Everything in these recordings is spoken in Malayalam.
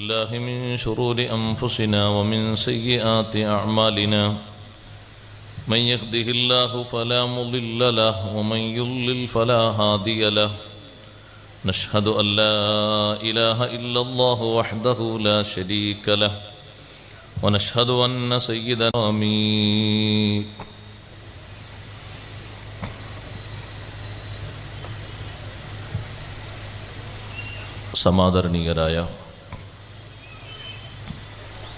بالله من شرور أنفسنا ومن سيئات أعمالنا من يهده الله فلا مضل له ومن يضلل فلا هادي له نشهد أن لا إله إلا الله وحده لا شريك له ونشهد أن سيدنا آمين. സമാദരണീയരായ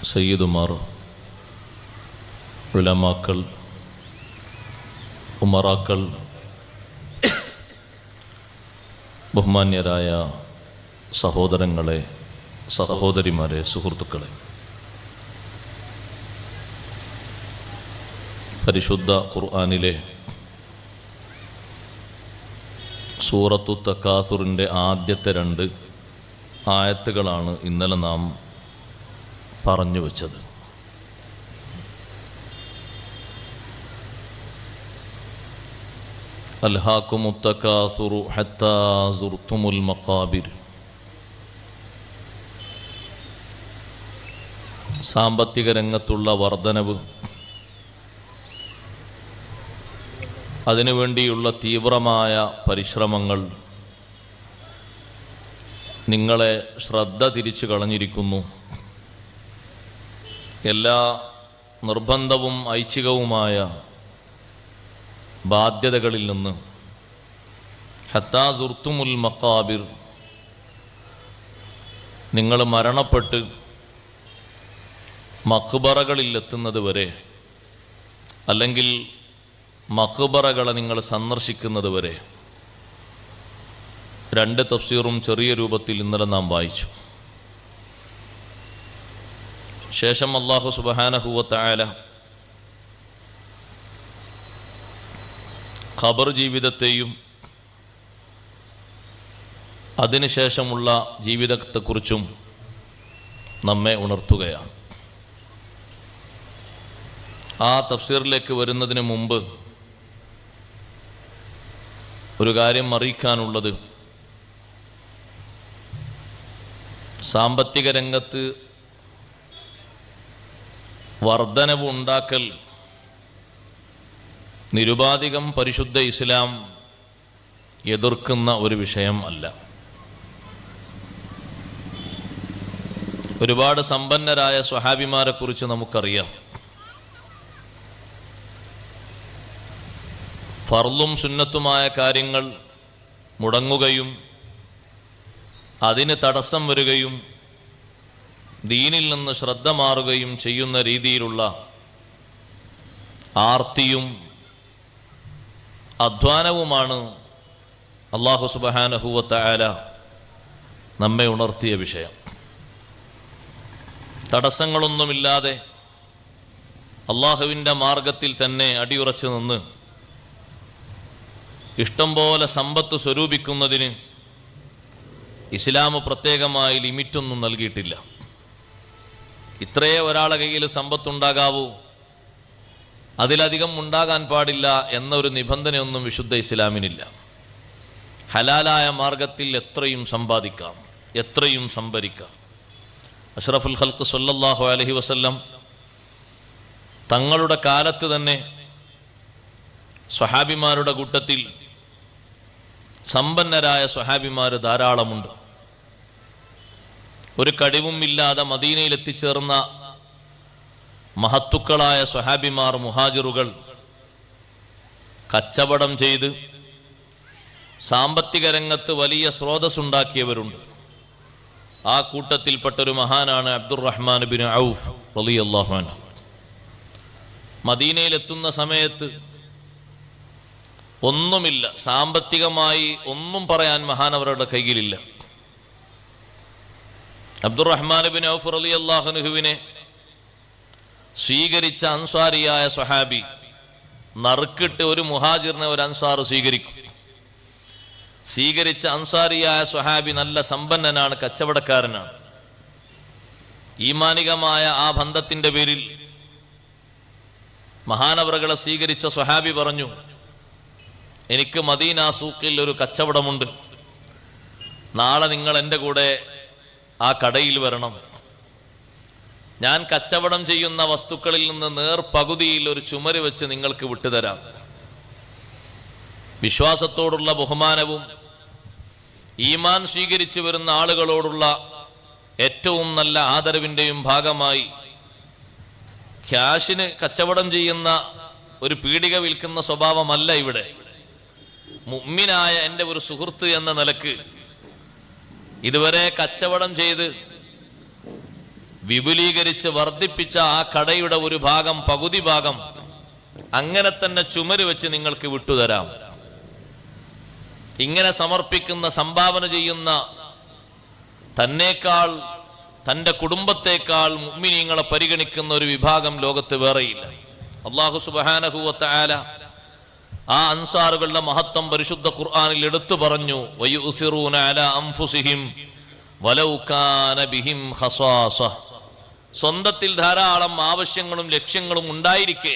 സയ്യിദുമാർ, ഉലമാക്കൾ, ഉമറാക്കൾ, ബഹുമാന്യരായ സഹോദരങ്ങളെ, സഹോദരിമാരെ, സുഹൃത്തുക്കളെ, പരിശുദ്ധ ഖുർആനിലെ സൂറത്തു തകാസുറിൻ്റെ ആദ്യത്തെ 2 ആയത്തുകളാണ് ഇന്നലെ നാം പറഞ്ഞു വച്ചത്. അൽഹാകുമുത് തകാസുറു ഹത്താ സുർതുമുൽ മഖാബിർ. സാമ്പത്തിക രംഗത്തുള്ള വർധനവ്, അതിനുവേണ്ടിയുള്ള തീവ്രമായ പരിശ്രമങ്ങൾ നിങ്ങളെ ശ്രദ്ധ തിരിച്ചു കളഞ്ഞിരിക്കുന്നു. എല്ലാ നിർബന്ധവും ഐച്ഛികവുമായ ബാധ്യതകളിൽ നിന്ന് ഹത്താ സുർതുമുൽ മഖാബിർ, നിങ്ങൾ മരണപ്പെട്ട് മഖ്ബറകളിലെത്തുന്നത് വരെ, അല്ലെങ്കിൽ മഖ്ബറകളെ നിങ്ങൾ സന്ദർശിക്കുന്നത് വരെ. 2 തഫ്സീറും ചെറിയ രൂപത്തിൽ ഇന്നലെ നാം വായിച്ചു. ശേഷം അല്ലാഹു സുബ്ഹാനഹു വ തആല ഖബർ ജീവിതത്തെയും അതിനുശേഷമുള്ള ജീവിതത്തെക്കുറിച്ചും നമ്മെ ഉണർത്തുകയാണ്. ആ തഫ്സീറിലേക്ക് വരുന്നതിന് മുമ്പ് ഒരു കാര്യം അറിയിക്കാനുള്ളത്, സാമ്പത്തിക രംഗത്ത് വർധനവ് ഉണ്ടാക്കൽ നിരുപാധികം പരിശുദ്ധ ഇസ്ലാം എതിർക്കുന്ന ഒരു വിഷയം അല്ല. ഒരുപാട് സമ്പന്നരായ സ്വഹാബിമാരെ കുറിച്ച് നമുക്കറിയാം. ഫർളും സുന്നത്തുമായ കാര്യങ്ങൾ മുടങ്ങുകയും അതിന് തടസ്സം വരികയും ദീനിൽ നിന്ന് ശ്രദ്ധ മാറുകയും ചെയ്യുന്ന രീതിയിലുള്ള ആർത്തിയും അധ്വാനവുമാണ് അല്ലാഹു സുബ്ഹാനഹു വ തആല നമ്മെ ഉണർത്തിയ വിഷയം. തടസ്സങ്ങളൊന്നുമില്ലാതെ അല്ലാഹുവിൻ്റെ മാർഗത്തിൽ തന്നെ അടിയുറച്ചു നിന്ന് ഇഷ്ടം പോലെ സമ്പത്ത് സ്വരൂപിക്കുന്നതിന് ഇസ്ലാം പ്രത്യേകമായി ലിമിറ്റൊന്നും നൽകിയിട്ടില്ല. ഇത്രയേ ഒരാളെ കയ്യിൽ സമ്പത്തുണ്ടാകാവൂ, അതിലധികം ഉണ്ടാകാൻ പാടില്ല എന്നൊരു നിബന്ധനയൊന്നും വിശുദ്ധ ഇസ്ലാമിനില്ല. ഹലാലായ മാർഗത്തിൽ എത്രയും സമ്പാദിക്കാം, എത്രയും സംഭരിക്കാം. അഷ്റഫുൽ ഖൽഖ് സ്വല്ലല്ലാഹു അലൈഹി വസല്ലം തങ്ങളുടെ കാലത്ത് തന്നെ സ്വഹാബിമാരുടെ കൂട്ടത്തിൽ സമ്പന്നരായ സ്വഹാബിമാർ ധാരാളമുണ്ട്. ഒരു കഴിവും ഇല്ലാതെ മദീനയിൽ എത്തിച്ചേർന്ന മഹത്തുക്കളായ സ്വഹാബിമാർ, മുഹാജിറുകൾ കച്ചവടം ചെയ്ത് സാമ്പത്തിക രംഗത്ത് വലിയ സ്രോതസ്സുണ്ടാക്കിയവരുണ്ട്. ആ കൂട്ടത്തിൽപ്പെട്ടൊരു മഹാനാണ് അബ്ദുറഹ്മാൻ ബിൻ ഔഫ് റളിയല്ലാഹു അൻഹു. മദീനയിലെത്തുന്ന സമയത്ത് ഒന്നുമില്ല, സാമ്പത്തികമായി ഒന്നും പറയാൻ മഹാനവരുടെ കയ്യിലില്ല. അബ്ദുറഹ്മാൻ ബിൻ ഔഫ് റളിയല്ലാഹു അൻഹുവിനെ സ്വീകരിച്ച അൻസാരിയായ സ്വഹാബി നറുക്കിട്ട് ഒരു മുഹാജിറിനെ ഒരു അൻസാർ സ്വീകരിക്കും. സ്വീകരിച്ച അൻസാരിയായ സ്വഹാബി നല്ല സമ്പന്നനാണ്, കച്ചവടക്കാരനാണ്. ഈമാനികമായ ആ ബന്ധത്തിന്റെ പേരിൽ മഹാനവറുകളെ സ്വീകരിച്ച സ്വഹാബി പറഞ്ഞു, എനിക്ക് മദീന സൂക്കിൽ ഒരു കച്ചവടമുണ്ട്, നാളെ നിങ്ങൾ എൻ്റെ കൂടെ ആ കടയിൽ വരണം, ഞാൻ കച്ചവടം ചെയ്യുന്ന വസ്തുക്കളിൽ നിന്ന് നേർപകുതിയിൽ ഒരു ചുമര് വെച്ച് നിങ്ങൾക്ക് വിട്ടുതരാം. വിശ്വാസത്തോടുള്ള ബഹുമാനവും ഈമാൻ സ്വീകരിച്ചു വരുന്ന ആളുകളോടുള്ള ഏറ്റവും നല്ല ആദരവിൻ്റെയും ഭാഗമായി ക്യാഷിന് കച്ചവടം ചെയ്യുന്ന ഒരു പീടിക വിൽക്കുന്ന സ്വഭാവമല്ല ഇവിടെ. മുഅ്മിനായ എൻ്റെ ഒരു സുഹൃത്ത് എന്ന നിലക്ക് ഇതുവരെ കച്ചവടം ചെയ്ത് വിപുലീകരിച്ച് വർദ്ധിപ്പിച്ച ആ കടയുടെ ഒരു ഭാഗം, പകുതി ഭാഗം അങ്ങനെ തന്നെ ചുമര് വെച്ച് നിങ്ങൾക്ക് വിട്ടുതരാം. ഇങ്ങനെ സമർപ്പിക്കുന്ന, സംഭാവന ചെയ്യുന്ന, തന്നേക്കാൾ തൻ്റെ കുടുംബത്തേക്കാൾ മുഅ്മിനീങ്ങളെ പരിഗണിക്കുന്ന ഒരു വിഭാഗം ലോകത്ത് വേറെയില്ല. അല്ലാഹു സുബ്ഹാനഹു വ തആല ആ അൻസാറുകളുടെ മഹത്വം പരിശുദ്ധ ഖുർആനിൽ എടുത്തു പറഞ്ഞു. വയുസിറൂന അലാ അൻഫുസിഹിം വലൗ കാന ബിഹിം ഖസാസ. സ്വന്തത്തിൽ ധാരാളം ആവശ്യങ്ങളും ലക്ഷ്യങ്ങളും ഉണ്ടായിരിക്കെ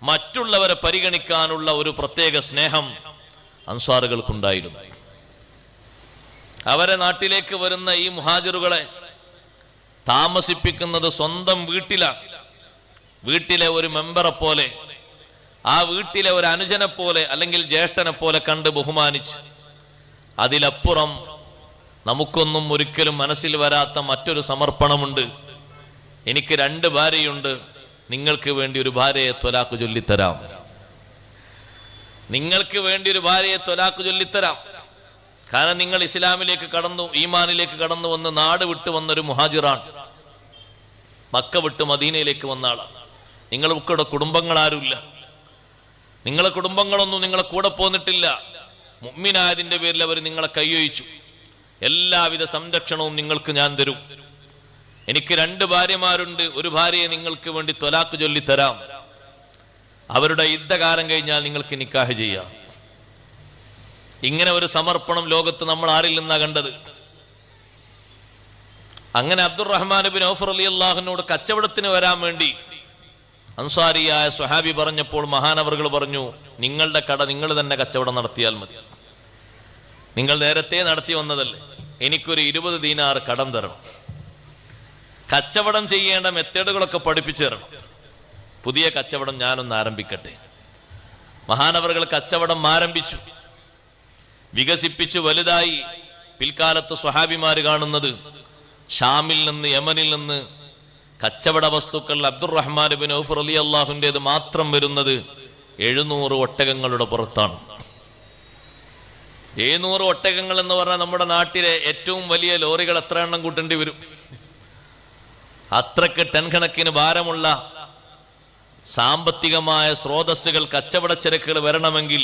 മറ്റുള്ളവരെ പരിഗണിക്കാനുള്ള ഒരു പ്രത്യേക സ്നേഹം അൻസാറുകൾക്കുണ്ടായിരുന്നു. അവരെ നാട്ടിലേക്ക് വരുന്ന ഈ മുഹാജിറുകളെ താമസിപ്പിക്കുന്നത് സ്വന്തം വീട്ടിലാണ്. വീട്ടിലെ ഒരു മെമ്പറെ പോലെ, ആ വീട്ടിലെ ഒരു അനുജനെ പോലെ അല്ലെങ്കിൽ ജ്യേഷ്ഠനെ പോലെ കണ്ട് ബഹുമാനിച്ച്, അതിലപ്പുറം നമുക്കൊന്നും ഒരിക്കലും മനസ്സിൽ വരാത്ത മറ്റൊരു സമർപ്പണമുണ്ട്. എനിക്ക് 2 ഭാര്യയുണ്ട്, നിങ്ങൾക്ക് വേണ്ടി ഒരു ഭാര്യയെ ത്വലാഖ് ചൊല്ലിത്തരാം. നിങ്ങൾക്ക് വേണ്ടി ഒരു ഭാര്യയെ ത്വലാഖ് ചൊല്ലിത്തരാം. കാരണം നിങ്ങൾ ഇസ്ലാമിലേക്ക് കടന്നു, ഈമാനിലേക്ക് കടന്നു വന്ന് നാട് വിട്ടു വന്നൊരു മുഹാജിറാണ്. മക്ക വിട്ട് മദീനയിലേക്ക് വന്ന ആളാണ്. നിങ്ങൾക്കിവിടെ കുടുംബങ്ങളാരുമില്ല. നിങ്ങളെ കുടുംബങ്ങളൊന്നും നിങ്ങളെ കൂടെ പോന്നിട്ടില്ല. മുഅ്മിനായതിന്റെ പേരിൽ അവർ നിങ്ങളെ കൈയൊഴിച്ചു. എല്ലാവിധ സംരക്ഷണവും നിങ്ങൾക്ക് ഞാൻ തരും. എനിക്ക് 2 ഭാര്യമാരുണ്ട്, ഒരു ഭാര്യയെ നിങ്ങൾക്ക് വേണ്ടി ത്വലാഖ് ചൊല്ലിത്തരാം. അവരുടെ യുദ്ധകാലം കഴിഞ്ഞാൽ നിങ്ങൾക്ക് നിക്കാഹ് ചെയ്യാം. ഇങ്ങനെ ഒരു സമർപ്പണം ലോകത്ത് നമ്മൾ ആരിൽ നിന്നാ കണ്ടത്? അങ്ങനെ അബ്ദുറഹ്മാൻ ബിൻ ഔഫ് റളിയല്ലാഹുവിനോട് കച്ചവടത്തിന് വരാൻ വേണ്ടി അൻസാരിയായ സ്വഹാബി പറഞ്ഞപ്പോൾ മഹാനവറുകൾ പറഞ്ഞു, നിങ്ങളുടെ കട നിങ്ങൾ തന്നെ കച്ചവടം നടത്തിയാൽ മതി. നിങ്ങൾ നേരത്തെ നടത്തി വന്നതല്ലേ, എനിക്കൊരു 20 ദീനാർ കടം തരണം. കച്ചവടം ചെയ്യേണ്ട മെത്തേഡുകളൊക്കെ പഠിപ്പിച്ചു തരണം. പുതിയ കച്ചവടം ഞാനൊന്ന് ആരംഭിക്കട്ടെ. മഹാനവറുകൾ കച്ചവടം ആരംഭിച്ചു, വികസിപ്പിച്ചു, വലുതായി. പിൽക്കാലത്ത് സ്വഹാബിമാര് കാണുന്നത് ഷാമിൽ നിന്ന്, യമനിൽ നിന്ന് കച്ചവട വസ്തുക്കൾ അബ്ദുറഹ്മാൻ ബിൻ ഔഫ് റളിയല്ലാഹുവിൻ്റേത് മാത്രം വരുന്നത് 700 ഒട്ടകങ്ങളുടെ പുറത്താണ്. 700 ഒട്ടകങ്ങൾ എന്ന് പറഞ്ഞാൽ നമ്മുടെ നാട്ടിലെ ഏറ്റവും വലിയ ലോറികൾ എത്ര എണ്ണം കൂട്ടേണ്ടി വരും? അത്രക്ക് ടൺ കണക്കിന് ഭാരമുള്ള സാമ്പത്തികമായ സ്രോതസ്സുകൾ, കച്ചവട ചരക്കുകൾ വരണമെങ്കിൽ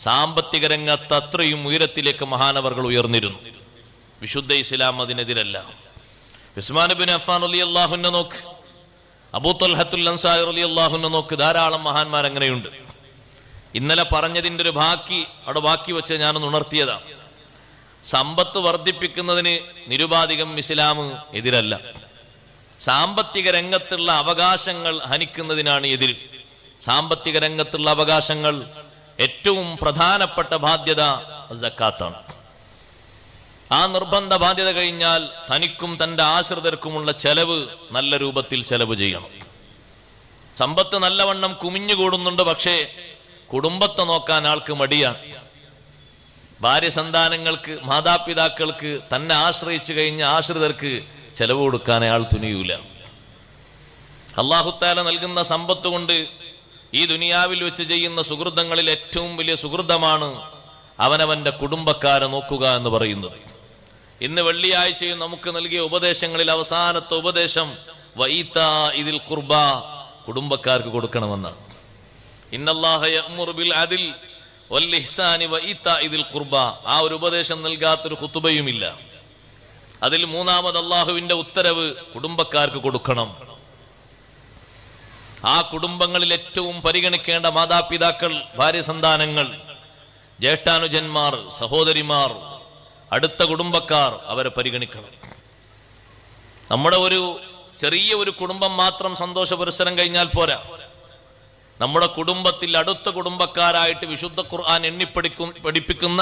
സാമ്പത്തിക രംഗത്ത് അത്രയും ഉയരത്തിലേക്ക് മഹാനവറുകൾ ഉയർന്നിരുന്നു. വിശുദ്ധ ഇസ്ലാം അതിനെതിരല്ല. ഉസ്മാൻ ബിൻ അഫ്ഫാൻ റളിയല്ലാഹുവിനെ നോക്ക്, അബൂ ത്വൽഹത്തുൽ അൻസാരി റളിയല്ലാഹുവിനെ നോക്ക്, ധാരാളം മഹാന്മാർ അങ്ങനെയുണ്ട്. ഇന്നലെ പറഞ്ഞതിൻ്റെ ഒരു ബാക്കി വെച്ച് ഞാനൊന്ന് ഉണർത്തിയതാണ്. സമ്പത്ത് വർദ്ധിപ്പിക്കുന്നതിന് നിരുപാധികം ഇസ്ലാം എതിരല്ല. സാമ്പത്തിക രംഗത്തുള്ള അവകാശങ്ങൾ ഹനിക്കുന്നതിനാണ് എതിര്. സാമ്പത്തിക രംഗത്തുള്ള അവകാശങ്ങൾ ഏറ്റവും പ്രധാനപ്പെട്ട ബാധ്യത സക്കാത്താണ്. ആ നിർബന്ധ ബാധ്യത കഴിഞ്ഞാൽ തനിക്കും തൻ്റെ ആശ്രിതർക്കുമുള്ള ചെലവ് നല്ല രൂപത്തിൽ ചെലവ് ചെയ്യണം. സമ്പത്ത് നല്ലവണ്ണം കുമിഞ്ഞുകൂടുന്നുണ്ട്, പക്ഷേ കുടുംബത്തെ നോക്കാൻ ആൾക്ക് മടിയാണ്. ഭാര്യ സന്താനങ്ങൾക്ക്, മാതാപിതാക്കൾക്ക്, തന്നെ ആശ്രയിച്ചു കഴിഞ്ഞ ആശ്രിതർക്ക് ചെലവ് കൊടുക്കാൻ അയാൾ തുനിയൂല. അല്ലാഹു തആല നൽകുന്ന സമ്പത്ത് കൊണ്ട് ഈ ദുനിയാവിൽ വെച്ച് ചെയ്യുന്ന സുഹൃതങ്ങളിൽ ഏറ്റവും വലിയ സുഹൃതമാണ് അവനവന്റെ കുടുംബക്കാരെ നോക്കുക എന്ന് പറയുന്നത്. ഇന്ന് വെള്ളിയാഴ്ചയും നമുക്ക് നൽകിയ ഉപദേശങ്ങളിൽ അവസാനത്തെ ഉപദേശം വഈതാ ഇതിൽ ഖുർബ, കുടുംബക്കാർക്ക് കൊടുക്കണമെന്നാണ്. ഇന്നല്ലാഹ യഅ്മുറു ബിൽ അദ്ൽ വൽ ഇഹ്സാനി വഈതാ ഇതിൽ ഖുർബ. ആ ഒരു ഉപദേശം നൽകാത്തൊരു ഖുതുബയുമില്ല. അതിൽ 3-ാമത് അല്ലാഹുവിന്റെ ഉത്തരവ് കുടുംബക്കാർക്ക് കൊടുക്കണം. ആ കുടുംബങ്ങളിൽ ഏറ്റവും പരിഗണിക്കേണ്ട മാതാപിതാക്കൾ, ഭാര്യ സന്താനങ്ങൾ, ജ്യേഷ്ഠാനുജന്മാർ, സഹോദരിമാർ, അടുത്ത കുടുംബക്കാർ, അവരെ പരിഗണിക്കണം. നമ്മുടെ ഒരു ചെറിയ ഒരു കുടുംബം മാത്രം സന്തോഷ പുരസ്സരം കഴിഞ്ഞാൽ പോരാ. നമ്മുടെ കുടുംബത്തിൽ അടുത്ത കുടുംബക്കാരായിട്ട് വിശുദ്ധ ഖുർആൻ പഠിപ്പിക്കുന്ന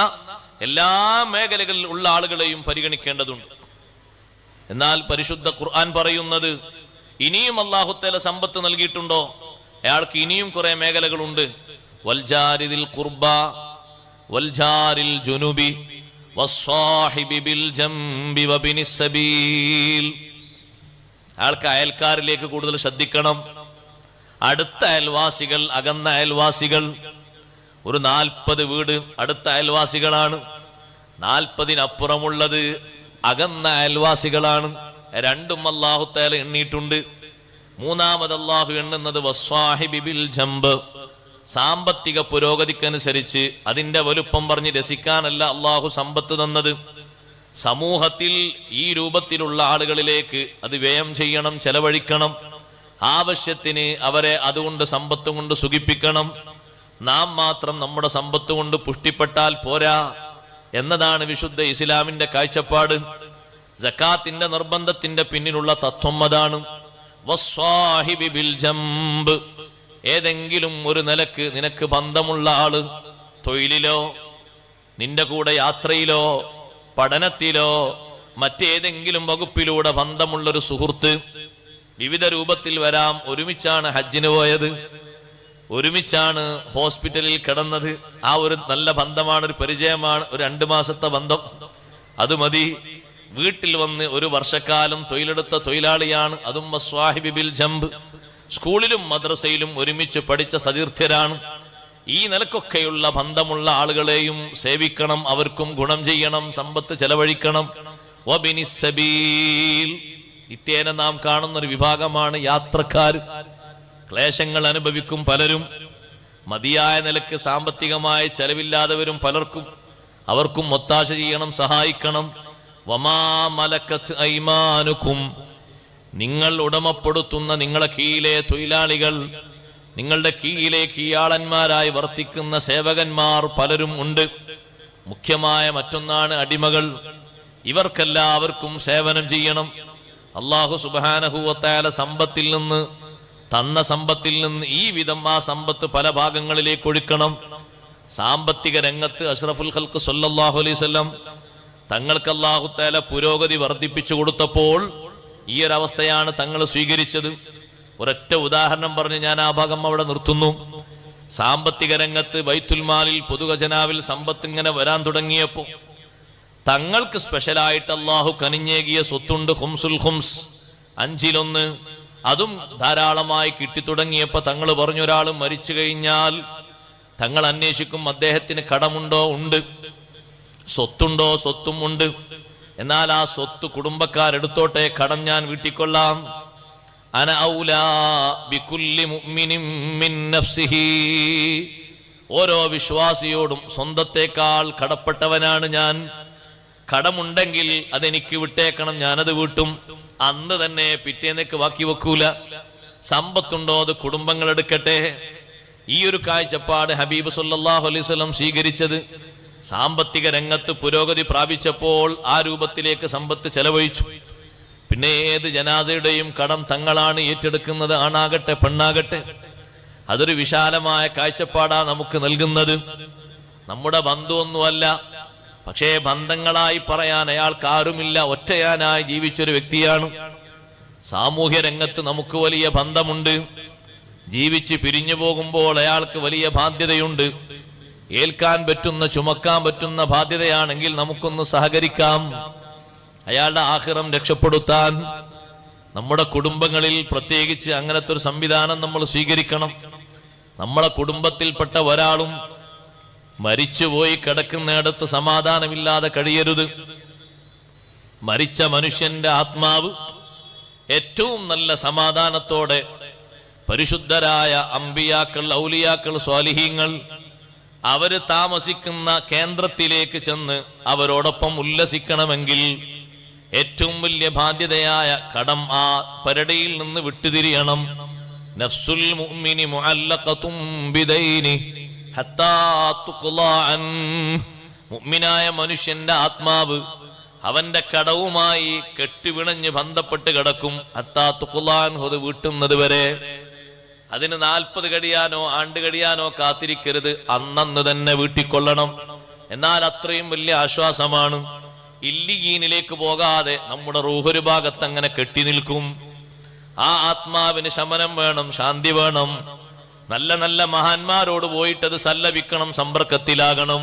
എല്ലാ മേഖലകളിൽ ഉള്ള ആളുകളെയും പരിഗണിക്കേണ്ടതുണ്ട്. എന്നാൽ പരിശുദ്ധ ഖുർആൻ പറയുന്നത് ഇനിയും അല്ലാഹു തആല സമ്പത്ത് നൽകിയിട്ടുണ്ടോ? അയാൾക്ക് ഇനിയും കുറെ മേഖലകളുണ്ട്. വൽജാരിദിൽ ഖുർബ വൽജാരിൽ ജുനുബി വസ്സാഹിബി ബിൽ ജംബി വബിനിസ് സബീൽ. അയാൾക്ക് അയൽക്കാരിലേക്ക് കൂടുതൽ ശ്രദ്ധിക്കണം. അടുത്ത അയൽവാസികൾ, അകന്ന അയൽവാസികൾ, ഒരു 40 വീട് അടുത്ത അയൽവാസികളാണ്, 40-നപ്പുറമുള്ളത് അകന്ന അയൽവാസികളാണ്. രണ്ടും അല്ലാഹു തആല എണ്ണിയിട്ടുണ്ട്. മൂന്നാമത് അല്ലാഹു എണ്ണുന്നത് വസ്സാഹിബി ബിൽ ജംബ്. സാമ്പത്തിക പുരോഗതിക്കനുസരിച്ച് അതിന്റെ വലുപ്പം പറഞ്ഞ് രസിക്കാനല്ല അല്ലാഹു സമ്പത്ത് തന്നത്. സമൂഹത്തിൽ ഈ രൂപത്തിലുള്ള ആളുകളിലേക്ക് അത് വ്യയം ചെയ്യണം, ചെലവഴിക്കണം. ആവശ്യത്തിന് അവരെ അതുകൊണ്ട് സമ്പത്ത് കൊണ്ട് സുഖിപ്പിക്കണം. നാം മാത്രം നമ്മുടെ സമ്പത്ത് കൊണ്ട് പുഷ്ടിപ്പെട്ടാൽ പോരാ എന്നതാണ് വിശുദ്ധ ഇസ്ലാമിന്റെ കാഴ്ചപ്പാട്. സക്കാത്തിന്റെ നിർബന്ധത്തിന്റെ പിന്നിലുള്ള തത്വം അതാണ്. വസ്സാഹിബി ബിൽ ജംബ്. ഏതെങ്കിലും ഒരു നിലക്ക് നിനക്ക് ബന്ധമുള്ള ആള്, തൊഴിലിലോ നിന്റെ കൂടെ യാത്രയിലോ പഠനത്തിലോ മറ്റേതെങ്കിലും വകുപ്പിലൂടെ ബന്ധമുള്ളൊരു സുഹൃത്ത്, വിവിധ രൂപത്തിൽ വരാം. ഒരുമിച്ചാണ് ഹജ്ജിന് പോയത്, ഒരുമിച്ചാണ് ഹോസ്പിറ്റലിൽ കിടന്നത്. ആ ഒരു നല്ല ബന്ധമാണ്, ഒരു പരിചയമാണ്, ഒരു 2 മാസത്തെ ബന്ധം, അത് മതി. വീട്ടിൽ വന്ന് 1 വർഷക്കാലം തൊഴിലെടുത്ത തൊഴിലാളിയാണ്, അതും വസ്വാഹിബി ബിൽ ജംബ്. സ്കൂളിലും മദ്രസയിലും ഒരുമിച്ച് പഠിച്ച സതീർത്ഥ്യരാണ്. ഈ നിലക്കൊക്കെയുള്ള ബന്ധമുള്ള ആളുകളെയും സേവിക്കണം, അവർക്കും ഗുണം ചെയ്യണം, സമ്പത്ത് ചെലവഴിക്കണം. വബിനിസ് സബീൽ. നിത്യേന നാം കാണുന്ന ഒരു വിഭാഗമാണ് യാത്രക്കാർ. ക്ലേശങ്ങൾ അനുഭവിക്കും പലരും. മതിയായ നിലക്ക് സാമ്പത്തികമായ ചെലവില്ലാത്തവരും പലർക്കും. അവർക്കും ഒത്താശ ചെയ്യണം, സഹായിക്കണം. വമാ മലക്കത്ത് ഐമാനുക്കും. നിങ്ങൾ ഉടമപ്പെടുത്തുന്ന നിങ്ങളെ കീഴിലെ തൊഴിലാളികൾ, നിങ്ങളുടെ കീഴിലെ കീഴാളന്മാരായി വർത്തിക്കുന്ന സേവകന്മാർ പലരും ഉണ്ട്. മുഖ്യമായ മറ്റൊന്നാണ് അടിമകൾ. ഇവർക്കെല്ലാവർക്കും സേവനം ചെയ്യണം. അല്ലാഹു സുബ്ഹാനഹു വ തആല സമ്പത്തിൽ നിന്ന്, തന്ന സമ്പത്തിൽ നിന്ന് ഈ വിധം ആ സമ്പത്ത് പല ഭാഗങ്ങളിലേക്ക് ഒഴുക്കണം. സാമ്പത്തിക രംഗത്ത് അഷ്റഫുൽ ഖൽഖ് സല്ലല്ലാഹു അലൈഹി വസല്ലം തങ്ങൾക്ക് അല്ലാഹു തആല പുരോഗതി വർദ്ധിപ്പിച്ചു കൊടുത്തപ്പോൾ ഈ ഒരു അവസ്ഥയാണ് തങ്ങൾ സ്വീകരിച്ചത്. ഒരൊറ്റ ഉദാഹരണം പറഞ്ഞ് ഞാൻ ആ ഭാഗം അവിടെ നിർത്തുന്നു. സാമ്പത്തിക രംഗത്ത് ബൈത്തുൽ മാലിൽ, പൊതുഖജനാവിൽ സമ്പത്ത് ഇങ്ങനെ വരാൻ തുടങ്ങിയപ്പോൾ തങ്ങൾക്ക് സ്പെഷ്യലായിട്ട് അല്ലാഹു കനിഞ്ഞേകിയ സ്വത്തുണ്ട്, ഖുംസുൽ ഖുംസ്, 5-1. അതും ധാരാളമായി കിട്ടിത്തുടങ്ങിയപ്പോൾ തങ്ങൾ പറഞ്ഞു, ഒരാൾ മരിച്ചു കഴിഞ്ഞാൽ തങ്ങൾ അന്വേഷിക്കും അദ്ദേഹത്തിന് കടമുണ്ടോ? ഉണ്ട്. സ്വത്തുണ്ടോ? സ്വത്തും ഉണ്ട്. എന്നാൽ ആ സ്വത്ത് കുടുംബക്കാരെടുത്തോട്ടെ, കടം ഞാൻ വീട്ടിക്കൊള്ളാം. അന ഔലാ ബികുല്ലി മുഅ്മിനിൻ മിൻ നഫ്സിഹി. ഓരോ വിശ്വാസിയോടും സ്വന്തത്തെക്കാൾ കടപ്പെട്ടവനാണ് ഞാൻ. കടമുണ്ടെങ്കിൽ അതെനിക്ക് വിട്ടേക്കണം, ഞാനത് വീട്ടും. അന്ന് തന്നെ പിറ്റേന്നേക്ക് ബാക്കി വെക്കൂല. സമ്പത്തുണ്ടോ? അത് കുടുംബങ്ങൾ എടുക്കട്ടെ. ഈ ഒരു കാഴ്ചപ്പാട് ഹബീബ് സല്ലല്ലാഹു അലൈഹി വസല്ലം സ്വീകരിച്ചത്. സാമ്പത്തിക രംഗത്ത് പുരോഗതി പ്രാപിച്ചപ്പോൾ ആ രൂപത്തിലേക്ക് സമ്പത്ത് ചെലവഴിച്ചു. പിന്നെ ഏത് ജനാസയുടെയും കടം തങ്ങളാണ് ഏറ്റെടുക്കുന്നത്, ആണാകട്ടെ പെണ്ണാകട്ടെ. അതൊരു വിശാലമായ കാഴ്ചപ്പാടാ നമുക്ക് നൽകുന്നത്. നമ്മുടെ ബന്ധുവൊന്നുമല്ല, പക്ഷേ ബന്ധങ്ങളായി പറയാൻ അയാൾക്ക് ആരുമില്ല, ഒറ്റയാനായി ജീവിച്ചൊരു വ്യക്തിയാണ്. സാമൂഹ്യ രംഗത്ത് നമുക്ക് വലിയ ബന്ധമുണ്ട്. ജീവിച്ച് പിരിഞ്ഞു പോകുമ്പോൾ അയാൾക്ക് വലിയ ബാധ്യതയുണ്ട്. ഏൽക്കാൻ പറ്റുന്ന, ചുമക്കാൻ പറ്റുന്ന ബാധ്യതയാണെങ്കിൽ നമുക്കൊന്ന് സഹകരിക്കാം, അയാളുടെ ആഖിറം രക്ഷപ്പെടുത്താൻ. നമ്മുടെ കുടുംബങ്ങളിൽ പ്രത്യേകിച്ച് അങ്ങനത്തെ ഒരു സംവിധാനം നമ്മൾ സ്വീകരിക്കണം. നമ്മളെ കുടുംബത്തിൽപ്പെട്ട ഒരാളും മരിച്ചുപോയി കിടക്കുന്നിടത്ത് സമാധാനമില്ലാതെ കഴിയരുത്. മരിച്ച മനുഷ്യന്റെ ആത്മാവ് ഏറ്റവും നല്ല സമാധാനത്തോടെ പരിശുദ്ധരായ അമ്പിയാക്കൾ, ഔലിയാക്കൾ, സ്വാലിഹീങ്ങൾ അവര് താമസിക്കുന്ന കേന്ദ്രത്തിലേക്ക് ചെന്ന് അവരോടൊപ്പം ഉല്ലസിക്കണമെങ്കിൽ ഏറ്റവും വലിയ ബാധ്യതയായ കടം ആ പരടിയിൽ നിന്ന് വിട്ടുതിരിയണം. നഫ്സുൽ മുഅ്മിനി മുഅല്ലഖതും ബിദൈനി ഹത്താ തുഖ്ലാ അൻ. മുഅ്മിനായ മനുഷ്യന്റെ ആത്മാവ് അവന്റെ കടവുമായി കെട്ടിവിണഞ്ഞ് ബന്ധപ്പെട്ട് കിടക്കും. ഹത്താ തുഖ്ലാ അൻഹു, അത് വീട്ടുന്നത് വരെ. അതിന് 40 കഴിയാനോ ആണ്ട് കഴിയാനോ കാത്തിരിക്കരുത്, അന്നന്ന് തന്നെ വീട്ടിക്കൊള്ളണം. എന്നാൽ അത്രയും വലിയ ആശ്വാസമാണ്. ഇല്ലിയീനിലേക്ക് പോകാതെ നമ്മുടെ റൂഹൊരു ഭാഗത്ത് അങ്ങനെ കെട്ടി നിൽക്കും. ആ ആത്മാവിന് ശമനം വേണം, ശാന്തി വേണം. നല്ല നല്ല മഹാന്മാരോട് പോയിട്ടത് സല്ലപിക്കണം, സമ്പർക്കത്തിലാകണം.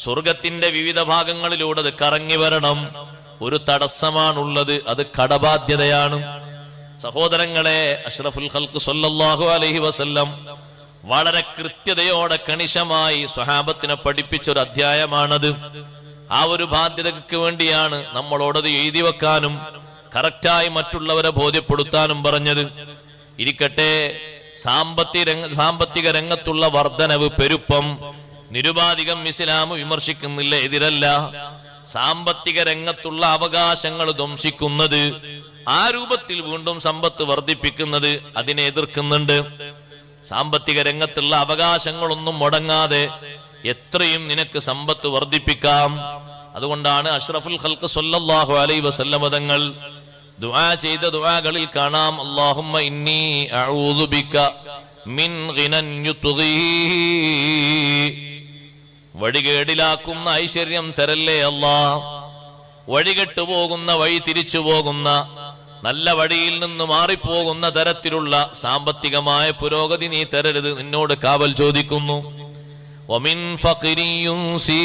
സ്വർഗത്തിന്റെ വിവിധ ഭാഗങ്ങളിലൂടെ അത് കറങ്ങി വരണം. ഒരു തടസ്സമാണുള്ളത്, അത് കടബാധ്യതയാണ്. സഹോദരങ്ങളെ, അഷ്റഫുൽ ഖൽഖ് സ്വല്ലല്ലാഹു അലൈഹി വസല്ലം വളരെ കൃത്യതയോടെ കണിശമായി സ്വഹാബത്തിനെ പഠിപ്പിച്ചൊരു അധ്യായമാണത്. ആ ഒരു ബാധ്യതയ്ക്ക് വേണ്ടിയാണ് നമ്മളോടത് എഴുതി വെക്കാനും കറക്റ്റായി മറ്റുള്ളവരെ ബോധ്യപ്പെടുത്താനും പറഞ്ഞത്. ഇരിക്കട്ടെ, സാമ്പത്തിക രംഗത്തുള്ള വർധനവ്, പെരുപ്പം നിരുപാധികം ഇസ്ലാം വിമർശിക്കുന്നില്ല, എതിരല്ല. സാമ്പത്തിക രംഗത്തുള്ള അവകാശങ്ങൾ ധ്വംസിക്കുന്നത്, ആ രൂപത്തിൽ വീണ്ടും സമ്പത്ത് വർദ്ധിപ്പിക്കുന്നത് അതിനെ എതിർക്കുന്നുണ്ട്. സാമ്പത്തിക രംഗത്തുള്ള അവകാശങ്ങളൊന്നും മുടങ്ങാതെ എത്രയും നിനക്ക് സമ്പത്ത് വർദ്ധിപ്പിക്കാം. അതുകൊണ്ടാണ് അഷ്റഫുൽ ഖൽഖ് സ്വല്ലല്ലാഹു അലൈഹി വസല്ലം തങ്ങൾ ദുആ ചെയ്ത ദുആകളിൽ കാണാം, അല്ലാഹുമ്മ ഇന്നി അഊദു ബിക മിൻ ഗിനൻ യുത്ഗീ, വഴികേടിലാക്കുന്ന ഐശ്വര്യം തരല്ലേ അല്ലാ, വഴികെട്ടു പോകുന്ന, വഴി തിരിച്ചു പോകുന്ന, നല്ല വഴിയിൽ നിന്ന് മാറിപ്പോകുന്ന തരത്തിലുള്ള സാമ്പത്തികമായ പുരോഗതി നീ തരരുത്, നിന്നോട് കാവൽ ചോദിക്കുന്നു. വമിൻ ഫഖിരിയുൻസി,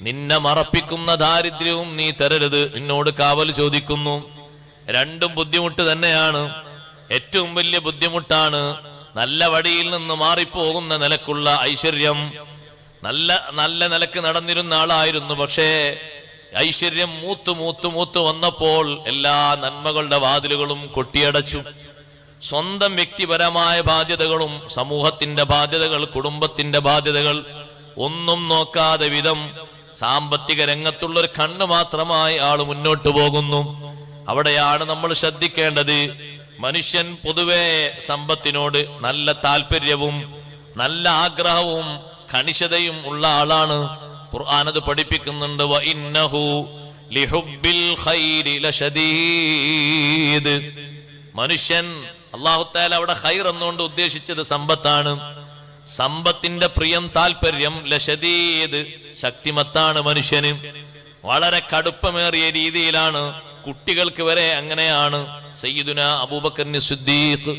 നിന്നെ മറപ്പിക്കുന്ന ദാരിദ്ര്യവും നീ തരരുത്, നിന്നോട് കാവൽ ചോദിക്കുന്നു. രണ്ടും ബുദ്ധിമുട്ട് തന്നെയാണ്. ഏറ്റവും വലിയ ബുദ്ധിമുട്ടാണ് നല്ല വഴിയിൽ നിന്ന് മാറിപ്പോകുന്ന നിലക്കുള്ള ഐശ്വര്യം. നല്ല നിലക്ക് നടന്നിരുന്ന ആളായിരുന്നു, പക്ഷേ ഐശ്വര്യം മൂത്ത് വന്നപ്പോൾ എല്ലാ നന്മകളുടെ വാതിലുകളും കൊട്ടിയടച്ചു. സ്വന്തം വ്യക്തിപരമായ ബാധ്യതകളും സമൂഹത്തിന്റെ ബാധ്യതകൾ, കുടുംബത്തിന്റെ ബാധ്യതകൾ ഒന്നും നോക്കാതെ വിധം സാമ്പത്തിക രംഗത്തുള്ളൊരു കണ്ണ് മാത്രമായി ആള് മുന്നോട്ട് പോകുന്നു. അവിടെയാണ് നമ്മൾ ശ്രദ്ധിക്കേണ്ടത്. മനുഷ്യൻ പൊതുവെ സമ്പത്തിനോട് നല്ല താല്പര്യവും നല്ല ആഗ്രഹവും കണിശതയും ഉള്ള ആളാണ്. ഖുർആൻ അത് പഠിപ്പിക്കുന്നുണ്ട്, വഇന്നഹു ലിഹുബ്ബിൽ ഖൈരി ലശദീദ്. മനുഷ്യൻ, അല്ലാഹു തആല അവിടെ ഖൈർ എന്നുകൊണ്ട് ഉദ്ദേശിച്ചത് സമ്പത്താണ്. സമ്പത്തിന്റെ പ്രിയം, താല്പര്യം ലശദീദ്, ശക്തിമത്താണ് മനുഷ്യന്. വളരെ കടുപ്പമേറിയ രീതിയിലാണ്. കുട്ടികൾക്ക് വരെ അങ്ങനെയാണ്. സയ്യിദുനാ അബൂബക്കർ സിദ്ദീഖ്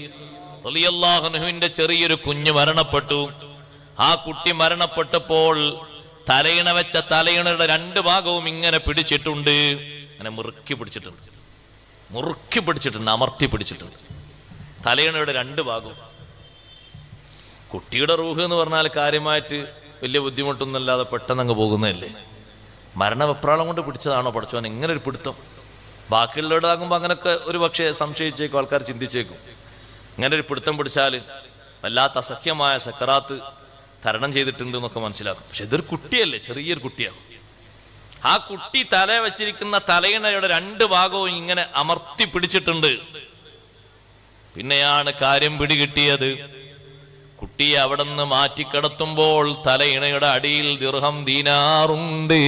റളിയല്ലാഹു അൻഹുവിന്റെ ചെറിയൊരു കുഞ്ഞ് മരണപ്പെട്ടു. ആ കുട്ടി മരണപ്പെട്ടപ്പോൾ തലയിണ വെച്ച തലയിണയുടെ രണ്ട് ഭാഗവും ഇങ്ങനെ പിടിച്ചിട്ടുണ്ട്, അങ്ങനെ മുറുക്കി പിടിച്ചിട്ടുണ്ട്, അമർത്തി പിടിച്ചിട്ടുണ്ട് തലയിണയുടെ രണ്ട് ഭാഗവും. കുട്ടിയുടെ റൂഹ് എന്ന് പറഞ്ഞാൽ കാര്യമായിട്ട് വലിയ ബുദ്ധിമുട്ടൊന്നുമില്ലാതെ പെട്ടെന്ന് അങ്ങ് പോകുന്നതല്ലേ. മരണവെപ്രാളം കൊണ്ട് പിടിച്ചതാണോ പഠിച്ചോൻ ഇങ്ങനെ ഒരു പിടുത്തം? ബാക്കിയുള്ളവരാകുമ്പോൾ അങ്ങനെയൊക്കെ ഒരു പക്ഷേ സംശയിച്ചേക്കും, ആൾക്കാർ ചിന്തിച്ചേക്കും. ഇങ്ങനെ ഒരു പിടുത്തം പിടിച്ചാൽ വല്ലാത്ത അസഹ്യമായ സക്കറാത്ത് തരണം ചെയ്തിട്ടുണ്ട് എന്നൊക്കെ മനസ്സിലാക്കും. പക്ഷെ ഇതൊരു കുട്ടിയല്ലേ, ചെറിയൊരു കുട്ടിയാണ്. ആ കുട്ടി തല വെച്ചിരിക്കുന്ന തലയിണയുടെ രണ്ട് ഭാഗവും ഇങ്ങനെ അമർത്തി പിടിച്ചിട്ടുണ്ട്. പിന്നെയാണ് കാര്യം പിടികിട്ടിയത്. കുട്ടിയെ അവിടെ നിന്ന് മാറ്റിക്കിടത്തുമ്പോൾ തലയിണയുടെ അടിയിൽ ദിർഹം ദീനാറുണ്ട്.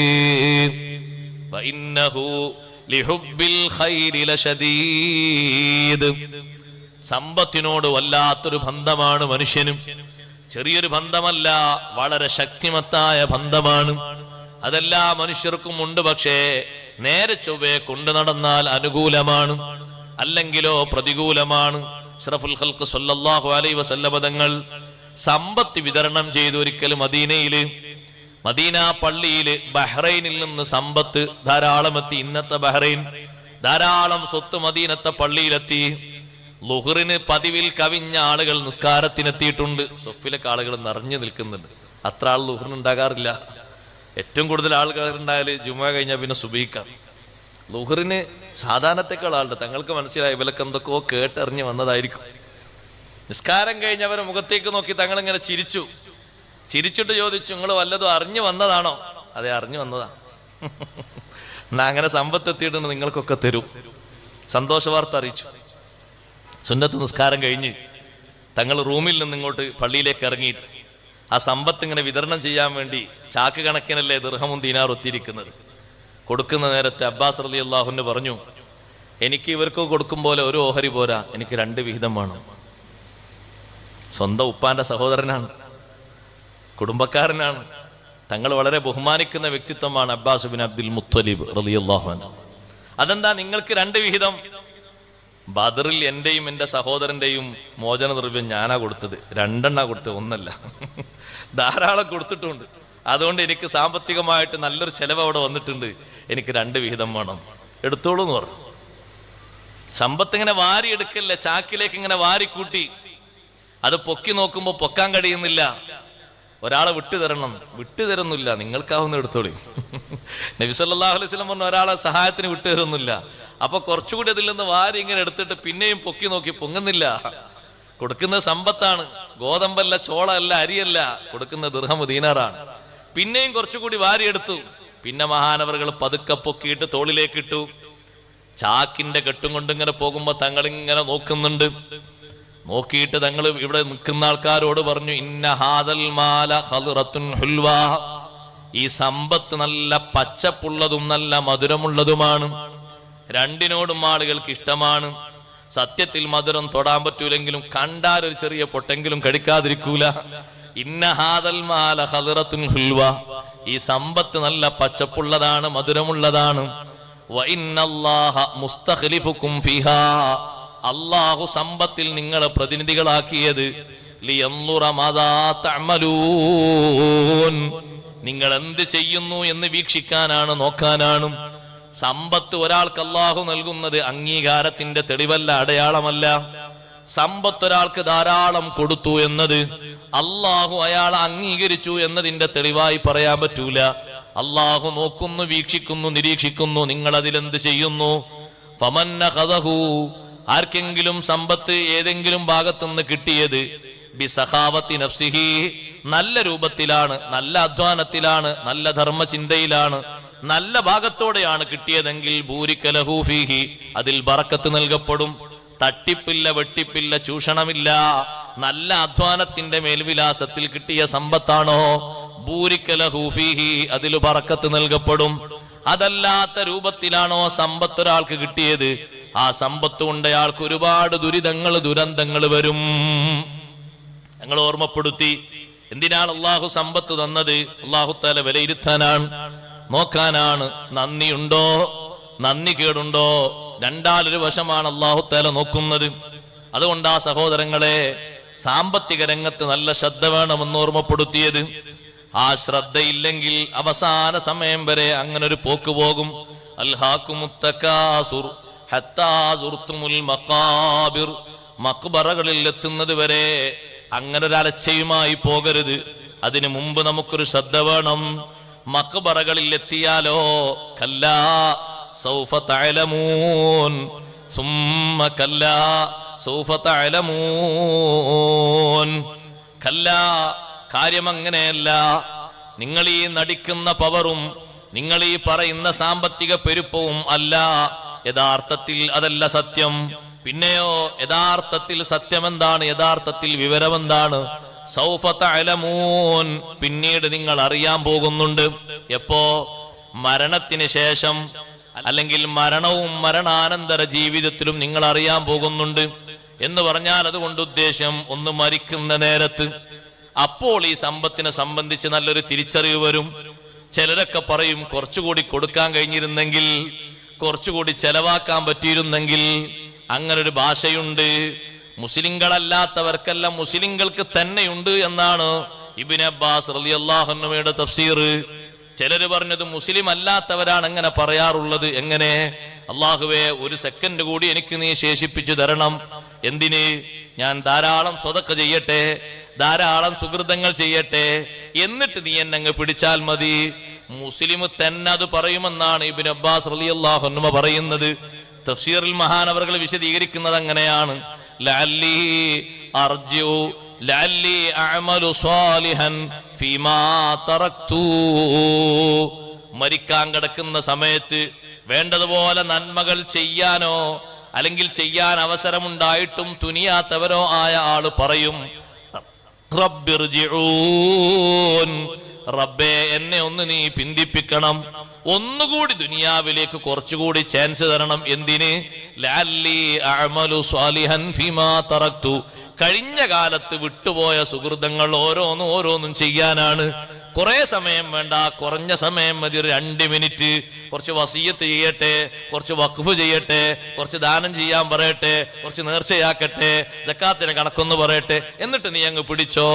സമ്പത്തിനോട് വല്ലാത്തൊരു ബന്ധമാണ് മനുഷ്യനും. ചെറിയൊരു ബന്ധമല്ല, വളരെ ശക്തിമത്തായ ബന്ധമാണ്. അതെല്ലാ മനുഷ്യർക്കും ഉണ്ട്. പക്ഷേ നേരെ ചൊവ്വേ കൊണ്ടു നടന്നാൽ അനുകൂലമാണ്, അല്ലെങ്കിലോ പ്രതികൂലമാണ്. അഷ്റഫുൽ ഖൽഖ് സ്വല്ലല്ലാഹു അലൈഹി വസല്ലം തങ്ങൾ സമ്പത്ത് വിതരണം ചെയ്തു. ഒരിക്കലും മദീന പള്ളിയിൽ ബഹ്റൈനിൽ നിന്ന് സമ്പത്ത് ധാരാളം എത്തി. ഇന്നത്തെ ബഹ്റൈൻ ധാരാളം സ്വത്ത് മദീനത്തെ പള്ളിയിലെത്തി. ളുഹറിന് പതിവിൽ കവിഞ്ഞ ആളുകൾ നിസ്കാരത്തിനെത്തിയിട്ടുണ്ട്. സൊഫിലൊക്കെ ആളുകൾ നിറഞ്ഞു നിൽക്കുന്നുണ്ട്. അത്ര ആൾ ളുഹറിന് ഉണ്ടാകാറില്ല. ഏറ്റവും കൂടുതൽ ആളുകൾ ഉണ്ടായാൽ ജുമുഅ കഴിഞ്ഞാൽ പിന്നെ സുബഹിക്കാണ്. ളുഹറിന് സാധാരണത്തെക്കാൾ ആളുണ്ട്. തങ്ങൾക്ക് മനസ്സിലായി ഇവലൊക്കെ എന്തൊക്കെയോ കേട്ടറിഞ്ഞ് വന്നതായിരിക്കും. നിസ്കാരം കഴിഞ്ഞവരെ മുഖത്തേക്ക് നോക്കി തങ്ങളിങ്ങനെ ചിരിച്ചിട്ട് ചോദിച്ചു, നിങ്ങൾ വല്ലതും അറിഞ്ഞു വന്നതാണോ? അതെ, അറിഞ്ഞു വന്നതാ. എന്നാ അങ്ങനെ സമ്പത്ത് എത്തിയിട്ടുണ്ട്, നിങ്ങൾക്കൊക്കെ തരും. സന്തോഷ വാർത്ത അറിയിച്ചു. സുന്നത്ത് നിസ്കാരം കഴിഞ്ഞ് തങ്ങൾ റൂമിൽ നിന്ന് ഇങ്ങോട്ട് പള്ളിയിലേക്ക് ഇറങ്ങിയിട്ട് ആ സമ്പത്ത് ഇങ്ങനെ വിതരണം ചെയ്യാൻ വേണ്ടി ചാക്ക് കണക്കിനല്ലേ ദിർഹമും ദീനാറും ഒത്തിരിക്കുന്നത്. കൊടുക്കുന്ന നേരത്തെ അബ്ബാസ് റളിയല്ലാഹു അൻഹു പറഞ്ഞു, എനിക്ക് ഇവർക്ക് കൊടുക്കും പോലെ ഒരു ഓഹരി പോരാ, എനിക്ക് 2 വിഹിതം വേണം. സ്വന്തം ഉപ്പാന്റെ സഹോദരനാണ്, കുടുംബക്കാരനാണ്. തങ്ങൾ വളരെ ബഹുമാനിക്കുന്ന വ്യക്തിത്വമാണ് അബ്ബാസ് ബിൻ അബ്ദുൽ മുത്തലിബ് റളിയല്ലാഹു അൻഹു. അതെന്താ നിങ്ങൾക്ക് 2 വിഹിതം? ബദറിൽ എന്റെയും എൻ്റെ സഹോദരന്റെയും മോചന ദ്രവ്യം ഞാനാ കൊടുത്തത്, 2 കൊടുത്തത്, 1 ധാരാളം കൊടുത്തിട്ടുണ്ട്. അതുകൊണ്ട് എനിക്ക് സാമ്പത്തികമായിട്ട് നല്ലൊരു ചെലവ് അവിടെ വന്നിട്ടുണ്ട്, എനിക്ക് 2 വിഹിതം വേണം, എടുത്തോളൂ എന്ന് പറഞ്ഞു. സമ്പത്ത് ഇങ്ങനെ വാരി എടുക്കല്ല, ചാക്കിലേക്ക് ഇങ്ങനെ വാരിക്കൂട്ടി അത് പൊക്കി നോക്കുമ്പോൾ പൊക്കാൻ കഴിയുന്നില്ല. ഒരാളെ വിട്ടുതരണം, വിട്ടുതരുന്നില്ല, നിങ്ങൾക്കാവുന്ന എടുത്തോളി. നബി സല്ലല്ലാഹു അലൈഹി വസല്ലം പറഞ്ഞു ഒരാളെ സഹായത്തിന് വിട്ടുതരുന്നില്ല. അപ്പൊ കുറച്ചുകൂടി അതിൽ നിന്ന് വാരി ഇങ്ങനെ എടുത്തിട്ട് പിന്നെയും പൊക്കി നോക്കി, പൊങ്ങുന്നില്ല. കൊടുക്കുന്ന സമ്പത്താണ്, ഗോതമ്പല്ല, ചോളല്ല, അരിയല്ല, കൊടുക്കുന്ന ദിർഹം ദീനാറാണ്. പിന്നെയും കുറച്ചുകൂടി വാരിയെടുത്തു. പിന്നെ മഹാനവറുകൾ പതുക്കെ പൊക്കിയിട്ട് തോളിലേക്ക് ഇട്ടു. ചാക്കിന്റെ കെട്ടും കൊണ്ട് ഇങ്ങനെ പോകുമ്പോ തങ്ങളിങ്ങനെ നോക്കുന്നുണ്ട്. നോക്കിയിട്ട് തങ്ങൾ ഇവിടെ നിൽക്കുന്ന ആൾക്കാരോട് പറഞ്ഞു, ഇന്ന ഹാദൽ മാല ഖൽറത്തുൻ ഹുൽവാ, ഈ സമ്പത്ത് നല്ല പച്ചപ്പുള്ളതും നല്ല മധുരമുള്ളതുമാണ്. 2നോടും ആളുകൾക്ക് ഇഷ്ടമാണ്. സത്യത്തിൽ മധുരം തൊടാൻ പറ്റൂലെങ്കിലും കണ്ടാൽ ഒരു ചെറിയ പൊട്ടെങ്കിലും കടിക്കാതിരിക്കൂല. ഇന്ന ഹാദൽ മാല ഖൽറത്തുൻ ഹുൽവാ, ഈ സമ്പത്ത് നല്ല പച്ചപ്പുള്ളതാണ്, മധുരമുള്ളതാണ്. വ ഇന്നല്ലാഹ മുസ്തഖ്ലിഫുകും ഫീഹാ, അല്ലാഹു സമ്പത്തിൽ നിങ്ങളെ പ്രതിനിധികളാക്കിയത് ലിയൻദുറ മാദാ തഅമലൂൻ, നിങ്ങൾ എന്ത് ചെയ്യുന്നു എന്ന് വീക്ഷിക്കാനാണ്, നോക്കാനാണ്. സമ്പത്ത് ഒരാൾക്ക് അല്ലാഹു നൽകുന്നത് അംഗീകാരത്തിന്റെ തെളിവല്ല, അടയാളമല്ല. സമ്പത്ത് ഒരാൾക്ക് ധാരാളം കൊടുത്തു എന്നത് അല്ലാഹു അയാളെ അംഗീകരിച്ചു എന്നതിന്റെ തെളിവായി പറയാൻ പറ്റൂല. അല്ലാഹു നോക്കുന്നു, വീക്ഷിക്കുന്നു, നിരീക്ഷിക്കുന്നു, നിങ്ങൾ അതിലെന്ത് ചെയ്യുന്നു. ഫമന്ന ഖദഹു, ആർക്കെങ്കിലും സമ്പത്ത് ഏതെങ്കിലും ഭാഗത്തുനിന്ന് കിട്ടിയത് ബിസഖാവത്തി നഫ്സിഹി, നല്ല രൂപത്തിലാണ്, നല്ല അധ്വാനത്തിലാണ്, നല്ല ധർമ്മചിന്തയിലാണ്, നല്ല ഭാഗത്തോടെയാണ് കിട്ടിയതെങ്കിൽ ബൂരിക ലഹു ഫീഹി, അതിൽ ബറക്കത്ത് നൽകപ്പെടും. തട്ടിപ്പില്ല, വെട്ടിപ്പില്ല, ചൂഷണമില്ല, നല്ല അധ്വാനത്തിന്റെ മേൽവിലാസത്തിൽ കിട്ടിയ സമ്പത്താണോ, ബൂരിക ലഹു ഫീഹി, അതിൽ ബറക്കത്ത് നൽകപ്പെടും. അതല്ലാത്ത രൂപത്തിലാണോ സമ്പത്ത് ഒരാൾക്ക് കിട്ടിയത്, ആ സമ്പത്ത് കൊണ്ട് അയാൾക്ക് ഒരുപാട് ദുരിതങ്ങൾ, ദുരന്തങ്ങൾ വരും. ഞങ്ങൾ ഓർമ്മപ്പെടുത്തി, എന്തിനാണ് അള്ളാഹു സമ്പത്ത് തന്നത്? അള്ളാഹു തആല വിലയിരുത്താനാണ്, നോക്കാനാണ്. നന്ദിയുണ്ടോ, നന്ദി കേടുണ്ടോ, രണ്ടാലൊരു വശമാണ് അള്ളാഹു തആല നോക്കുന്നത്. അതുകൊണ്ട് ആ സഹോദരങ്ങളെ, സാമ്പത്തിക രംഗത്ത് നല്ല ശ്രദ്ധ വേണമെന്ന് ഓർമ്മപ്പെടുത്തിയത്. ആ ശ്രദ്ധയില്ലെങ്കിൽ അവസാന സമയം വരെ അങ്ങനെ ഒരു പോക്ക് പോകും. അൽഹാകുമുത് തകാസുർ ഹത്താ സുർതുമുൽ മഖാബിർ, മഖ്ബറകളിൽ എത്തുന്നത് വരെ അങ്ങനെ ഒരു അലച്ചയുമായി പോകരുത്. അതിനു മുമ്പ് നമുക്കൊരു ശ്രദ്ധ വേണം. മഖ്ബറകളിൽ എത്തിയാലോ, കല്ലാ സൗഫ തഅലമൂൻ സുമ്മ കല്ലാ സൗഫ തഅലമൂൻ. കല്ലാ, കാര്യം അങ്ങനെയല്ല. നിങ്ങൾ ഈ നടിക്കുന്ന പവറും നിങ്ങൾ ഈ പറയുന്ന സാമ്പത്തിക പെരുപ്പവും അല്ല യഥാർത്ഥത്തിൽ, അതല്ല സത്യം. പിന്നെയോ യഥാർത്ഥത്തിൽ സത്യം എന്താണ്, യഥാർത്ഥത്തിൽ വിവരമെന്താണ്? സൗഫ തഅലമൂൻ, പിന്നീട് നിങ്ങൾ അറിയാൻ പോകുന്നുണ്ട്. എപ്പോ? മരണത്തിന് ശേഷം, അല്ലെങ്കിൽ മരണവും മരണാനന്തര ജീവിതത്തിലും നിങ്ങൾ അറിയാൻ പോകുന്നുണ്ട് എന്ന് പറഞ്ഞാൽ അതുകൊണ്ട് ഉദ്ദേശം ഒന്ന് മരിക്കുന്ന നേരത്ത്. അപ്പോൾ ഈ സമ്പത്തിനെ സംബന്ധിച്ച് നല്ലൊരു തിരിച്ചറിവ് വരും. ചിലരൊക്കെ പറയും, കുറച്ചുകൂടി കൊടുക്കാൻ കഴിഞ്ഞിരുന്നെങ്കിൽ, കുറച്ചുകൂടി ചെലവാക്കാൻ പറ്റിയിരുന്നെങ്കിൽ. അങ്ങനെ ഒരു ഭാഷയുണ്ട്. മുസ്ലിങ്ങളല്ലാത്തവർക്കെല്ലാം മുസ്ലിങ്ങൾക്ക് തന്നെയുണ്ട് എന്നാണ് ഇബ്നു അബ്ബാസ് റളിയല്ലാഹു അൻഹുയുടെ തഫ്സീർ. ചിലര് പറഞ്ഞത് മുസ്ലിം അല്ലാത്തവരാണ് അങ്ങനെ പറയാറുള്ളത്. എങ്ങനെ? അള്ളാഹുവേ, ഒരു സെക്കൻഡ് കൂടി എനിക്ക് നീ ശേഷിപ്പിച്ചു തരണം. എന്തിന്? ഞാൻ ധാരാളം സ്വതക്ക ചെയ്യട്ടെ, ധാരാളം സുഹൃതങ്ങൾ ചെയ്യട്ടെ, എന്നിട്ട് നീ എന്നെ പിടിച്ചാൽ മതി. മുസ്ലിം തന്നെ അത് പറയുമെന്നാണ് ഇബ്നു അബ്ബാസ് റളിയല്ലാഹു അൻഹു പറയുന്നത്. തഫ്സീറിൽ മഹാനവറുകൾ വിശദീകരിക്കുന്നത് അങ്ങനെയാണ്. ലഅല്ലി അർജിഉ ലഅല്ലി അഅമലു സ്വാലിഹൻ ഫീമാ തറക്തു. മരിക്കാൻ കിടക്കുന്ന സമയത്ത് വേണ്ടതുപോലെ നന്മകൾ ചെയ്യാനോ അല്ലെങ്കിൽ ചെയ്യാൻ അവസരമുണ്ടായിട്ടും തുനിയാത്തവരോ ആയ ആള് പറയും, റബ്ബിർജിഊൻ, റബ്ബേ എന്നെ ഒന്ന് നീ പിന്തിപ്പിക്കണം, ഒന്നുകൂടി ദുനിയാവിലേക്ക് കുറച്ചുകൂടി ചാൻസ് തരണം. എന്തിന്? ലഅല്ലി അഅമലു സ്വാലിഹൻ ഫീമാ തറക്തു, കഴിഞ്ഞ കാലത്ത് വിട്ടുപോയ സുഹൃതങ്ങൾ ഓരോന്നും ചെയ്യാനാണ്. കുറേ സമയം വേണ്ട, കുറഞ്ഞ സമയം മതി, ഒരു 2 മിനിറ്റ്. കുറച്ച് വസിയ്യത്ത് ചെയ്യട്ടെ, കുറച്ച് വഖഫ് ചെയ്യട്ടെ, കുറച്ച് ദാനം ചെയ്യാൻ പറയട്ടെ, കുറച്ച് നേർച്ചയാക്കട്ടെ, സക്കാത്തിന് കണക്കൊന്ന് പറയട്ടെ, എന്നിട്ട് നീ അങ്ങ് പിടിച്ചോ.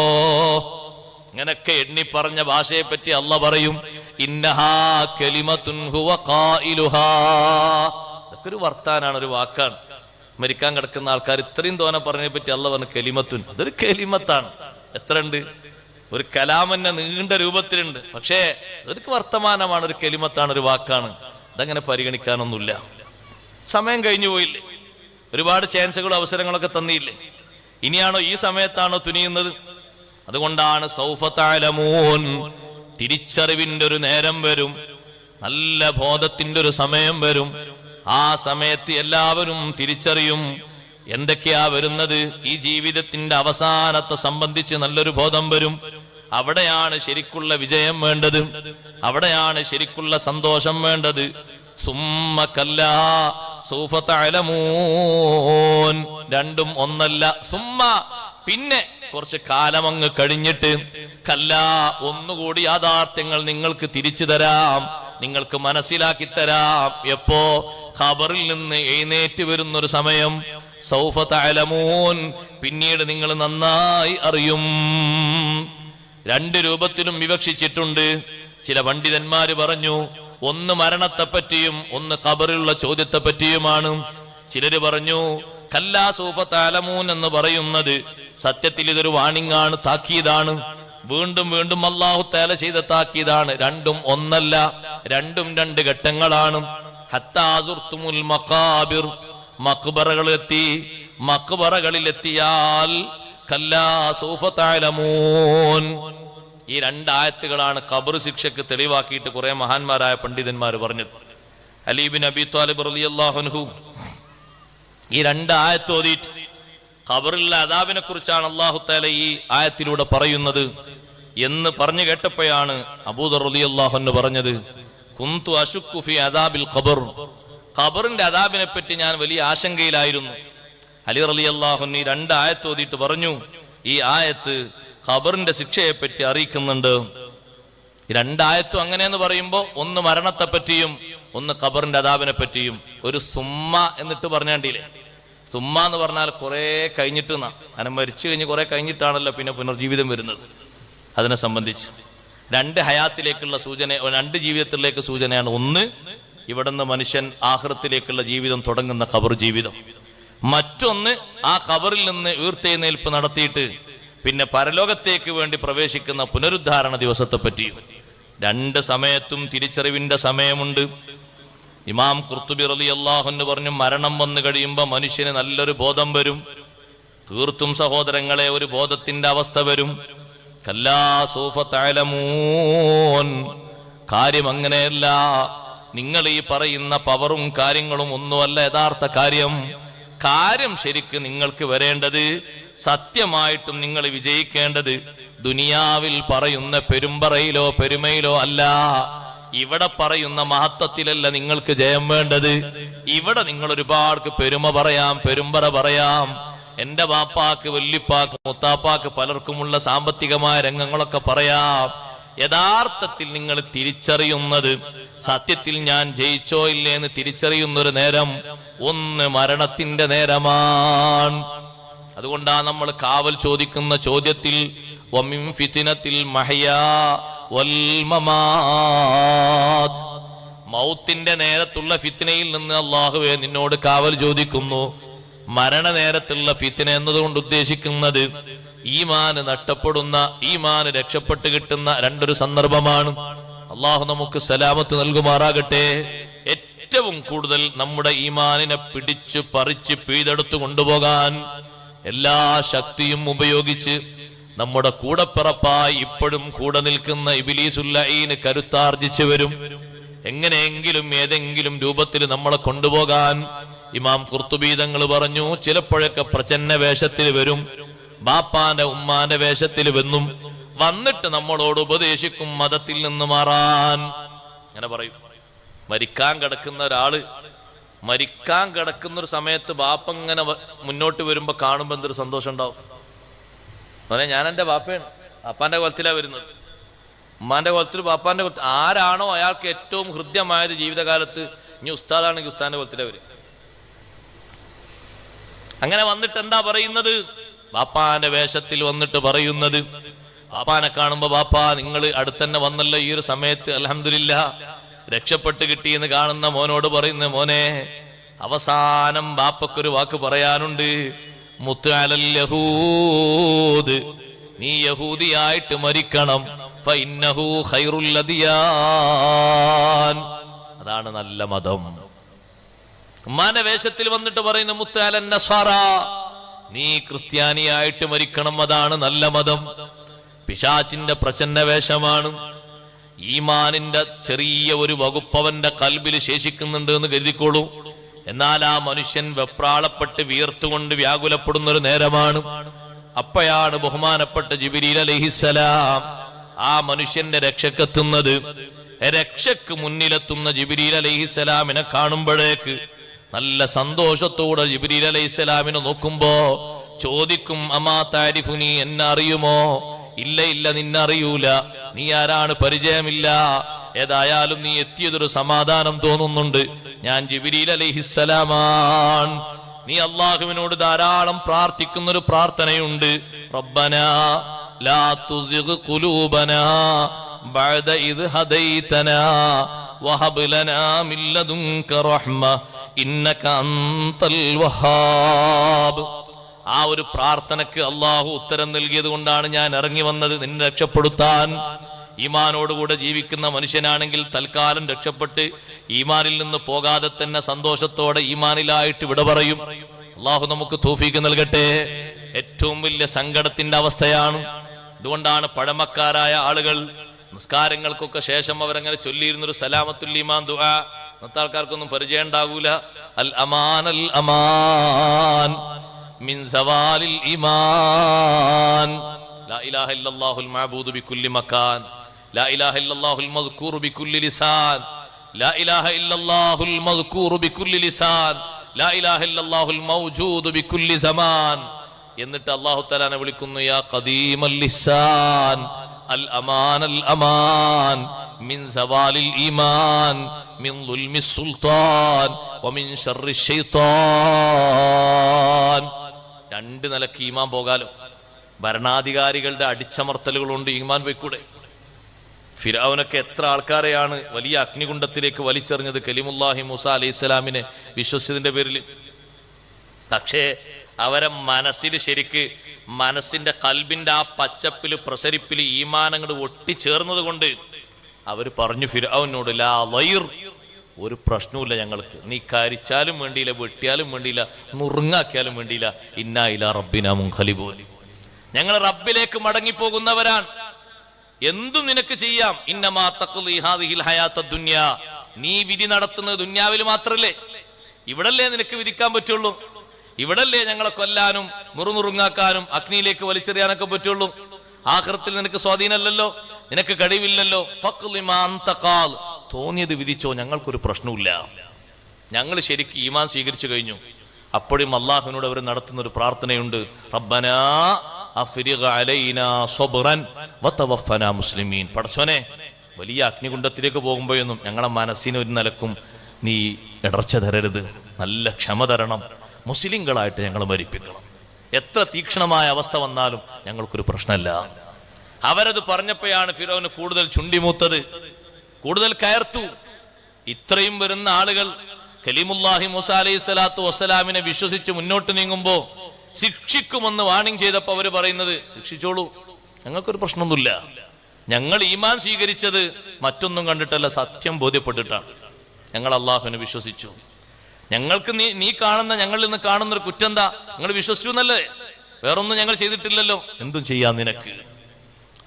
ഇങ്ങനൊക്കെ എണ്ണി പറഞ്ഞ ഭാഷയെ പറ്റി അല്ലാഹ് പറയും, ഇന്നഹാ കലിമത്തുൻ ഹുവ ഖായിലുഹാ. ഇതൊക്കെ ഒരു വർത്താനാണ്, ഒരു വാക്കാണ്. മരിക്കാൻ കിടക്കുന്ന ആൾക്കാർ ഇത്രയും തോനെ പറഞ്ഞതിനെ പറ്റി അല്ലാഹ് പറഞ്ഞു കലിമത്തുൻ. അതൊരു കലിമത്താണ്. എത്ര ഉണ്ട്? ഒരു കലാമന്നെ നീണ്ട രൂപത്തിലുണ്ട്. പക്ഷേ അതൊരു വർത്തമാനമാണ്, ഒരു കലിമത്താണ്, ഒരു വാക്കാണ്. അതങ്ങനെ പരിഗണിക്കാനൊന്നുമില്ല. സമയം കഴിഞ്ഞു പോയില്ലേ? ഒരുപാട് ചാൻസുകളും അവസരങ്ങളൊക്കെ തന്നില്ലേ? ഇനിയാണോ, ഈ സമയത്താണോ തുനിയുന്നത്? അതുകൊണ്ടാണ് സൗഫ തഅലമൂൻ, തിരിച്ചറിവിന്റെ ഒരു നേരം വരും, നല്ല ബോധത്തിന്റെ ഒരു സമയം വരും. ആ സമയത്ത് എല്ലാവരും തിരിച്ചറിയും എന്തൊക്കെയാ വരുന്നത്. ഈ ജീവിതത്തിന്റെ അവസാനത്തെ സംബന്ധിച്ച് നല്ലൊരു ബോധം വരും. അവിടെയാണ് ശരിക്കുള്ള വിജയം വേണ്ടത്, അവിടെയാണ് ശരിക്കുള്ള സന്തോഷം വേണ്ടത്. സുമ്മ കല്ലാ സൗഫ തഅലമൂൻ, രണ്ടും ഒന്നല്ല. സുമ്മ, പിന്നെ കുറച്ച് കാലമങ്ങ് കഴിഞ്ഞിട്ട്, കല്ലാ, ഒന്നുകൂടി യാഥാർത്ഥ്യങ്ങൾ നിങ്ങൾക്ക് തിരിച്ചു തരാം, നിങ്ങൾക്ക് മനസ്സിലാക്കി തരാം. എപ്പോ? ഖബറിൽ നിന്ന് എഴുന്നേറ്റ് വരുന്നൊരു സമയം. സൗഫ തഅലമൂൻ, പിന്നീട് നിങ്ങൾ നന്നായി അറിയും. 2 രൂപത്തിലും വിവക്ഷിച്ചിട്ടുണ്ട്. ചില പണ്ഡിതന്മാര് പറഞ്ഞു, ഒന്ന് മരണത്തെപ്പറ്റിയും ഒന്ന് ഖബറിലുള്ള ചോദ്യത്തെ പറ്റിയുമാണ്. ചിലര് പറഞ്ഞു കല്ലാ സൗഫ തഅലമൂൻ എന്ന് പറയുന്നത് സത്യത്തിൽ ഇതൊരു വാണിംഗ് ആണ്, താക്കീതാണ്. വീണ്ടും വീണ്ടും അല്ലാഹു തആല ചെയ്ത താക്കീതാണ്. രണ്ടും ഒന്നല്ല, രണ്ടും 2 ഘട്ടങ്ങളാണ്. ഹത്താ സുർത്തുമുൽ മഖാബിർ, മഖ്ബറകളിലെത്തി. മഖ്ബറകളിലെത്തിയാൽ കല്ലാ സൗഫ തഅലമൂൻ. ഈ 2 ആയത്തുകളാണ് ഖബർ ശിക്ഷയ്ക്ക് തെളിവാക്കിയിട്ട് കുറെ മഹാന്മാരായ പണ്ഡിതന്മാർ പറഞ്ഞത്. അലി ഇബ്നു അബീ ത്വാലിബ് റളിയല്ലാഹു അൻഹു ഈ 2 ആയത്ത് ഓതിയിട്ട് ഖബറിലെ അദാബിനെ കുറിച്ചാണ് അല്ലാഹു തആല ഈ ആയത്തിലൂടെ പറയുന്നത് എന്ന് പറഞ്ഞു കേട്ടപ്പോഴാണ് അബൂദർ റളിയല്ലാഹു അൻഹു പറഞ്ഞത്, കുന്തു അശുക്കു ഫി അദാബിൽ ഖബർ, ഖബറിന്റെ അദാബിനെ പറ്റി ഞാൻ വലിയ ആശങ്കയിലായിരുന്നു. അലി റളിയല്ലാഹു അൻഹു ഈ 2 ആയത്ത് ഓതിയിട്ട് പറഞ്ഞു, ഈ ആയത്ത് ഖബറിന്റെ ശിക്ഷയെ പറ്റി അറിയിക്കുന്നുണ്ട്. ഈ 2 ആയത്തും അങ്ങനെയെന്ന് പറയുമ്പോൾ ഒന്ന് മരണത്തെ പറ്റിയും ഒന്ന് ഖബറിന്റെ അദാബിനെ പറ്റിയും. ഒരു സുമ്മ എന്നിട്ട് പറഞ്ഞാണ്ടില്ലേ? സുമ്മ എന്ന് പറഞ്ഞാൽ കുറെ കഴിഞ്ഞിട്ട്, അങ്ങനെ മരിച്ചു കഴിഞ്ഞ് കുറെ കഴിഞ്ഞിട്ടാണല്ലോ പിന്നെ പുനർജീവിതം വരുന്നത്. അതിനെ സംബന്ധിച്ച് 2 ഹയാത്തിലേക്കുള്ള സൂചന, 2 ജീവിതത്തിലേക്ക് സൂചനയാണ്. ഒന്ന്, ഇവിടുന്ന് മനുഷ്യൻ ആഖിറത്തിലേക്കുള്ള ജീവിതം തുടങ്ങുന്ന ഖബർ ജീവിതം. മറ്റൊന്ന്, ആ ഖബറിൽ നിന്ന് ഉയർത്തെഴുന്നേൽപ്പ് നടത്തിയിട്ട് പിന്നെ പരലോകത്തേക്ക് വേണ്ടി പ്രവേശിക്കുന്ന പുനരുദ്ധാരണ ദിവസത്തെ പറ്റിയും. 2 സമയത്തും തിരിച്ചറിവിന്റെ സമയമുണ്ട്. ഇമാം ഖുർത്തുബി റളിയല്ലാഹു അൻഹു പറഞ്ഞു, മരണം വന്നു കഴിയുമ്പോൾ മനുഷ്യന് നല്ലൊരു ബോധം വരും. തീർത്തും സഹോദരങ്ങളെ, ഒരു ബോധത്തിന്റെ അവസ്ഥ വരും. കല്ലാ സൗഫ തഅലമൂൻ, കാര്യം അങ്ങനെയല്ല. നിങ്ങൾ ഈ പറയുന്ന പവറും കാര്യങ്ങളും ഒന്നുമല്ല യഥാർത്ഥ കാര്യം. കാര്യം ശരിക്ക് നിങ്ങൾക്ക് വരേണ്ടത്, സത്യമായിട്ടും നിങ്ങൾ വിജയിക്കേണ്ടത് ദുനിയാവിൽ പറയുന്ന പെരുമ്പറയിലോ പെരുമയിലോ അല്ല. ഇവിടെ പറയുന്ന മഹത്വത്തിലല്ല നിങ്ങൾക്ക് ജയം വേണ്ടത്. ഇവിടെ നിങ്ങൾ ഒരുപാട് പെരുമ പറയാം, പെരുമ്പറ പറയാം. എന്റെ വാപ്പാക്ക്, വല്ലിപ്പാക്ക്, മുത്താപ്പാക്ക് പലർക്കുമുള്ള സാമ്പത്തികമായ രംഗങ്ങളൊക്കെ പറയാം. യഥാർത്ഥത്തിൽ നിങ്ങൾ തിരിച്ചറിയുന്നത്, സത്യത്തിൽ ഞാൻ ജയിച്ചോ ഇല്ലേ എന്ന് തിരിച്ചറിയുന്നൊരു നേരം ഒന്ന് മരണത്തിന്റെ നേരമാണ്. അതുകൊണ്ടാണ് നമ്മൾ കാവൽ ചോദിക്കുന്ന ചോദ്യത്തിൽ വമിൻ ഫിത്നത്തിൽ മഹ്യാ വൽ മമാത്, മൗത്തിന്റെ നേരത്തുള്ള ഫിത്നയിൽ നിന്ന് അല്ലാഹുവേ നിന്നോട് കാവൽ ചോദിക്കുന്നു. മരണനേരത്തുള്ള ഫിത്ന എന്നതുകൊണ്ട് ഉദ്ദേശിക്കുന്നത് ഈമാന് നഷ്ടപ്പെടുന്ന, ഈമാന് രക്ഷപ്പെട്ട് കിട്ടുന്ന 2 സന്ദർഭമാണ്. അല്ലാഹു നമുക്ക് സലാമത്ത് നൽകുമാറാകട്ടെ. ഏറ്റവും കൂടുതൽ നമ്മുടെ ഈമാനിനെ പിടിച്ചു പറിച്ച് പിഴുതെടുത്തു കൊണ്ടുപോകാൻ എല്ലാ ശക്തിയും ഉപയോഗിച്ച് നമ്മുടെ കൂടപ്പിറപ്പായി ഇപ്പോഴും കൂടെ നിൽക്കുന്ന ഇബ്ലീസുൽ ലഈൻ കരുത്താർജിച്ചു വരും. എങ്ങനെയെങ്കിലും ഏതെങ്കിലും രൂപത്തിൽ നമ്മളെ കൊണ്ടുപോകാൻ ഇമാം ഖുർത്തുബി തങ്ങൾ പറഞ്ഞു, ചിലപ്പോഴൊക്കെ പ്രച്ഛന്ന വേഷത്തിൽ വരും, ബാപ്പാന്റെ ഉമ്മാന്റെ വേഷത്തിൽ വന്നിട്ട് നമ്മളോട് ഉപദേശിക്കും മതത്തിൽ നിന്ന് മാറാൻ. അങ്ങനെ പറയും. മരിക്കാൻ കിടക്കുന്ന ഒരാള്, മരിക്കാൻ കിടക്കുന്നൊരു സമയത്ത് ബാപ്പ ഇങ്ങനെ മുന്നോട്ട് വരുമ്പോ കാണുമ്പോ എന്തൊരു സന്തോഷം ഉണ്ടാവും. അവനെ, ഞാൻ എൻ്റെ ബാപ്പയാണ്, ബാപ്പാന്റെ കൊലത്തിലാ വരുന്നത്. ഉമ്മാന്റെ കുലത്തിൽ ബാപ്പാന്റെ കുലത്തിൽ ആരാണോ അയാൾക്ക് ഏറ്റവും ഹൃദ്യമായത് ജീവിതകാലത്ത്, ഇനി ഉസ്താദാണെങ്കിൽ ഉസ്താദിന്റെ കുലത്തിലെ വരും. അങ്ങനെ വന്നിട്ട് എന്താ പറയുന്നത്? ബാപ്പാന്റെ വേഷത്തിൽ വന്നിട്ട് പറയുന്നത്, ബാപ്പാനെ കാണുമ്പോ ബാപ്പാ നിങ്ങൾ അടുത്തന്നെ വന്നല്ലോ ഈ ഒരു സമയത്ത്, അൽഹംദുലില്ലാ രക്ഷപ്പെട്ട് കിട്ടിയെന്ന് കാണുന്ന മോനോട് പറയുന്ന, മോനെ അവസാനം ബാപ്പക്കൊരു വാക്ക് പറയാനുണ്ട്. മുത്ത് അലൽ യഹൂദ്, നീ യഹൂദിയായിട്ട് മരിക്കണം. ഫഇന്നഹു ഖൈറുൽ അദിയാൻ, അതാണ് നല്ല മതം. ഉമ്മാന്റെ വേഷത്തിൽ വന്നിട്ട് പറയുന്നു മുത്ത് അലൻ നസ്വാറ, നീ ക്രിസ്ത്യാനിയായിട്ട് മരിക്കണം, അതാണ് നല്ല മതം. പിശാചിന്റെ പ്രചന്ന വേഷമാണ്. ഈമാനിന്റെ ചെറിയ ഒരു വകുപ്പവന്റെ കൽബിൽ ശേഷിക്കുന്നുണ്ട് എന്ന് കരുതിക്കോളൂ. എന്നാൽ ആ മനുഷ്യൻ വെപ്രാളപ്പെട്ട് വിയർത്തുകൊണ്ട് വ്യാകുലപ്പെടുന്ന ഒരു നേരമാണ്. അപ്പോഴാണ് ബഹുമാനപ്പെട്ട ജിബ്രീൽ അലൈഹിസ്സലാം ആ മനുഷ്യന്റെ രക്ഷക്കെത്തുന്നത്. രക്ഷക്ക് മുന്നിലെത്തുന്ന ജിബ്രീൽ അലൈഹിസ്സലാമിനെ കാണുമ്പോഴേക്ക് നല്ല സന്തോഷത്തോടെ ജിബ്രീൽ അലൈഹിസ്സലാമിനെ നോക്കുമ്പോ ചോദിക്കും, അമാ താരിഫുനി, എന്നെ അറിയുമോ? ഇല്ല ഇല്ല, നിന്നറിയൂല, നീ ആരാണ് പരിചയമില്ല. ഏതായാലും നീ എത്തിയതൊരു സമാധാനം തോന്നുന്നുണ്ട്. ഞാൻ ജിബ്രീൽ അലൈഹിസ്സലാമാണ്. നീ അള്ളാഹുവിനോട് ധാരാളം പ്രാർത്ഥിക്കുന്ന ഒരു പ്രാർത്ഥനയുണ്ട്. റബ്ബനാ ലാ തുസിഗ് ഖുലൂബനാ ബഅദ ഇദ് ഹദൈതനാ വഹബ് ലനാ മിൻ ലദുൻക റഹ്മ ഇന്നക അൻതൽ വഹാബ്. ആ ഒരു പ്രാർത്ഥനക്ക് അള്ളാഹു ഉത്തരം നൽകിയത് കൊണ്ടാണ് ഞാൻ ഇറങ്ങി വന്നത് നിന്നെ രക്ഷപ്പെടുത്താൻ. ഈമാനോടുകൂടെ ജീവിക്കുന്ന മനുഷ്യനാണെങ്കിൽ തൽക്കാലം രക്ഷപ്പെട്ട് ഈമാനിൽ നിന്ന് പോകാതെ തന്നെ സന്തോഷത്തോടെ ഈമാനിലായിട്ട് വിട പറയും. അള്ളാഹു നമുക്ക് തൗഫീഖ് നൽകട്ടെ. ഏറ്റവും വലിയ സങ്കടത്തിന്റെ അവസ്ഥയാണ്. അതുകൊണ്ടാണ് പഴമക്കാരായ ആളുകൾ നിസ്കാരങ്ങൾക്കൊക്കെ ശേഷം അവരങ്ങനെ ചൊല്ലിയിരുന്നൊരു സലാമത്തുൽ ഈമാൻ ദുആ. ഇന്നത്തെ ആൾക്കാർക്കൊന്നും പരിചയം ഉണ്ടാകൂല. അൽ അമാൻ അൽ അമാൻ മിൻ സവാലിൽ ഈമാൻ, ലാ ഇലാഹ ഇല്ലല്ലാഹുൽ മഅബൂദു ബികുല്ലി മകാൻ, ലാ ഇലാഹ ഇല്ലല്ലാഹുൽ മദ്കൂറു ബികുല്ലി ലിസാൻ, ലാ ഇലാഹ ഇല്ലല്ലാഹുൽ മദ്കൂറു ബികുല്ലി ലിസാൻ, ലാ ഇലാഹ ഇല്ലല്ലാഹുൽ മൗജൂദു ബികുല്ലി സമാൻ. എന്നിട്ട് അല്ലാഹു തആലാനെ വിളിക്കുന്നു, യാ ഖദീമൽ ലിസാൻ അൽ അമാൻ അൽ അമാൻ മിൻ സവാലിൽ ഈമാൻ മിൻ ദുൽമിസ് സുൽത്താൻ വമിൻ ശർറിശ് ശൈത്താൻ. രണ്ട് നിലക്ക് ഈമാൻ പോകാലോ. ഭരണാധികാരികളുടെ അടിച്ചമർത്തലുകളുണ്ട്, ഈമാൻ പോയിക്കൂടെ? ഫിർഔനൊക്കെ എത്ര ആൾക്കാരെയാണ് വലിയ അഗ്നികുണ്ഡത്തിലേക്ക് വലിച്ചെറിഞ്ഞത് കലിമുല്ലാഹി മൂസ അലൈഹിസ്സലാമിനെ വിശ്വസിച്ചതിന്റെ പേരിൽ. പക്ഷേ അവരെ മനസ്സിൽ ശരിക്ക് മനസ്സിന്റെ കൽബിന്റെ ആ പച്ചപ്പില് പ്രസരിപ്പിൽ ഈമാനങ്ങൾ ഒട്ടിച്ചേർന്നത് കൊണ്ട് അവർ പറഞ്ഞു ഫിർഔനോട്, ലാ ലൈർ, ഒരു പ്രശ്നവുമില്ല ഞങ്ങൾക്ക്, നീ കരിച്ചാലും വേണ്ടിയില്ല, വെട്ടിയാലും വേണ്ടിയില്ല, നുറുങ്ങാക്കിയാലും വേണ്ടിയില്ല, ഇന്നാ ഇലാ റബ്ബിനാ മുൻഖലിബൂൻ, ഞങ്ങൾ റബ്ബിലേക്ക് മടങ്ങിപ്പോകുന്നവരാണ്, എന്തും നിനക്ക് ചെയ്യാം. ഇന്നമാ തഖ്ളി ഹാദിഹിൽ ഹയാത്തദ് ദുനിയാ, നീ വിധി നടത്തുന്നത് ദുനിയാവിൽ മാത്രല്ലേ, ഇവിടല്ലേ നിനക്ക് വിധിക്കാൻ പറ്റുള്ളൂ, ഇവിടല്ലേ ഞങ്ങളെ കൊല്ലാനും നുറുങ്ങാക്കാനും അഗ്നിയിലേക്ക് വലിച്ചെറിയാനൊക്കെ പറ്റുള്ളൂ. ആഖിറത്തിൽ നിനക്ക് സ്വാധീനമല്ലല്ലോ, നിനക്ക് കഴിവില്ലല്ലോ. ഫഖ്ളി മാ അൻത ഖാൽ, തോന്നിയത് വിധിച്ചോ, ഞങ്ങൾക്കൊരു പ്രശ്നവുമില്ല, ഞങ്ങൾ ശരിക്ക് ഈമാൻ സ്വീകരിച്ചു കഴിഞ്ഞു. അപ്പോഴും അള്ളാഹുവിനോട് അവർ നടത്തുന്ന ഒരു പ്രാർത്ഥനയുണ്ട്, റബ്ബനാ അഫ്രിഗ് അലൈനാ സ്വബ്റൻ വതവഫനാ മുസ്ലിമീൻ. പടച്ചോനെ, വലിയ അഗ്നികുണ്ഡത്തിലേക്ക് പോകുമ്പോഴൊന്നും ഞങ്ങളെ മനസ്സിന് ഒരു നിലക്കും നീ ഇടർച്ച തരരുത്, നല്ല ക്ഷമ തരണം, മുസ്ലിങ്ങളായിട്ട് ഞങ്ങൾ മരിപ്പിക്കണം. എത്ര തീക്ഷ്ണമായ അവസ്ഥ വന്നാലും ഞങ്ങൾക്കൊരു പ്രശ്നമല്ല. അവരത് പറഞ്ഞപ്പോഴാണ് ഫിറൗന് കൂടുതൽ ചുണ്ടിമൂത്തത്, കൂടുതൽ കയർത്തു. ഇത്രയും വരുന്ന ആളുകൾ കലീമുല്ലാഹി മൂസ അലൈഹി സ്വലാത്തു വസ്സലാമിനെ വിശ്വസിച്ച് മുന്നോട്ട് നീങ്ങുമ്പോ ശിക്ഷിക്കുമെന്ന് വാണിംഗ് ചെയ്തപ്പോ അവര് പറയുന്നത്, ശിക്ഷിച്ചോളൂ, ഞങ്ങൾക്കൊരു പ്രശ്നമൊന്നുമില്ല, ഞങ്ങൾ ഈമാൻ സ്വീകരിച്ചത് മറ്റൊന്നും കണ്ടിട്ടല്ല, സത്യം ബോധ്യപ്പെട്ടിട്ടാണ്, ഞങ്ങൾ അള്ളാഹുവിനെ വിശ്വസിച്ചു, ഞങ്ങൾക്ക് നീ കാണുന്ന ഞങ്ങളിൽ നിന്ന് കാണുന്ന ഒരു കുറ്റം എന്താ, നിങ്ങൾ വിശ്വസിച്ചു എന്നല്ലേ, വേറൊന്നും ഞങ്ങൾ ചെയ്തിട്ടില്ലല്ലോ, എന്തും ചെയ്യാൻ നിനക്ക്.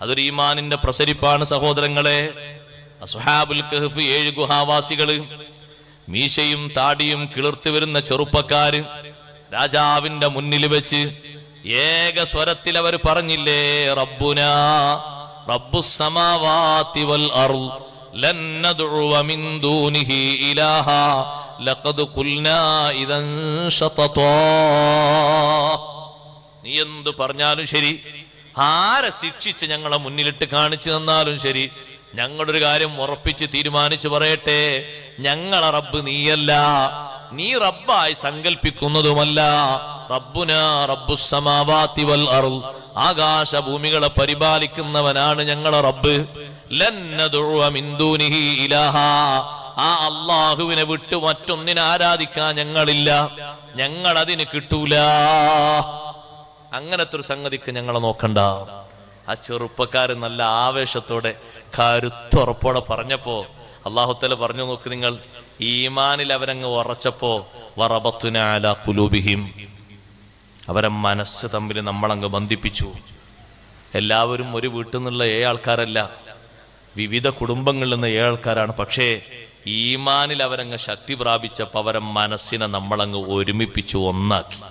അതൊരു ഈമാനിന്റെ പ്രസരിപ്പാണ് സഹോദരങ്ങളെ. അസ്ഹാബുൽ കഹ്ഫ് 7 ഗുഹാവാസികള്, മീശയും താടിയും കിളിർത്ത് വരുന്ന ചെറുപ്പക്കാര് രാജാവിന്റെ മുന്നിൽ വെച്ച് ഏക സ്വരത്തിൽ അവർ പറഞ്ഞില്ലേ, റബ്ബുനാ റബ്ബുസ് സമാവാതി വൽ അർള് ലൻ നദ്ഉവ മിൻ ദൂനിഹി ഇലാഹാ ലഖദ് ഖുൽനാ ഇദൻ ശതതാ. നീ എന്ത് പറഞ്ഞാലും ശരി, ആരെ ശിക്ഷിച്ച് ഞങ്ങളെ മുന്നിലിട്ട് കാണിച്ചു തന്നാലും ശരി, ഞങ്ങളൊരു കാര്യം ഉറപ്പിച്ച് തീരുമാനിച്ചു പറയട്ടെ, ഞങ്ങളെ റബ്ബ് നീയല്ല, നീ റബ്ബായി സങ്കല്പിക്കുന്നതുമല്ല. റബ്ബുനാ റബ്ബുസ് സമാവാതി വൽ അർള്, ആകാശഭൂമികളെ പരിപാലിക്കുന്നവനാണ് ഞങ്ങളെ റബ്ബ്. ലൻ നദഉ മിൻ ദൂനിഹി ഇലാഹാ, ആ അല്ലാഹുവിനെ വിട്ടു മറ്റൊന്നിനെ ആരാധിക്കാൻ ഞങ്ങളില്ല, ഞങ്ങൾ അതിന് കിട്ടൂല. അങ്ങനത്തെ ഒരു സംഗതിക്ക് ഞങ്ങളെ നോക്കണ്ട. ആ ചെറുപ്പക്കാരൻ നല്ല ആവേശത്തോടെ കരുത്തുറപ്പോടെ പറഞ്ഞപ്പോ അല്ലാഹു പറഞ്ഞു, നോക്ക് നിങ്ങൾ, ഈമാനിൽ അവരങ്ങ് ഉറച്ചപ്പോ വറബത്തുന അലാ ഖുലൂബിഹിം, അവരെ മനസ്സ് തമ്മിൽ നമ്മളങ്ങ് ബന്ധിപ്പിച്ചു. എല്ലാവരും ഒരു വീട്ടിൽ നിന്നുള്ള ആൾക്കാരല്ല, വിവിധ കുടുംബങ്ങളിൽ നിന്ന് ആൾക്കാരാണ്. പക്ഷേ ഈമാനിൽ അവരങ്ങ് ശക്തി പ്രാപിച്ചപ്പോൾ അവരെ മനസ്സിനെ നമ്മളങ്ങ് ഒരുമിപ്പിച്ചു, ഒന്നാക്കി.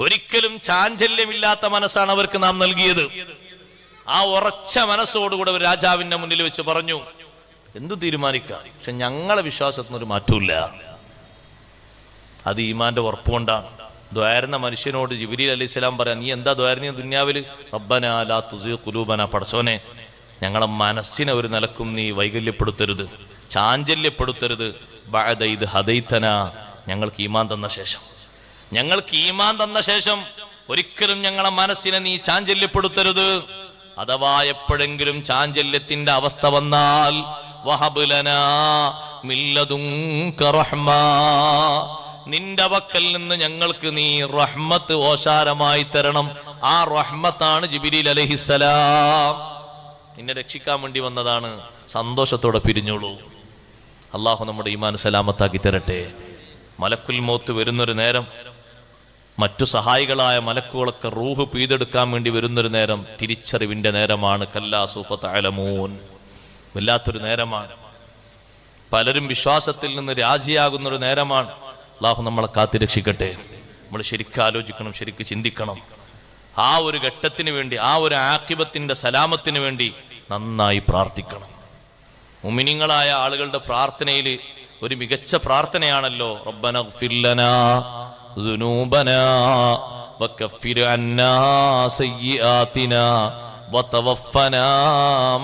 ഒരിക്കലും ചാഞ്ചല്യമില്ലാത്ത മനസ്സാണ് അവർക്ക് നാം നൽകിയത്. ആ ഉറച്ച മനസ്സോടുകൂടെ ഒരു രാജാവിന്റെ മുന്നിൽ വെച്ച് പറഞ്ഞു, എന്തു തീരുമാനിക്കാം, പക്ഷെ ഞങ്ങളെ വിശ്വാസത്തിനൊരു മാറ്റമില്ല. അത് ഈമാന്റെ ഉറപ്പുകൊണ്ടാണ്. ദ്വാരുന്ന മനുഷ്യനോട് ജിബ്രീൽ അലൈഹിസ്സലാം പറയാം, നീ എന്താ ദ്വാരുന്ന ദുനിയാവിൽ? റബ്ബനാ ലാ തുസിഗ് ഖുലൂബനാ, പടച്ചോനെ ഞങ്ങളെ മനസ്സിനെ ഒരു നിലക്കും നീ വൈകല്യപ്പെടുത്തരുത്, ചാഞ്ചല്യപ്പെടുത്തരുത്. ബഅദ ഇദ് ഹദൈതനാ, ഞങ്ങൾക്ക് ഈമാൻ തന്ന ശേഷം, ഞങ്ങൾക്ക് ഈമാൻ തന്ന ശേഷം ഒരിക്കലും ഞങ്ങളെ മനസ്സിനെ നീ ചാഞ്ചല്യപ്പെടുത്തരുത്. അഥവാ എപ്പോഴെങ്കിലും ചാഞ്ചല്യത്തിന്റെ അവസ്ഥ വന്നാൽ വഹബ് ലനാ മിൻ ലദുൻക റഹ്മാ, നിന്റെ വക്കൽ നിന്ന് ഞങ്ങൾക്ക് നീ റഹ്മത്ത് ഓശാരമായി തരണം. ആ റഹ്മത്താണ് ജിബ്രീൽ അലൈഹിസ്സലാം. നിന്നെ രക്ഷിക്കാൻ വേണ്ടി വന്നതാണ്, സന്തോഷത്തോടെ പിരിഞ്ഞോളൂ. അള്ളാഹു നമ്മുടെ ഈമാൻ സലാമത്താക്കി തരട്ടെ. മലക്കുൽ മൗത്ത് വരുന്നൊരു നേരം, മറ്റു സഹായികളായ മലക്കുകളൊക്കെ റൂഹ് പീതെടുക്കാൻ വേണ്ടി വരുന്നൊരു നേരം തിരിച്ചറിവിന്റെ നേരമാണ്. കല്ലാ സൗഫ തഅലമൂൻ, വല്ലാത്തൊരു നേരമാണ്. പലരും വിശ്വാസത്തിൽ നിന്ന് രാജിയാകുന്നൊരു നേരമാണ്. അള്ളാഹു നമ്മളെ കാത്തിരക്ഷിക്കട്ടെ. നമ്മൾ ശരിക്കും ആലോചിക്കണം, ശരിക്കും ചിന്തിക്കണം. ആ ഒരു ഘട്ടത്തിന് വേണ്ടി, ആ ഒരു ആഖിബത്തിന്റെ സലാമത്തിന് വേണ്ടി നന്നായി പ്രാർത്ഥിക്കണം. മുഅ്മിനീങ്ങളായ ആളുകളുടെ പ്രാർത്ഥനയിൽ ഒരു മികച്ച പ്രാർത്ഥനയാണല്ലോ റബ്ബന ഗ്ഫിർ ലനാ ദുനൂബനാ വകഫിർ അന്നാ സയ്യിആതിനാ വതവഫനാ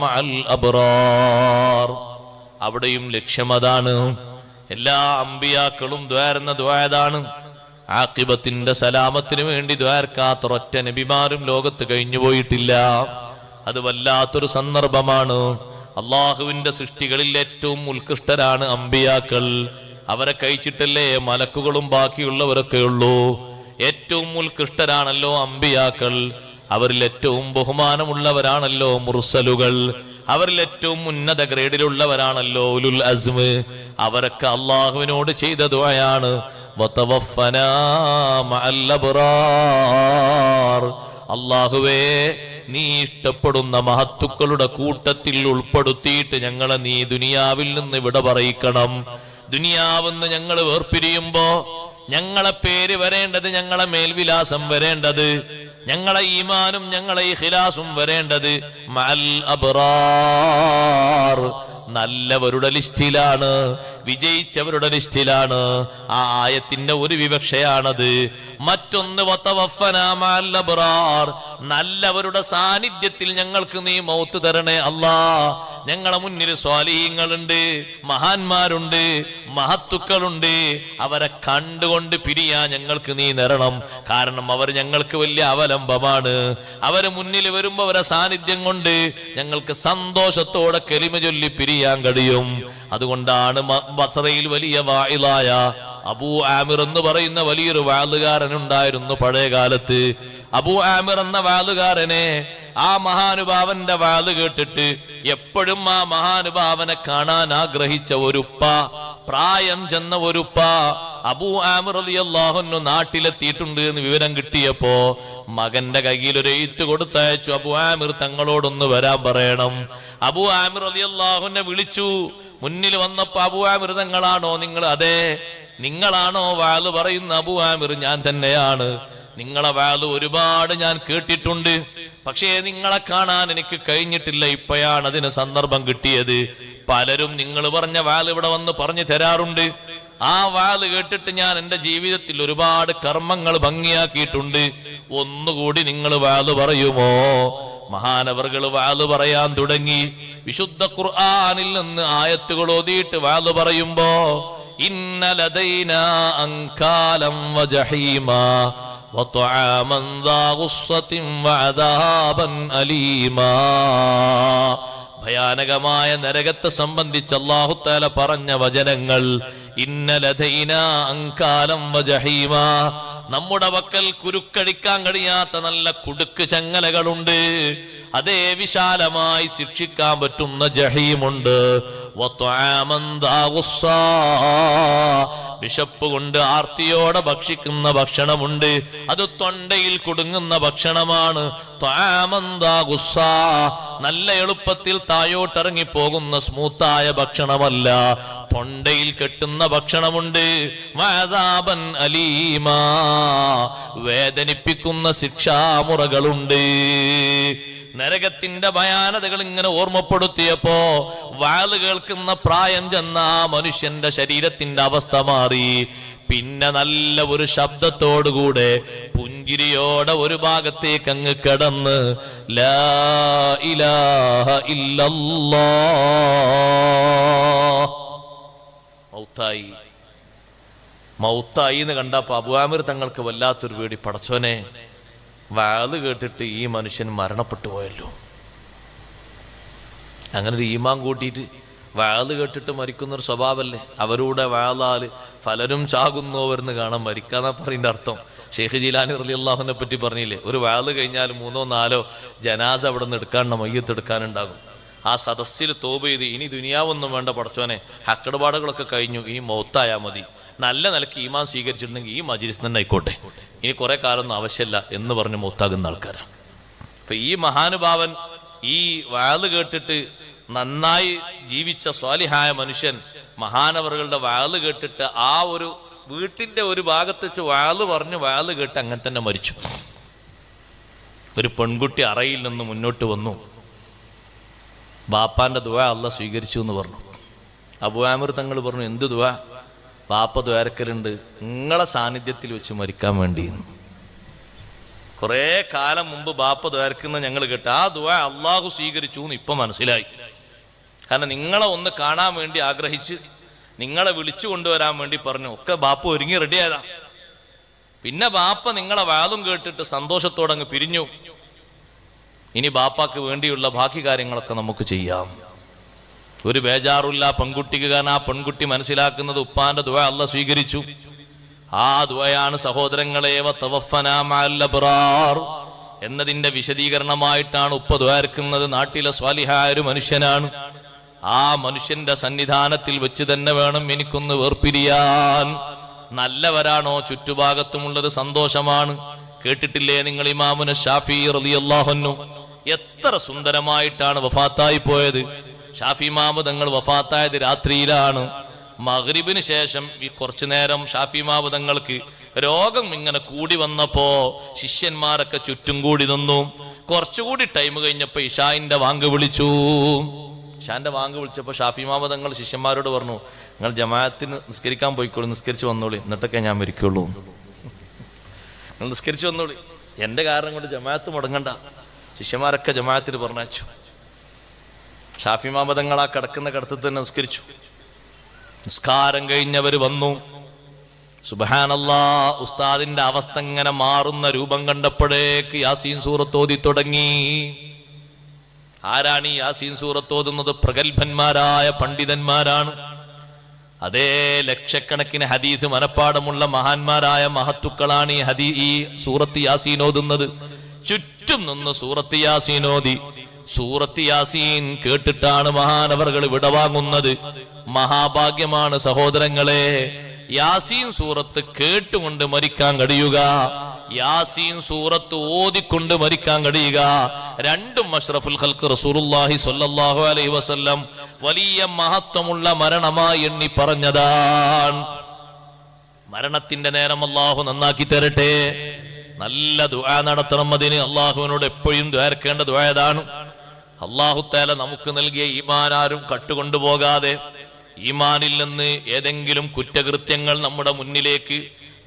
മഅൽ അബ്റാർ. അവിടെയും ലക്ഷ്യമതാണ്. എല്ലാ അമ്പിയാക്കളും ദ്വാരുന്ന ദ്വായതാണ്. ആഖിബത്തിന്റെ സലാമത്തിന് വേണ്ടി ദ്വാരക്കാത്ത ഒറ്റ നബിമാരും ലോകത്ത് കഴിഞ്ഞു പോയിട്ടില്ല. അത് വല്ലാത്തൊരു സന്ദർഭമാണ്. അള്ളാഹുവിന്റെ സൃഷ്ടികളിൽ ഏറ്റവും ഉത്കൃഷ്ടരാണ് അമ്പിയാക്കൾ. അവരെ കഴിച്ചിട്ടല്ലേ മലക്കുകളും ബാക്കിയുള്ളവരൊക്കെ ഉള്ളൂ. ഏറ്റവും ഉത്കൃഷ്ടരാണല്ലോ അമ്പിയാക്കൾ. അവരിൽ ഏറ്റവും ബഹുമാനമുള്ളവരാണല്ലോ മുർസലുകൾ. അവരിൽ ഏറ്റവും ഉന്നത ഗ്രേഡിലുള്ളവരാണല്ലോ ഉലുൽ അസ്മ്. അവരൊക്കെ അള്ളാഹുവിനോട് ചെയ്ത ദുആയാണ് വതവഫനാ മഅൽ അബ്റാർ. അള്ളാഹുവേ, നീ ഇഷ്ടപ്പെടുന്ന മഹത്തുക്കളുടെ കൂട്ടത്തിൽ ഉൾപ്പെടുത്തിയിട്ട് ഞങ്ങളെ നീ ദുനിയാവിൽ നിന്ന് വിട പറയിക്കണം. ദുനിയാവെന്ന് ഞങ്ങൾ വേർപിരിയുമ്പോ ഞങ്ങളെ പേര് വരേണ്ടത്, ഞങ്ങളെ മേൽവിലാസം വരേണ്ടത്, ഞങ്ങളെ ഈമാനും ഞങ്ങളെ ഇഖ്ലാസും വരേണ്ടത് മഅൽ അബ്റാർ, നല്ലവരുടെ ലിസ്റ്റിലാണ്, വിജയിച്ചവരുടെ ലിസ്റ്റിലാണ്. ആ ആയത്തിന്റെ ഒരു വിവക്ഷയാണത്. മറ്റൊന്ന് വതവഫനാ മഅൽ അബ്റാർ, നല്ലവരുടെ സാന്നിധ്യത്തിൽ ഞങ്ങൾക്ക് നീ മൗത്ത് തരണേ അല്ലാ. ഞങ്ങളെ മുന്നിൽ സ്വാലിഹീങ്ങളുണ്ട്, മഹാന്മാരുണ്ട്, മഹത്തുക്കളുണ്ട്. അവരെ കണ്ടുകൊണ്ട് പിരിയാൻ ഞങ്ങൾക്ക് നീ തരണം. കാരണം അവർ ഞങ്ങൾക്ക് വലിയ അവലംബമാണ്. അവര് മുന്നിൽ വരുമ്പോ അവരെ സാന്നിധ്യം കൊണ്ട് ഞങ്ങൾക്ക് സന്തോഷത്തോടെ കലിമ ചൊല്ലി പിരിയാൻ കഴിയും. അതുകൊണ്ടാണ് ബസറയിൽ വലിയ വാഇലായ അബൂ ആമിർ എന്ന് പറയുന്ന വലിയൊരു വാളുകാരൻ ഉണ്ടായിരുന്നു പഴയ കാലത്ത്. അബൂ ആമിർ എന്ന വാളുകാരനെ, ആ മഹാനുഭാവന്റെ വാള് കേട്ടിട്ട് എപ്പോഴും ആ മഹാനുഭാവനെ കാണാൻ ആഗ്രഹിച്ച ഒരുപ്പ, പ്രായം ചെന്ന ഒരുപ്പ അബൂ ആമിർ റളിയല്ലാഹു അൻഹു നാട്ടിലെത്തിയിട്ടുണ്ട് എന്ന് വിവരം കിട്ടിയപ്പോ മകന്റെ കയ്യിൽ ഒരു എഴുത്ത് കൊടുത്തയച്ചു, അബൂ ആമിർ തങ്ങളോടൊന്ന് വരാൻ പറയണം. അബൂ ആമിർ റളിയല്ലാഹു അൻഹു വിളിച്ചു. മുന്നിൽ വന്നപ്പോ അബൂ ആമിർ തങ്ങളാണോ നിങ്ങൾ? അതെ. നിങ്ങളാണോ വാള് പറയുന്ന? അബൂ ആമിർ ഞാൻ തന്നെയാണ്. നിങ്ങളെ വാള് ഒരുപാട് ഞാൻ കേട്ടിട്ടുണ്ട്, പക്ഷേ നിങ്ങളെ കാണാൻ എനിക്ക് കഴിഞ്ഞിട്ടില്ല. ഇപ്പോഴാണ് അതിന് സന്ദർഭം കിട്ടിയത്. പലരും നിങ്ങൾ പറഞ്ഞ വാള് ഇവിടെ വന്ന് പറഞ്ഞു തരാറുണ്ട്. ആ വാള് കേട്ടിട്ട് ഞാൻ എൻ്റെ ജീവിതത്തിൽ ഒരുപാട് കർമ്മങ്ങൾ ഭംഗിയാക്കിയിട്ടുണ്ട്. ഒന്നുകൂടി നിങ്ങൾ വാള് പറയുമോ? മഹാനവർകൾ വാള് പറയാൻ തുടങ്ങി. വിശുദ്ധ ഖുർആനിൽ നിന്ന് ആയത്തുകൾ ഓതിയിട്ട് വാള് പറയുമ്പോ ഇന്ന ലദൈനാ അൻകാലം വജഹീമാ വതആമൻ ദാ ഗുസ്സത്തിൻ വഅദാബൻ അലീമാ. ഭയാനകമായ നരകത്തെ സംബന്ധിച്ച് അല്ലാഹു തആല പറഞ്ഞ വചനങ്ങൾ ഇന്ന ലദൈനാ അൻകാലം വജഹീമാ. നമ്മുടെ വക്കൽ കുരുക്കടിക്കാൻ കഴിയാത്ത നല്ല കുടുക്ക് ചങ്ങലകളുണ്ട്. അതേ വിശാലമായി ശിക്ഷിക്കാൻ പറ്റുന്ന ജഹീമുണ്ട്. വിശപ്പ് കൊണ്ട് ആർത്തിയോടെ ഭക്ഷിക്കുന്ന ഭക്ഷണമുണ്ട്. അത് തൊണ്ടയിൽ കുടുങ്ങുന്ന ഭക്ഷണമാണ്. നല്ല എളുപ്പത്തിൽ തായോട്ടിറങ്ങി പോകുന്ന സ്മൂത്തായ ഭക്ഷണമല്ല, തൊണ്ടയിൽ കെട്ടുന്ന ഭക്ഷണമുണ്ട്. വഅദാബൻ അലീമാ, വേദനിപ്പിക്കുന്ന ശിക്ഷാമുറകളുണ്ട്. നരകത്തിന്റെ ഭയാനതകൾ ഇങ്ങനെ ഓർമ്മപ്പെടുത്തിയപ്പോ വാള് കേൾക്കുന്ന പ്രായം ചെന്ന ആ മനുഷ്യന്റെ ശരീരത്തിന്റെ അവസ്ഥ മാറി. പിന്നെ നല്ല ഒരു ശബ്ദത്തോടുകൂടെ പുഞ്ചിരിയോടെ ഒരു ഭാഗത്തേക്ക് അങ്ങ് കിടന്ന് ലാ ഇലാഹ ഇല്ലല്ലാഹ് മൗത്തായി. മൗത്തായി എന്ന് കണ്ടപ്പോ അബൂ ആമിർ തങ്ങൾക്ക് വല്ലാത്തൊരു പേടി. പടച്ചോനെ, വാള് കേട്ടിട്ട് ഈ മനുഷ്യൻ മരണപ്പെട്ടു പോയല്ലോ. അങ്ങനെ ഒരു ഈമാൻ കൂട്ടിയിട്ട് വാള് കേട്ടിട്ട് മരിക്കുന്നൊരു സ്വഭാവമല്ലേ? അവരുടെ വാളാല് പലരും ചാകുന്നവരെന്ന് കാണാൻ മരിക്കാന്നാ പറയുന്ന അർത്ഥം. ഷെയ്ഖ് ജീലാനി റളിയല്ലാഹുവിനെ പറ്റി പറഞ്ഞില്ലേ, ഒരു വാള് കഴിഞ്ഞാൽ 3-4 ജനാസ അവിടെ നിന്ന് എടുക്കാണ്ട് മയ്യത്ത് എടുക്കാനുണ്ടാകും. ആ സദസ്സിൽ തോപ ചെയ്ത് ഇനി ദുനിയാവൊന്നും വേണ്ട പടച്ചോനെ, ഹക്കടുപാടുകളൊക്കെ കഴിഞ്ഞു, ഇനി മൗത്തായാൽ മതി, നല്ല നിലക്ക് ഈമാൻ സ്വീകരിച്ചിട്ടുണ്ടെങ്കിൽ ഈ മജ്‌ലിസ് തന്നെ ആയിക്കോട്ടെ, ഇനി കുറെ കാലമൊന്നും ആവശ്യമില്ല എന്ന് പറഞ്ഞ് മൗത്താകുന്ന ആൾക്കാരാണ്. അപ്പൊ ഈ മഹാനുഭാവൻ ഈ വാള് കേട്ടിട്ട് നന്നായി ജീവിച്ച സ്വാലിഹായ മനുഷ്യൻ മഹാനവറുകളുടെ വാള് കേട്ടിട്ട് ആ ഒരു വീട്ടിന്റെ ഒരു ഭാഗത്ത് വെച്ച് വാള് പറഞ്ഞ് വാള് കേട്ട് അങ്ങനെ തന്നെ മരിച്ചു. ഒരു പെൺകുട്ടി അറയിൽ നിന്ന് മുന്നോട്ട് വന്നു. ബാപ്പാന്റെ ദുആ അല്ലാഹ് സ്വീകരിച്ചു എന്ന് പറഞ്ഞു. അബൂ ആമിർ തങ്ങൾ പറഞ്ഞു, എന്ത് ദുആ? ബാപ്പ ദ്വാരക്കലുണ്ട്, നിങ്ങളെ സാന്നിധ്യത്തിൽ വെച്ച് മരിക്കാൻ വേണ്ടി. കുറെ കാലം മുമ്പ് ബാപ്പ ദ്വാരക്കുന്ന ഞങ്ങൾ കേട്ട് ആ ദുആ അള്ളാഹു സ്വീകരിച്ചു എന്ന് ഇപ്പൊ മനസ്സിലായി. കാരണം നിങ്ങളെ ഒന്ന് കാണാൻ വേണ്ടി ആഗ്രഹിച്ച് നിങ്ങളെ വിളിച്ചു കൊണ്ടുവരാൻ വേണ്ടി പറഞ്ഞു. ഒക്കെ ബാപ്പ ഒരുങ്ങി റെഡിയായതാ. പിന്നെ ബാപ്പ നിങ്ങളെ വാദം കേട്ടിട്ട് സന്തോഷത്തോടെ അങ്ങ് പിരിഞ്ഞു. ഇനി ബാപ്പാക്ക് വേണ്ടിയുള്ള ബാക്കി കാര്യങ്ങളൊക്കെ നമുക്ക് ചെയ്യാം. ഒരു ബേജാറില്ല പെൺകുട്ടിക്ക്. കാരണം ആ പെൺകുട്ടി മനസ്സിലാക്കുന്നത് ഉപ്പാന്റെ ദുആ അല്ലാഹ് സ്വീകരിച്ചു. ആ ദുആയാണ് സഹോദരങ്ങളെ വതവഫനാ മഅൽ അബ്റാർ എന്നതിന്റെ വിശദീകരണമായിട്ടാണ് ഉപ്പ ദ്വാരക്കുന്നത്. നാട്ടിലെ സ്വാലിഹായ ഒരു മനുഷ്യനാണ്. ആ മനുഷ്യന്റെ സന്നിധാനത്തിൽ വെച്ച് തന്നെ വേണം എനിക്കൊന്ന് വേർപിരിയാൻ. നല്ലവരാണോ ചുറ്റുഭാഗത്തുമുള്ളത് സന്തോഷമാണ്. കേട്ടിട്ടില്ലേ നിങ്ങൾ ഇമാമുന ഷാഫി റളിയല്ലാഹു അൻഹു എത്ര സുന്ദരമായിട്ടാണ് വഫാത്തായി പോയത്. ഷാഫി ഇമാമു തങ്ങൾ വഫാത്തായത് രാത്രിയിലാണ്. മഗ്രിബിന് ശേഷം ഈ കുറച്ചു നേരം ഷാഫി ഇമാമു തങ്ങൾക്ക് രോഗം ഇങ്ങനെ കൂടി വന്നപ്പോ ശിഷ്യന്മാരൊക്കെ ചുറ്റും കൂടി നിന്നു. കുറച്ചുകൂടി ടൈം കഴിഞ്ഞപ്പോ ഇഷാന്റെ വാങ്ക് വിളിച്ചു. ഇഷാന്റെ വാങ്ക് വിളിച്ചപ്പോ ഷാഫി ഇമാമു തങ്ങൾ ശിഷ്യന്മാരോട് പറഞ്ഞു, നിങ്ങൾ ജമാഅത്തിന് നിസ്കരിക്കാൻ പോയിക്കോളൂ, നിസ്കരിച്ച് വന്നോളി, എന്നിട്ടൊക്കെ ഞാൻ മരിക്കുള്ളൂ. നിങ്ങൾ നിസ്കരിച്ച് വന്നോളി, എന്റെ കാരണം കൊണ്ട് ജമാഅത്ത് മുടങ്ങണ്ട. ശിഷ്യന്മാരൊക്കെ ജമാഅത്തിന് പറഞ്ഞയച്ചു. ഷാഫി ഇമാമു തങ്ങൾ ആ കിടക്കുന്ന കിടത്തത്തിൽ തന്നെ നിസ്കരിച്ചു. നിസ്കാരം കഴിഞ്ഞവര് വന്നു. സുബ്ഹാനല്ലാഹ്, ഉസ്താദിന്റെ അവസ്ഥ ഇങ്ങനെ മാറുന്ന രൂപം കണ്ടപ്പോഴേക്ക് യാസീൻ സൂറത്ത് ഓതി തുടങ്ങി. ആരാണ് ഈ യാസീൻ സൂറത്ത് ഓതുന്നത്? പ്രഗത്ഭന്മാരായ പണ്ഡിതന്മാരാണ്. അതേ ലക്ഷക്കണക്കിന് ഹദീസ് മനപ്പാടമുള്ള മഹാന്മാരായ മഹത്തുക്കളാണ് ഈ സൂറത്ത് യാസീൻ ഓതുന്നത്. ചുറ്റും നിന്ന് സൂറത്ത് യാസീൻ ഓതി. സൂറത്ത് യാസീൻ കേട്ടിട്ടാണ് മഹാനവറുകൾ വിടവാങ്ങുന്നത്. മഹാഭാഗ്യമാണ് സഹോദരങ്ങളെ. യാസീൻ സൂറത്ത് കേട്ടുകൊണ്ട് മരിക്കാൻ കഴിയുക, യാസീൻ സൂറത്ത് ഓതിക്കൊണ്ട് മരിക്കാൻ കഴിയുക. രണ്ടും അഷ്റഫുൽ ഖൽഖ് റസൂലുള്ളാഹി സ്വല്ലല്ലാഹു അലൈഹി വസല്ലം വലിയ മഹത്വമുള്ള മരണമായി എണ്ണി പറഞ്ഞതാണ്. മരണത്തിന്റെ നേരം അല്ലാഹു നന്നാക്കി തരട്ടെ. നല്ല ദുആ നടത്തണം. അതിന് അല്ലാഹുവിനോട് എപ്പോഴും ദ്വാരക്കേണ്ട ദുആ ഏതാണ്? അല്ലാഹു തആല നമുക്ക് നൽകിയ ഈമാൻ ആരും കട്ടുകൊണ്ടുപോകാതെ, ഈമാനിൽ നിന്ന് ഏതെങ്കിലും കുറ്റകൃത്യങ്ങൾ നമ്മുടെ മുന്നിലേക്ക്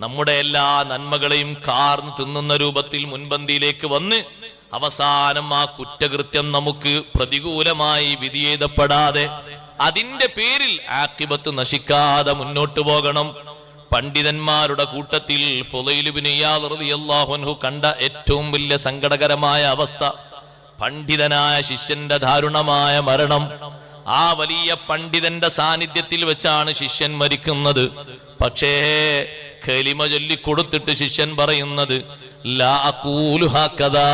നമ്മുടെ എല്ലാ നന്മകളെയും കാർന്ന് തിന്നുന്ന രൂപത്തിൽ മുൻപന്തിയിലേക്ക് വന്ന് അവസാനം ആ കുറ്റകൃത്യം നമുക്ക് പ്രതികൂലമായി വിധി എഴുതപ്പെടാതെ അതിന്റെ പേരിൽ ആഖിബത്ത് നശിക്കാതെ മുന്നോട്ട് പോകണം. പണ്ഡിതന്മാരുടെ കൂട്ടത്തിൽ ഫുളൈൽ ഇബ്നു ഇയാദ് റളിയല്ലാഹു അൻഹു കണ്ട ഏറ്റവും വലിയ സങ്കടകരമായ അവസ്ഥ, പണ്ഡിതനായ ശിഷ്യന്റെ ദാരുണമായ മരണം. ആ വലിയ പണ്ഡിതന്റെ സാന്നിധ്യത്തിൽ വെച്ചാണ് ശിഷ്യൻ മരിക്കുന്നത്. പക്ഷേ കലിമ ചൊല്ലിക്കൊടുത്തിട്ട് ശിഷ്യൻ പറയുന്നത്, ലാ അഖൂലു ഹകദാ,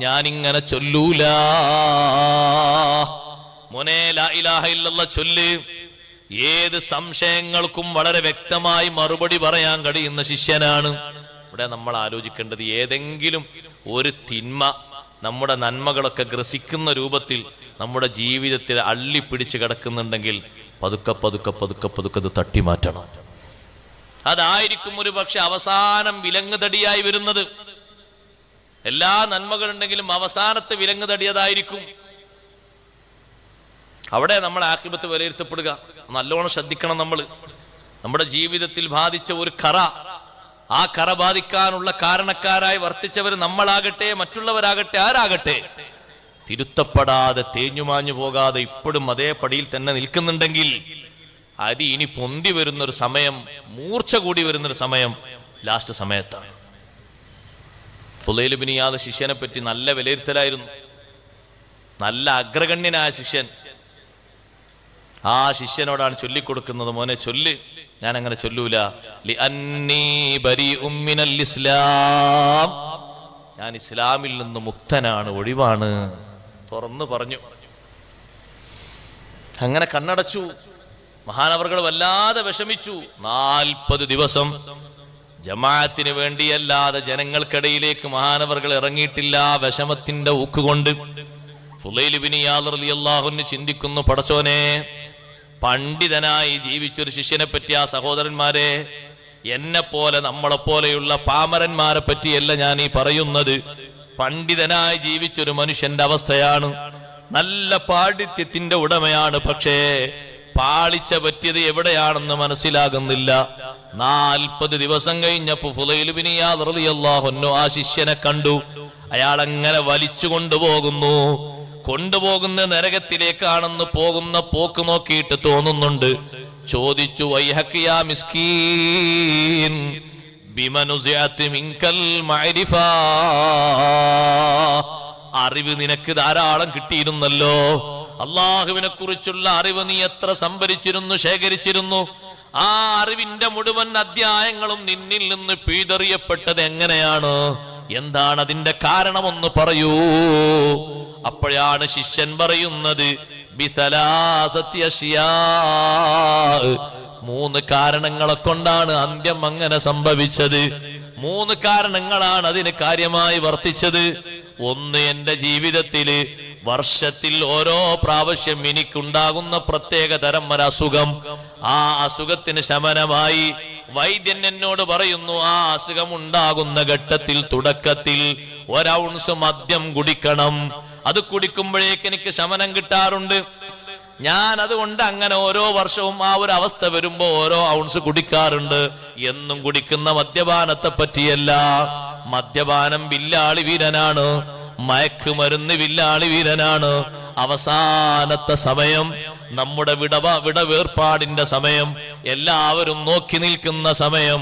ഞാനിങ്ങനെ ചൊല്ലൂല. മോനെ, ലാ ഇലാഹ ഇല്ലല്ലാഹ് ചൊല്ല്. ഏത് സംശയങ്ങൾക്കും വളരെ വ്യക്തമായി മറുപടി പറയാൻ കഴിയുന്ന ശിഷ്യനാണ്. ഇവിടെ നമ്മൾ ആലോചിക്കേണ്ടത്, ഏതെങ്കിലും ഒരു തിന്മ നമ്മുടെ നന്മകളൊക്കെ ഗ്രസിക്കുന്ന രൂപത്തിൽ നമ്മുടെ ജീവിതത്തിൽ അള്ളിപ്പിടിച്ച് കിടക്കുന്നുണ്ടെങ്കിൽ പതുക്കെ പതുക്കെ പതുക്കെ പതുക്കെ അത് തട്ടിമാറ്റണം. അതായിരിക്കും ഒരു പക്ഷെ അവസാനം വിലങ്ങുതടിയായി വരുന്നത്. എല്ലാ നന്മകളുണ്ടെങ്കിലും അവസാനത്തെ വിലങ്ങുതടിയതായിരിക്കും. അവിടെ നമ്മൾ ആഖിബത്ത് വിലയിരുത്തപ്പെടുക. നല്ലോണം ശ്രദ്ധിക്കണം. നമ്മുടെ ജീവിതത്തിൽ ബാധിച്ച ഒരു കറ, ആ കറ ബാധിക്കാനുള്ള കാരണക്കാരായി വർത്തിച്ചവർ നമ്മളാകട്ടെ മറ്റുള്ളവരാകട്ടെ ആരാകട്ടെ, തിരുത്തപ്പെടാതെ തേഞ്ഞുമാഞ്ഞു പോകാതെ ഇപ്പോഴും അതേ പടിയിൽ തന്നെ നിൽക്കുന്നുണ്ടെങ്കിൽ അരി ഇനി പൊന്തി വരുന്നൊരു സമയം, മൂർച്ച കൂടി വരുന്നൊരു സമയം ലാസ്റ്റ് സമയത്താണ്. ഫുളൈൽ ഇബ്നു ഇയാദ് ശിഷ്യനെ പറ്റി നല്ല വിലയിരുത്തലായിരുന്നു. നല്ല അഗ്രഗണ്യനായ ശിഷ്യൻ. ആ ശിഷ്യനോടാണ് ചൊല്ലിക്കൊടുക്കുന്നത്, മോനെ ചൊല്ല്. ഞാൻ അങ്ങനെ ചൊല്ലൂല. ലിഅന്നീ ബരീഉം മിനൽ ഇസ്ലാം, ഞാൻ ഇസ്ലാമിൽ നിന്ന് മുക്തനാണ്, ഒഴിവാണ്, തുറന്നു പറഞ്ഞു. അങ്ങനെ കണ്ണടച്ചു. മഹാനവറുകൾ വല്ലാതെ വിഷമിച്ചു. 40 ദിവസം ജമാഅത്തിന് വേണ്ടിയല്ലാതെ ജനങ്ങൾക്കിടയിലേക്ക് മഹാനവറുകൾ ഇറങ്ങിയിട്ടില്ല. വിഷമത്തിന്റെ ഊക്കുകൊണ്ട് ഫുളൈൽ ഇബ്നു ഇയാദ് റളിയല്ലാഹു അൻഹു ചിന്തിക്കുന്നു, പടച്ചോനെ, പണ്ഡിതനായി ജീവിച്ചൊരു ശിഷ്യനെ പറ്റി, ആ സഹോദരന്മാരെ, എന്നെ പോലെ നമ്മളെപ്പോലെയുള്ള പാമരന്മാരെ പറ്റിയല്ല ഞാൻ ഈ പറയുന്നത്. പണ്ഡിതനായി ജീവിച്ചൊരു മനുഷ്യന്റെ അവസ്ഥയാണ്. നല്ല പാണ്ഡിത്യത്തിന്റെ ഉടമയാണ്. പക്ഷേ പാളിച്ച പറ്റിയത് എവിടെയാണെന്ന് മനസ്സിലാകുന്നില്ല. 40 ദിവസം കഴിഞ്ഞപ്പോ ഫുളൈൽ ഇബ്നു ഇയാദ് റളിയല്ലാഹു അൻഹു ആ ശിഷ്യനെ കണ്ടു. അയാൾ അങ്ങനെ വലിച്ചു കൊണ്ടുപോകുന്ന നരകത്തിലേക്കാണെന്ന് പോകുന്ന പോക്ക് നോക്കിയിട്ട് തോന്നുന്നുണ്ട്. ചോദിച്ചു, വൈഹക് യാ മിസ്കീൻ ബിമനുസിഅത് മിൻകൽ മഅരിഫ, അറിവ് നിനക്ക് ധാരാളം കിട്ടിയിരുന്നല്ലോ. അള്ളാഹുവിനെ കുറിച്ചുള്ള അറിവ് നീ എത്ര സംഭരിച്ചിരുന്നു, ശേഖരിച്ചിരുന്നു. ആ അറിവിന്റെ മുഴുവൻ അധ്യായങ്ങളും നിന്നിൽ നിന്ന് പിഴുതെറിയപ്പെട്ടത് എങ്ങനെയാണ്? എന്താണ് അതിന്റെ കാരണമെന്ന് പറയൂ. അപ്പോഴാണ് ശിഷ്യൻ പറയുന്നത്, ബിസലാസത്തി അശ്യാ, 3 കാരണങ്ങളെ കൊണ്ടാണ് അന്ത്യം അങ്ങനെ സംഭവിച്ചത്. 3 കാരണങ്ങളാണ് അതിന് കാര്യമായി വർത്തിച്ചത്. ഒന്ന്, എന്റെ ജീവിതത്തില് വർഷത്തിൽ ഓരോ പ്രാവശ്യം എനിക്കുണ്ടാകുന്ന പ്രത്യേക തരം ഒരു അസുഖം. ആ അസുഖത്തിന് ശമനമായി വൈദ്യൻ എന്നോട് പറയുന്നു, ആ അസുഖം ഉണ്ടാകുന്ന ഘട്ടത്തിൽ തുടക്കത്തിൽ 1 ഔൺസ് മദ്യം കുടിക്കണം. അത് കുടിക്കുമ്പോഴേക്ക് എനിക്ക് ശമനം കിട്ടാറുണ്ട്. ഞാൻ അതുകൊണ്ട് അങ്ങനെ ഓരോ വർഷവും ആ ഒരു അവസ്ഥ വരുമ്പോ ഓരോ ഔൺസ് കുടിക്കാറുണ്ട്. എന്നും കുടിക്കുന്ന മദ്യപാനത്തെ പറ്റിയല്ല. മദ്യപാനം വില്ലാളി വീരനാണ്, മയക്കുമരുന്ന് വില്ലാളി വീരനാണ്. അവസാനത്തെ സമയം, നമ്മുടെ വിടവേർപ്പാടിന്റെ സമയം, എല്ലാവരും നോക്കി നിൽക്കുന്ന സമയം,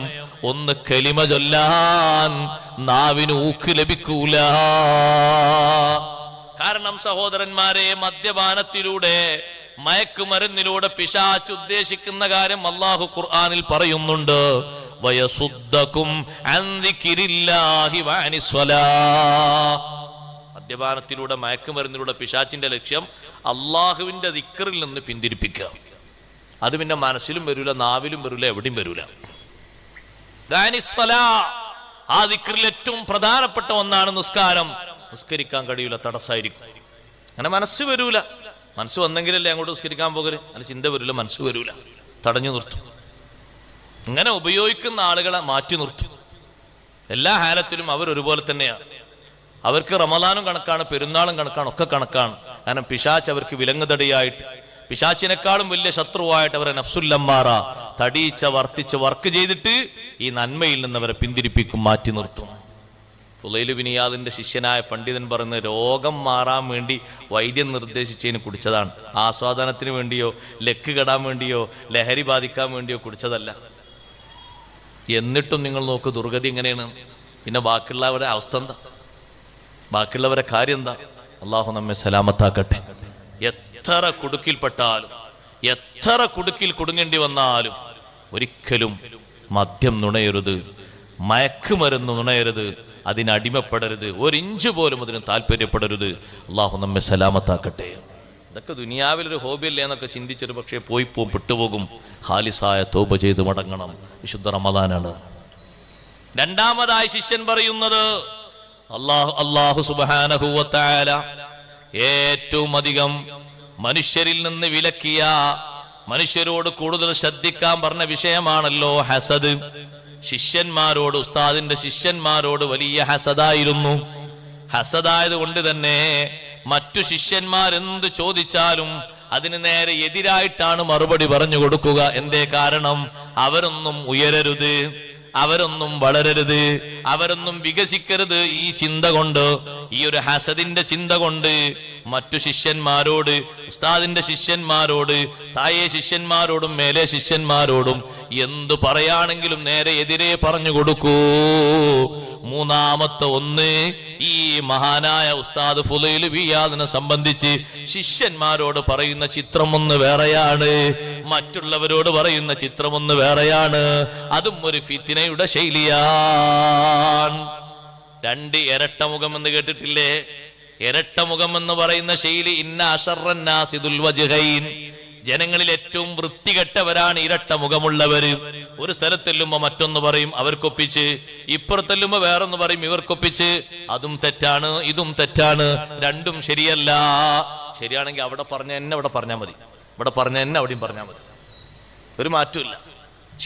ഒന്ന് കലിമ ചൊല്ലാൻ നാവിന് ഊക്ക് ലഭിക്കൂല. കാരണം സഹോദരന്മാരെ, മദ്യപാനത്തിലൂടെ, മയക്കുമരുന്നിലൂടെ പിശാച് ഉദ്ദേശിക്കുന്ന കാര്യം അല്ലാഹു ഖുർആനിൽ പറയുന്നുണ്ട്, വയസുദ്ദകും അൻ ദിക്രില്ലാഹി വഅനിസ് സ്വലാഹ്. മദ്യപാനത്തിലൂടെ, മയക്കുമരുന്നിലൂടെ പിശാചിന്റെ ലക്ഷ്യം അള്ളാഹുവിന്റെ ദിക്റിൽ നിന്ന് പിന്തിരിപ്പിക്കുക. അത് പിന്നെ മനസ്സിലും വരൂല, നാവിലും വരൂല, എവിടെയും വരൂല. ആ ദിക്റിൽ ഏറ്റവും പ്രധാനപ്പെട്ട ഒന്നാണ് നിസ്കാരം. നിസ്കരിക്കാൻ കഴിയൂല, തടസ്സമായിരിക്കും. അങ്ങനെ മനസ്സ് വരൂല. മനസ്സ് വന്നെങ്കിലല്ലേ അങ്ങോട്ട് നിസ്കരിക്കാൻ പോകല്. അങ്ങനെ ചിന്ത വരൂല, മനസ്സ് വരൂല, തടഞ്ഞു നിർത്തും. ഇങ്ങനെ ഉപയോഗിക്കുന്ന ആളുകളെ മാറ്റി നിർത്തും. എല്ലാ ഹാലത്തിലും അവർ ഒരുപോലെ തന്നെയാണ്. അവർക്ക് റമദാനും കണക്കാണ്, പെരുന്നാളും കണക്കാണ്, ഒക്കെ കണക്കാണ്. കാരണം പിശാച് അവർക്ക് വിലങ്ങുതടിയായിട്ട് പിശാചിനേക്കാളും വലിയ ശത്രുവായിട്ട് അവരെ നഫ്സുല്ലമ്മാറ തടിയിച്ച വർത്തിച്ച് വർക്ക് ചെയ്തിട്ട് ഈ നന്മയിൽ നിന്ന് അവരെ പിന്തിരിപ്പിക്കും, മാറ്റി നിർത്തും. ഫുലൈൽ ബിൻ ഇയാദിന്റെ ശിഷ്യനായ പണ്ഡിതൻ പറയുന്ന രോഗം മാറാൻ വേണ്ടി വൈദ്യം നിർദ്ദേശിച്ചതിന് കുടിച്ചതാണ്. ആസ്വാദനത്തിന് വേണ്ടിയോ ലക്ക് കെടാൻ വേണ്ടിയോ ലഹരി ബാധിക്കാൻ വേണ്ടിയോ കുടിച്ചതല്ല. എന്നിട്ടും നിങ്ങൾ നോക്ക് ദുർഗതി എങ്ങനെയാണ്. പിന്നെ ബാക്കിയുള്ളവരുടെ അവസ്ഥ എന്താ, ബാക്കിയുള്ളവരെ കാര്യം എന്താ? അള്ളാഹു നമ്മെ സലാമത്താക്കട്ടെ. എത്ര കുടുക്കിൽപ്പെട്ടാലും എത്ര കുടുക്കിൽ കുടുങ്ങേണ്ടി വന്നാലും ഒരിക്കലും മദ്യം നുണയരുത്, മയക്കുമരുന്ന് നുണയരുത്, അതിനടിമപ്പെടരുത്, ഒരിഞ്ച് പോലും അതിന് താല്പര്യപ്പെടരുത്. അള്ളാഹു നമ്മെ സലാമത്താക്കട്ടെ. ഇതൊക്കെ ദുനിയാവിലൊരു ഹോബിയല്ലേ എന്നൊക്കെ ചിന്തിച്ചൊരു പക്ഷേ പോയി പെട്ടുപോകും. ഖാലിസായ തൗബ ചെയ്ത് മടങ്ങണം. വിശുദ്ധ റമദാനാണ്. രണ്ടാമതായി ശിഷ്യൻ പറയുന്നത് അല്ലാഹു സുബ്ഹാനഹു വ തആല ഏറ്റവും അധികം മനുഷ്യരിൽ നിന്ന് വിലക്കിയ, മനുഷ്യരോട് കൂടുതൽ ശ്രദ്ധിക്കാൻ പറഞ്ഞ വിഷയമാണല്ലോ ഹസദ്. ശിഷ്യന്മാരോട്, ഉസ്താദിന്റെ ശിഷ്യന്മാരോട് വലിയ ഹസദായിരുന്നു. ഹസദായത് കൊണ്ട് തന്നെ മറ്റു ശിഷ്യന്മാരെന്ത് ചോദിച്ചാലും അതിന് നേരെ എതിരായിട്ടാണ് മറുപടി പറഞ്ഞു കൊടുക്കുക. എന്തേ കാരണം? അവരൊന്നും ഉയരരുത്, അവരൊന്നും വളരരുത്, അവരൊന്നും വികസിക്കരുത്. ഈ ചിന്ത കൊണ്ട്, ഈ ഒരു ഹസദിന്റെ ചിന്ത കൊണ്ട് മറ്റു ശിഷ്യന്മാരോട്, ഉസ്താദിന്റെ ശിഷ്യന്മാരോട്, താഴെ ശിഷ്യന്മാരോടും മേലെ ശിഷ്യന്മാരോടും എന്തു പറയാണെങ്കിലും നേരെ എതിരെ പറഞ്ഞു കൊടുക്കൂ. മൂന്നാമത്തെ ഒന്ന്, ഈ മഹാനായ ഉസ്താദ് ഫുലൈൽ ബിൻ ഇയാദിനെ സംബന്ധിച്ച് ശിഷ്യന്മാരോട് പറയുന്ന ചിത്രം ഒന്ന് വേറെയാണ്, മറ്റുള്ളവരോട് പറയുന്ന ചിത്രം ഒന്ന് വേറെയാണ്. അതും ഒരു ഫിത്നയുടെ ശൈലിയാണ്. രണ്ട് ഇരട്ടമുഖം എന്ന് കേട്ടിട്ടില്ലേ? ഇരട്ടമുഖം എന്ന് പറയുന്ന ശൈലി, ഇന്ന അശറന്നാസി ദുൽ വജ്ഹൈൻ, ജനങ്ങളിൽ ഏറ്റവും വൃത്തികെട്ടവരാണ് ഇരട്ട മുഖമുള്ളവര്. ഒരു സ്ഥലത്തെല്ലുമ്പോ മറ്റൊന്ന് പറയും അവർക്കൊപ്പിച്ച്, ഇപ്പുറത്തെല്ലുമ്പോ വേറൊന്ന് പറയും ഇവർക്കൊപ്പിച്ച്. അതും തെറ്റാണ്, ഇതും തെറ്റാണ്, രണ്ടും ശരിയല്ല. ശരിയാണെങ്കിൽ അവിടെ പറഞ്ഞ എന്നെ ഇവിടെ പറഞ്ഞാൽ മതി, ഇവിടെ പറഞ്ഞ എന്നെ അവിടെയും പറഞ്ഞാൽ മതി, ഒരു മാറ്റമില്ല.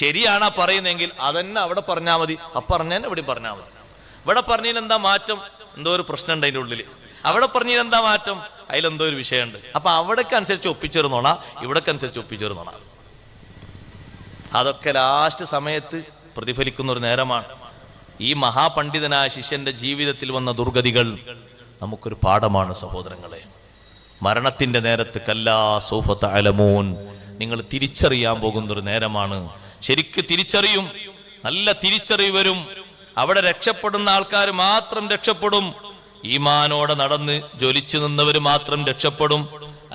ശരിയാണ് ആ പറയുന്നെങ്കിൽ അതെന്നെ അവിടെ പറഞ്ഞാൽ മതി, പറഞ്ഞ എന്നെ ഇവിടെയും പറഞ്ഞാൽ മതി. ഇവിടെ പറഞ്ഞതിന് എന്താ മാറ്റം? എന്തോ ഒരു പ്രശ്നം ഉണ്ട് അതിൻ്റെ ഉള്ളിൽ. അവിടെ പറഞ്ഞതിന് എന്താ മാറ്റം? അതിലെന്തോ ഒരു വിഷയമുണ്ട്. അപ്പൊ അവിടേക്ക് അനുസരിച്ച് ഒപ്പിച്ചേർന്നോണ, ഇവിടേക്ക് അനുസരിച്ച് ഒപ്പിച്ചേർന്നോണ. അതൊക്കെ ലാസ്റ്റ് സമയത്ത് പ്രതിഫലിക്കുന്ന ഒരു നേരമാണ്. ഈ മഹാപണ്ഡിതനായ ശിഷ്യന്റെ ജീവിതത്തിൽ വന്ന ദുർഗതികൾ നമുക്കൊരു പാഠമാണ് സഹോദരങ്ങളെ. മരണത്തിന്റെ നേരത്ത് കല്ലാ സൗഫ തഅലമൂൻ, നിങ്ങൾ തിരിച്ചറിയാൻ പോകുന്നൊരു നേരമാണ്. ശരിക്ക് തിരിച്ചറിയും, നല്ല തിരിച്ചറിവ് വരും. അവിടെ രക്ഷപ്പെടുന്ന ആൾക്കാർ മാത്രം രക്ഷപ്പെടും. ഈമാനോടെ നടന്ന് ജ്വലിച്ചു നിന്നവര് മാത്രം രക്ഷപ്പെടും,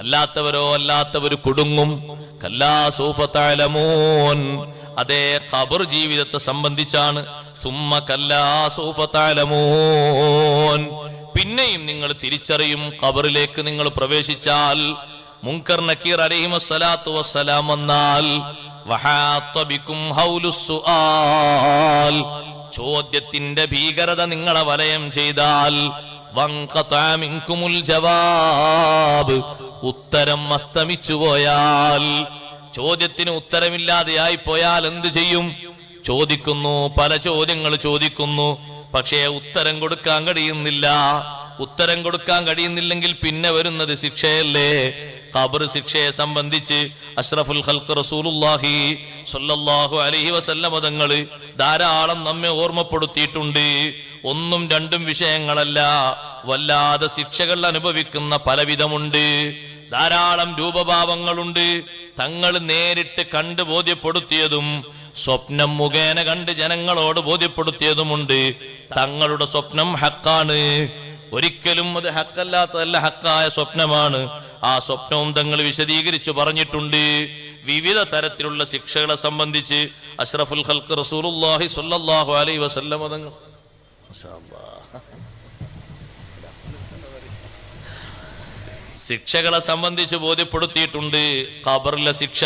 അല്ലാത്തവര് കുടുങ്ങും. കല്ലാ സൗഫ തഅലമൂൻ, അതേ ഖബർ ജീവിതത്തെ സംബന്ധിച്ചാണ്. സുമ്മ കല്ലാ സൗഫ തഅലമൂൻ, പിന്നെയും നിങ്ങൾ തിരിച്ചറിയും. ഖബറിലേക്ക് നിങ്ങൾ പ്രവേശിച്ചാൽ, മുൻകർ നക്കീർ അലൈഹിസ്സലാത്തു വസ്സലാം വന്നാൽ, വഹാത്ത ബികും ഹൗലുസ് സുആൽ, ചോദ്യത്തിന്റെ ഭീകരത നിങ്ങളെ വലയം ചെയ്താൽ, വൻഖതാ മിൻകുമുൽ ജവാബ്, ഉത്തരം അസ്തമിച്ചു പോയാൽ, ചോദ്യത്തിന് ഉത്തരമില്ലാതെയായി പോയാൽ എന്ത് ചെയ്യും? ചോദിക്കുന്നു, പല ചോദ്യങ്ങൾ ചോദിക്കുന്നു, പക്ഷേ ഉത്തരം കൊടുക്കാൻ കഴിയുന്നില്ല. ഉത്തരം കൊടുക്കാൻ കഴിയുന്നില്ലെങ്കിൽ പിന്നെ വരുന്നത് ശിക്ഷയല്ലേ? ഖബർ ശിക്ഷയെ സംബന്ധിച്ച് അഷ്റഫുൽ ഖൽഖ് റസൂലുള്ളാഹി സ്വല്ലല്ലാഹു അലൈഹി വസല്ലം തങ്ങൾ ധാരാളം നമ്മെ ഓർമ്മപ്പെടുത്തിയിട്ടുണ്ട്. ഒന്നും രണ്ടും വിഷയങ്ങളല്ല, വല്ലാതെ ശിക്ഷകൾ അനുഭവിക്കുന്ന പലവിധമുണ്ട്. ധാരാളം രൂപഭാവങ്ങളുണ്ട്. തങ്ങൾ നേരിട്ട് കണ്ട് ബോധ്യപ്പെടുത്തിയതും സ്വപ്നം മുഖേന കണ്ട് ജനങ്ങളോട് ബോധ്യപ്പെടുത്തിയതുമുണ്ട്. തങ്ങളുടെ സ്വപ്നം ഹക്കാണ്, ഒരിക്കലും അത് ഹക്കല്ലാത്തതല്ല, ഹക്കായ സ്വപ്നമാണ്. ആ സ്വപ്നവും തങ്ങൾ വിശദീകരിച്ചു പറഞ്ഞിട്ടുണ്ട്. വിവിധ തരത്തിലുള്ള ശിക്ഷകളെ സംബന്ധിച്ച് അഷ്റഫുൽ ഖൽഖ് റസൂലുള്ളാഹി സ്വല്ലല്ലാഹു അലൈഹി വസല്ലം തങ്ങൾ ശിക്ഷകളെ സംബന്ധിച്ച് ബോധ്യപ്പെടുത്തിയിട്ടുണ്ട്. ഖബറിലെ ശിക്ഷ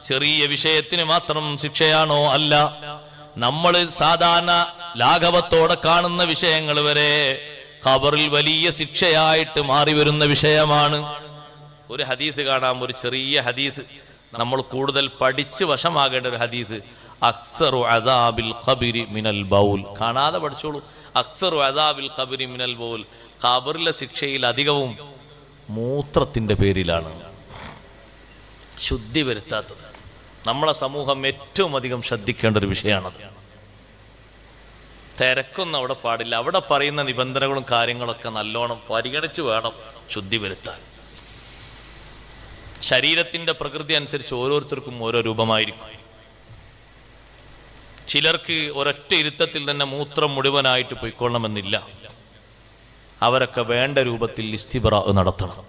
ചെറിയ വിഷയത്തിന് മാത്രം ശിക്ഷയാണോ? അല്ല. നമ്മൾ സാധാരണ ലാഘവത്തോടെ കാണുന്ന വിഷയങ്ങൾ വരെ ഖബറിൽ വലിയ ശിക്ഷയായിട്ട് മാറി വരുന്ന വിഷയമാണ്. ഒരു ഹദീസ് കാണാം, ഒരു ചെറിയ ഹദീസ്, നമ്മൾ കൂടുതൽ പഠിച്ച് വശമാകേണ്ട ഒരു ഹദീസ്. അക്സറു അദാബിൽ ഖബരി മിനൽ ബൗൽ. കാണാതെ പഠിച്ചോളൂ. അക്സറു അദാബിൽ ഖബരി മിനൽ ബൗൽ, ഖബറിലെ ശിക്ഷയിൽ അധികവും മൂത്രത്തിന്റെ പേരിലാണ്. ശുദ്ധി വരുത്താത്തത്. നമ്മളെ സമൂഹം ഏറ്റവും അധികം ശ്രദ്ധിക്കേണ്ട ഒരു വിഷയമാണത്. തിരക്കൊന്നും അവിടെ പാടില്ല. അവിടെ പറയുന്ന നിബന്ധനകളും കാര്യങ്ങളൊക്കെ നല്ലോണം പരിഗണിച്ച് വേണം ശുദ്ധി വരുത്താൻ. ശരീരത്തിൻ്റെ പ്രകൃതി അനുസരിച്ച് ഓരോരുത്തർക്കും ഓരോ രൂപമായിരിക്കും. ചിലർക്ക് ഒരൊറ്റ ഇരുത്തത്തിൽ തന്നെ മൂത്രം മുഴുവനായിട്ട് പൊയ്ക്കൊള്ളണമെന്നില്ല. അവരൊക്കെ വേണ്ട രൂപത്തിൽ ഇസ്തിബ്റാ നടത്തണം.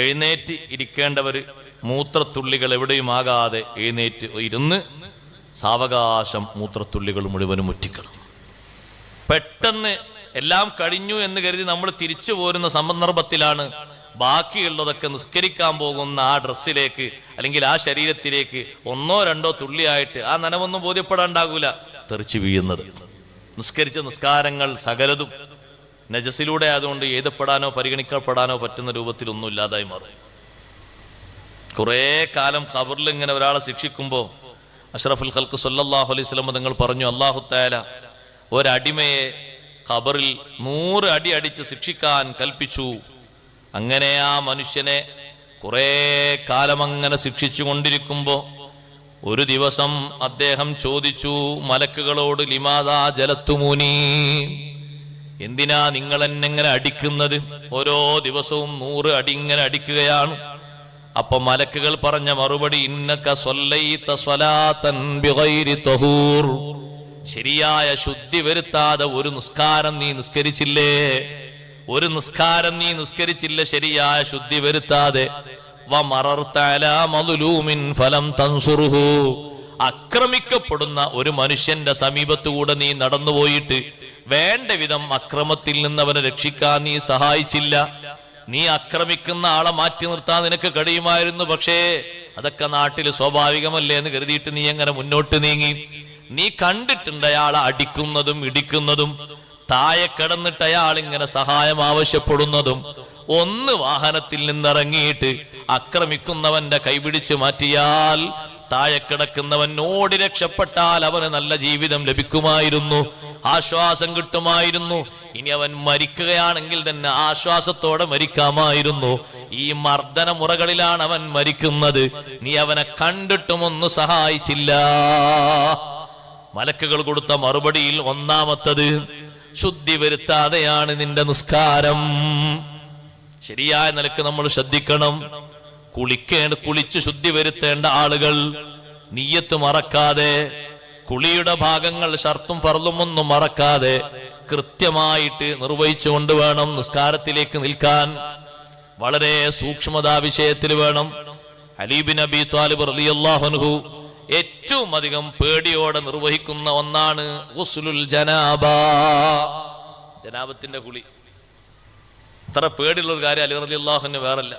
എഴുന്നേറ്റ് ഇരിക്കേണ്ടവർ മൂത്രത്തുള്ളികൾ എവിടെയുമാകാതെ എഴുന്നേറ്റ് ഇരുന്ന് സാവകാശം മൂത്രത്തുള്ളികൾ മുഴുവനും മുറ്റിക്കണം. പെട്ടെന്ന് എല്ലാം കഴിഞ്ഞു എന്ന് കരുതി നമ്മൾ തിരിച്ചു പോരുന്ന സന്ദർഭത്തിലാണ് ബാക്കിയുള്ളതൊക്കെ നിസ്കരിക്കാൻ പോകുന്ന ആ ഡ്രസ്സിലേക്ക് അല്ലെങ്കിൽ ആ ശരീരത്തിലേക്ക് ഒന്നോ രണ്ടോ തുള്ളിയായിട്ട് ആ നനവൊന്നും ബോധ്യപ്പെടാണ്ടാകൂല തെറിച്ചു വീഴുന്നത്. നിസ്കരിച്ച നിസ്കാരങ്ങൾ സകലതും നജസിലൂടെ ആയതുകൊണ്ട് എഴുതപ്പെടാനോ പരിഗണിക്കപ്പെടാനോ പറ്റുന്ന രൂപത്തിലൊന്നും ഇല്ലാതായി മാറും. കുറേ കാലം ഖബറിൽ ഇങ്ങനെ ഒരാളെ ശിക്ഷിക്കുമ്പോൾ അഷ്റഫുൽ ഖൽഖ് സല്ലല്ലാഹു അലൈഹി വസല്ലം തങ്ങൾ പറഞ്ഞു, അല്ലാഹു തആല ഒരടിമയെ ഖബറിൽ 100 അടി അടിച്ച് ശിക്ഷിക്കാൻ കൽപ്പിച്ചു. അങ്ങനെ ആ മനുഷ്യനെ കുറേ കാലം അങ്ങനെ ശിക്ഷിച്ചു കൊണ്ടിരിക്കുമ്പോൾ ഒരു ദിവസം അദ്ദേഹം ചോദിച്ചു മലക്കുകളോട്, ലിമാദാ ജലത്തുമൂനി, എന്തിനാ നിങ്ങൾ എന്നെങ്ങനെ അടിക്കുന്നത്? ഓരോ ദിവസവും 100 അടി ഇങ്ങനെ അടിക്കുകയാണ്. അപ്പൊ മലക്കുകൾ പറഞ്ഞ മറുപടി, ഇന്നക സ്വല്ലൈത സ്വലാതൻ ബിഗൈരി തഹൂർ, ശരിയായ ശുദ്ധി വരുത്താതെ ഒരു നിസ്കാരം നീ നിസ്കരിച്ചില്ലേ, ഒരു നിസ്കാരം നീ നിസ്കരിച്ചില്ല ശരിയായ ശുദ്ധി വരുത്താതെ. വമറർത അലാ മദ്ലൂമിൻ ഫലം തൻസുറുഹു, ആക്രമിക്കപ്പെടുന്ന ഒരു മനുഷ്യന്റെ സമീപത്തുകൂടെ നീ നടന്നുപോയിട്ട് വേണ്ട വിധം അക്രമത്തിൽ നിന്ന് അവനെ രക്ഷിക്കാൻ നീ സഹായിച്ചില്ല. നീ ആക്രമിക്കുന്ന ആളെ മാറ്റി നിർത്താൻ നിനക്ക് കഴിയുമായിരുന്നു, പക്ഷേ അതൊക്കെ നാട്ടിൽ സ്വാഭാവികമല്ലേ എന്ന് കരുതിയിട്ട് നീ എങ്ങനെ മുന്നോട്ട് നീങ്ങി? നീ കണ്ടിട്ടുണ്ട് അയാളെ അടിക്കുന്നതും ഇടിക്കുന്നതും, താഴെ കിടന്നിട്ട് അയാൾ ഇങ്ങനെ സഹായം ആവശ്യപ്പെടുന്നതും. ഒന്ന് വാഹനത്തിൽ നിന്നിറങ്ങിയിട്ട് ആക്രമിക്കുന്നവന്റെ കൈപിടിച്ച് മാറ്റിയാൽ താഴെ കിടക്കുന്നവൻ ഓടി രക്ഷപ്പെട്ടാൽ അവന് നല്ല ജീവിതം ലഭിക്കുമായിരുന്നു, ആശ്വാസം കിട്ടുമായിരുന്നു. ഇനി അവൻ മരിക്കുകയാണെങ്കിൽ തന്നെ ആശ്വാസത്തോടെ മരിക്കാമായിരുന്നു. ഈ മർദ്ദന മുറകളിലാണ് അവൻ മരിക്കുന്നത്. നീ അവനെ കണ്ടിട്ടും ഒന്നും സഹായിച്ചില്ല. മലക്കുകൾ കൊടുത്ത മറുപടിയിൽ ഒന്നാമത്തത്, ശുദ്ധി വരുത്താതെയാണ് നിന്റെ നിസ്കാരം. ശരിയായ നിലക്ക് നമ്മൾ ശ്രദ്ധിക്കണം. കുളിച്ച് ശുദ്ധി വരുത്തേണ്ട ആളുകൾ നിയ്യത്ത് മറക്കാതെ, കുളിയുടെ ഭാഗങ്ങൾ ഷർത്തും ഫർളും ഒന്നും മറക്കാതെ കൃത്യമായിട്ട് നിർവഹിച്ചുകൊണ്ട് വേണം നിസ്കാരത്തിലേക്ക് നിൽക്കാൻ. വളരെ സൂക്ഷ്മതാ വിഷയത്തിൽ വേണം. അലി ബിൻ അബി ത്വാലിബ് റളിയല്ലാഹു അൻഹു ഏറ്റവും അധികം പേടിയോടെ നിർവഹിക്കുന്ന ഒന്നാണ് ഗുസ്ലുൽ ജനാബ, ജനാബത്തിന്റെ കുളി. അത്ര പേടിയുള്ള ഒരു കാര്യം അലി റളിയല്ലാഹു അൻഹു വേറല്ല.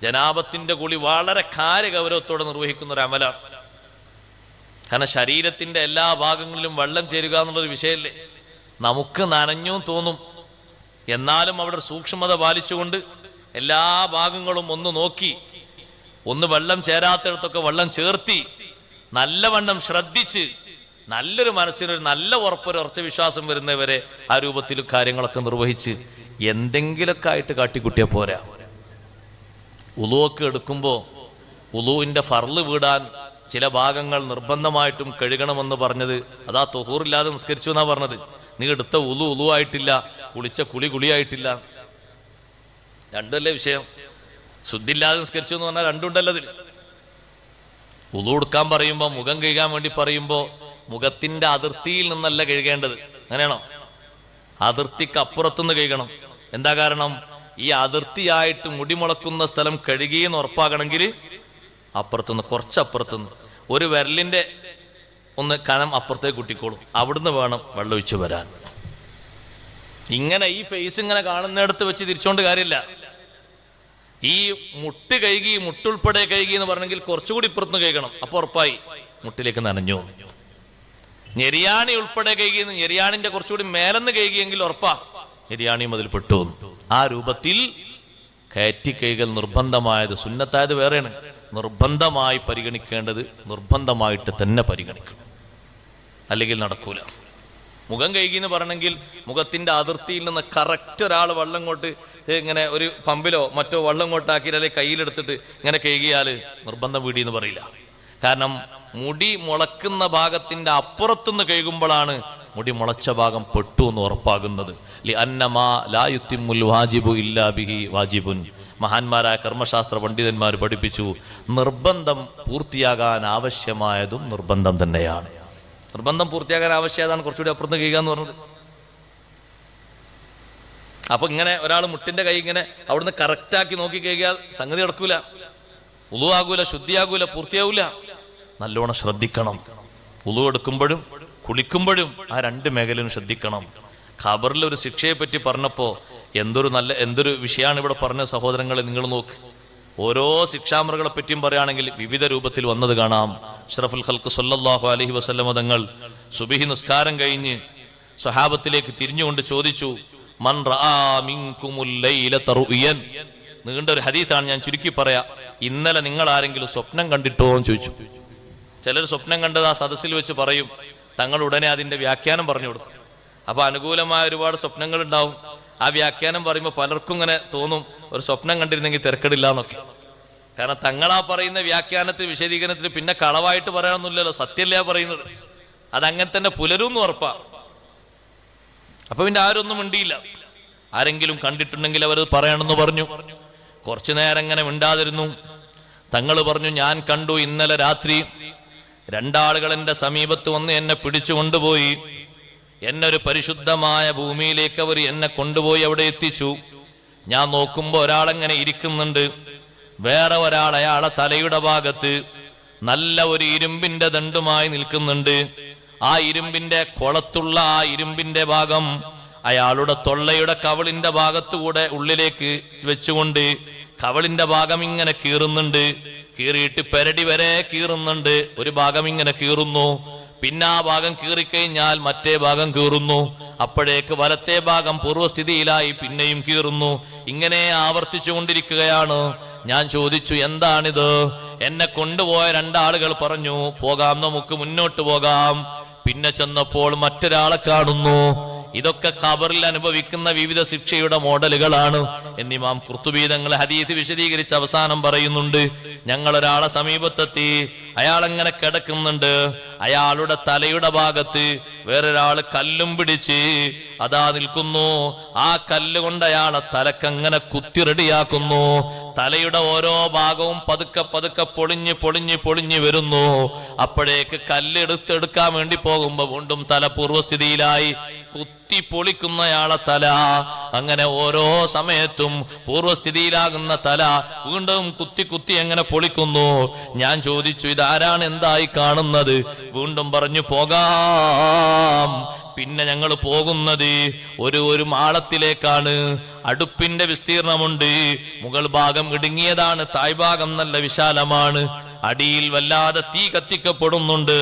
ജനാബത്തിന്റെ കുളി വളരെ കാര്യഗൗരവത്തോടെ നിർവഹിക്കുന്ന ഒരു അമലാണ്. കാരണം ശരീരത്തിന്റെ എല്ലാ ഭാഗങ്ങളിലും വെള്ളം ചേരുക എന്നുള്ളൊരു വിഷയമല്ലേ. നമുക്ക് നനഞ്ഞും തോന്നും, എന്നാലും അവിടെ സൂക്ഷ്മത പാലിച്ചുകൊണ്ട് എല്ലാ ഭാഗങ്ങളും ഒന്ന് നോക്കി, ഒന്ന് വെള്ളം ചേരാത്തിടത്തൊക്കെ വെള്ളം ചേർത്തി നല്ലവണ്ണം ശ്രദ്ധിച്ച് നല്ലൊരു മനസ്സിനൊരു നല്ല ഉറച്ച വിശ്വാസം വരുന്നവരെ ആ രൂപത്തിൽ കാര്യങ്ങളൊക്കെ നിർവഹിച്ച് എന്തെങ്കിലുമൊക്കെ ആയിട്ട് കാട്ടിക്കുട്ടിയാൽ പോരാ. ഉളുവൊക്കെ എടുക്കുമ്പോൾ ഉളുവിൻ്റെ ഫർള് വീടാൻ ചില ഭാഗങ്ങൾ നിർബന്ധമായിട്ടും കഴുകണമെന്ന് പറഞ്ഞത് അതാ തൊഹൂറില്ലാതെ നിസ്കരിച്ചു എന്നാ പറഞ്ഞത്. നീ എടുത്ത ഉളുവായിട്ടില്ല, കുളിച്ച കുളിയായിട്ടില്ല. രണ്ടല്ലേ വിഷയം. ശുദ്ധില്ലാതെ നിസ്കരിച്ചു എന്ന് പറഞ്ഞാൽ രണ്ടുണ്ടല്ലോ അതിൽ. ഉളു എടുക്കാൻ പറയുമ്പോൾ, മുഖം കഴുകാൻ വേണ്ടി പറയുമ്പോൾ മുഖത്തിന്റെ അതിർത്തിയിൽ നിന്നല്ല കഴുകേണ്ടത്. അങ്ങനെയാണോ? അതിർത്തിക്ക് അപ്പുറത്തുനിന്ന് കഴുകണം. എന്താ കാരണം? ഈ അതിർത്തിയായിട്ട് മുടിമുളക്കുന്ന സ്ഥലം കഴുകിയെന്ന് ഉറപ്പാകണമെങ്കിൽ അപ്പുറത്തുനിന്ന്, കുറച്ചപ്പുറത്തുനിന്ന് ഒരു വിരലിന്റെ ഒന്ന് കനം അപ്പുറത്തേക്ക് കുട്ടിക്കോളും, അവിടുന്ന് വേണം വെള്ളമൊഴിച്ച് വരാൻ. ഇങ്ങനെ ഈ ഫേസ് ഇങ്ങനെ കാണുന്നിടത്ത് വെച്ച് തിരിച്ചോണ്ട് കാര്യമില്ല. ഈ മുട്ട് കഴുകി, മുട്ടുൾപ്പെടെ കഴുകി എന്ന് പറഞ്ഞെങ്കിൽ കുറച്ചുകൂടി ഇപ്പുറത്തുനിന്ന് കഴുകണം, അപ്പൊ ഉറപ്പായി മുട്ടിലേക്ക് നനഞ്ഞു. ഞെരിയാണി ഉൾപ്പെടെ കഴുകി, ഞെരിയാണിന്റെ കുറച്ചുകൂടി മേലെന്ന് കഴുകിയെങ്കിൽ ഉറപ്പാ ഞെരിയാണിയും അതിൽ പെട്ടു. ആ രൂപത്തിൽ കയറ്റി കൈകൾ നിർബന്ധമായത്, സുന്നത്തായത് വേറെയാണ്. നിർബന്ധമായി പരിഗണിക്കേണ്ടത് നിർബന്ധമായിട്ട് തന്നെ പരിഗണിക്കണം, അല്ലെങ്കിൽ നടക്കൂല. മുഖം കഴുകി എന്ന് പറയണമെങ്കിൽ മുഖത്തിന്റെ അതിർത്തിയിൽ നിന്ന് കറക്റ്റ് ഒരാൾ വെള്ളം കൊണ്ട് ഇങ്ങനെ ഒരു പമ്പിലോ മറ്റോ വെള്ളം കൊട്ടാക്കിയിട്ട് അല്ലെങ്കിൽ കയ്യിലെടുത്തിട്ട് ഇങ്ങനെ കഴുകിയാൽ നിർബന്ധം വീടി എന്ന് പറയില്ല. കാരണം മുടി മുളക്കുന്ന ഭാഗത്തിന്റെ അപ്പുറത്തുനിന്ന് കഴുകുമ്പോഴാണ് മുടി മുളച്ച ഭാഗം പെട്ടു എന്ന് ഉറപ്പാകുന്നത്. മഹാന്മാരായ കർമ്മശാസ്ത്ര പണ്ഡിതന്മാർ പഠിപ്പിച്ചു, നിർബന്ധം പൂർത്തിയാകാൻ ആവശ്യമായതും നിർബന്ധം തന്നെയാണ്. നിർബന്ധം പൂർത്തിയാകാൻ ആവശ്യതാണ് കുറച്ചുകൂടി അപ്പുറത്ത് കഴുകുക എന്ന് പറഞ്ഞത്. അപ്പൊ ഇങ്ങനെ ഒരാൾ മുട്ടിന്റെ കൈ ഇങ്ങനെ അവിടുന്ന് കറക്റ്റാക്കി നോക്കി കഴുകിയാൽ സംഗതി നടക്കൂല, ഉളു ആകൂല, ശുദ്ധിയാകൂല, പൂർത്തിയാവൂല. നല്ലോണം ശ്രദ്ധിക്കണം. ഉളു എടുക്കുമ്പോഴും കുളിക്കുമ്പോഴും ആ രണ്ട് മേഖലയും ശ്രദ്ധിക്കണം. ഖബറിൽ ഒരു ശിക്ഷയെ പറ്റി പറഞ്ഞപ്പോ എന്തൊരു വിഷയമാണ് ഇവിടെ പറഞ്ഞ സഹോദരങ്ങളെ. നിങ്ങൾ നോക്ക്, ഓരോ ശിക്ഷാമൃകളെ പറ്റിയും പറയുകയാണെങ്കിൽ വിവിധ രൂപത്തിൽ വന്നത് കാണാം. അഷ്റഫുൽ ഖൽഖ് സല്ലല്ലാഹു അലൈഹി വസല്ലമ തങ്ങൾ സുബ്ഹി നിസ്കാരം കഴിഞ്ഞ് സ്വഹാബത്തിലേക്ക് തിരിഞ്ഞുകൊണ്ട് ചോദിച്ചു, മൻ റആ മിൻകുമുൽ ലൈലത റുയൻ. നീണ്ടൊരു ഹദീസാണ്, ഞാൻ ചുരുക്കി പറയാ. ഇന്നലെ നിങ്ങൾ ആരെങ്കിലും സ്വപ്നം കണ്ടിട്ടോ എന്ന് ചോദിച്ചു. ചിലർ സ്വപ്നം കണ്ടത് ആ സദസ്സിൽ വെച്ച് പറയും, തങ്ങൾ ഉടനെ അതിന്റെ വ്യാഖ്യാനം പറഞ്ഞു കൊടുക്കും. അപ്പൊ അനുകൂലമായ ഒരുപാട് സ്വപ്നങ്ങൾ ഉണ്ടാവും. ആ വ്യാഖ്യാനം പറയുമ്പോൾ പലർക്കും ഇങ്ങനെ തോന്നും, ഒരു സ്വപ്നം കണ്ടിരുന്നെങ്കിൽ തിരക്കടില്ല എന്നൊക്കെ. കാരണം തങ്ങളാ പറയുന്ന വ്യാഖ്യാനത്തിൽ വിശദീകരണത്തിൽ പിന്നെ കളവായിട്ട് പറയാനൊന്നുമില്ലല്ലോ, സത്യമല്ല പറയുന്നത്. അതങ്ങനെ തന്നെ പുലരുമെന്ന് ഉറപ്പാ. അപ്പൊ പിന്നെ ആരൊന്നും മിണ്ടിയില്ല. ആരെങ്കിലും കണ്ടിട്ടുണ്ടെങ്കിൽ അവരത് പറയണമെന്ന് പറഞ്ഞു. കുറച്ചു നേരം ഇങ്ങനെ മിണ്ടാതിരുന്നു. തങ്ങൾ പറഞ്ഞു, ഞാൻ കണ്ടു ഇന്നലെ രാത്രി രണ്ടാളുകൾ എന്റെ സമീപത്ത് വന്ന് എന്നെ പിടിച്ചു കൊണ്ടുപോയി. എന്നെ ഒരു പരിശുദ്ധമായ ഭൂമിയിലേക്ക് അവർ എന്നെ കൊണ്ടുപോയി അവിടെ എത്തിച്ചു. ഞാൻ നോക്കുമ്പോ ഒരാളെങ്ങനെ ഇരിക്കുന്നുണ്ട്, വേറെ ഒരാൾ അയാളെ തലയുടെ ഭാഗത്ത് നല്ല ഒരു ഇരുമ്പിന്റെ ദണ്ടുമായി നിൽക്കുന്നുണ്ട്. ആ ഇരുമ്പിന്റെ കൊളത്തുള്ള ആ ഇരുമ്പിന്റെ ഭാഗം അയാളുടെ തൊള്ളയുടെ കവിളിന്റെ ഭാഗത്തുകൂടെ ഉള്ളിലേക്ക് വെച്ചുകൊണ്ട് കവിളിന്റെ ഭാഗം ഇങ്ങനെ കീറുന്നുണ്ട്. കീറിയിട്ട് പെരടി വരെ കീറുന്നുണ്ട്. ഒരു ഭാഗം ഇങ്ങനെ കീറുന്നു, പിന്നെ ആ ഭാഗം കീറിക്കഴിഞ്ഞാൽ മറ്റേ ഭാഗം കീറുന്നു. അപ്പോഴേക്ക് വലത്തെ ഭാഗം പൂർവ്വസ്ഥിതിയിലായി പിന്നെയും കീറുന്നു. ഇങ്ങനെ ആവർത്തിച്ചു കൊണ്ടിരിക്കുകയാണ്. ഞാൻ ചോദിച്ചു, എന്താണിത്? എന്നെ കൊണ്ടുപോയ രണ്ടാളുകൾ പറഞ്ഞു, പോകാം, നമുക്ക് മുന്നോട്ട് പോകാം. പിന്നെ ചെന്നപ്പോൾ മറ്റൊരാളെ കാണുന്നു. ഇതൊക്കെ ഖബറിൽ അനുഭവിക്കുന്ന വിവിധ ശിക്ഷയുടെ മോഡലുകളാണ് എന്ന് ഇമാം ഖുർത്തുബി തങ്ങൾ ഹദീസ് വിശദീകരിച്ച് അവസാനം പറയുന്നുണ്ട്. ഞങ്ങൾ ഒരാളെ സമീപത്തെത്തി, അയാൾ അങ്ങനെ കിടക്കുന്നുണ്ട്. അയാളുടെ തലയുടെ ഭാഗത്ത് വേറൊരാൾ കല്ലും പിടിച്ച് അതാ നിൽക്കുന്നു. ആ കല്ല് കൊണ്ട് അയാളെ തലക്കങ്ങനെ കുത്തി റെഡിയാക്കുന്നു. തലയുടെ ഓരോ ഭാഗവും പതുക്കെ പതുക്കെ പൊളിഞ്ഞ് വരുന്നു. അപ്പോഴേക്ക് കല്ലെടുത്തെടുക്കാൻ വേണ്ടി പോകുമ്പോ വീണ്ടും തല പൂർവ്വസ്ഥിതിയിലായി. കുത്തി പൊളിക്കുന്നയാളെ തല അങ്ങനെ ഓരോ സമയത്തും പൂർവ്വസ്ഥിതിയിലാകുന്ന തല വീണ്ടും കുത്തി എങ്ങനെ പൊളിക്കുന്നു. ഞാൻ ചോദിച്ചു, ഇതാരാണ്, എന്തായി കാണുന്നത്? വീണ്ടും പറഞ്ഞു, പോകാം. പിന്നെ ഞങ്ങൾ പോകുന്നത് ഒരു മാളത്തിലേക്കാണ്. അടുപ്പിന്റെ വിസ്തീർണമുണ്ട്. മുകൾ ഭാഗം ഇടുങ്ങിയതാണ്, താഴ്ഭാഗം നല്ല വിശാലമാണ്. അടിയിൽ വല്ലാതെ തീ കത്തിക്കപ്പെടുന്നുണ്ട്.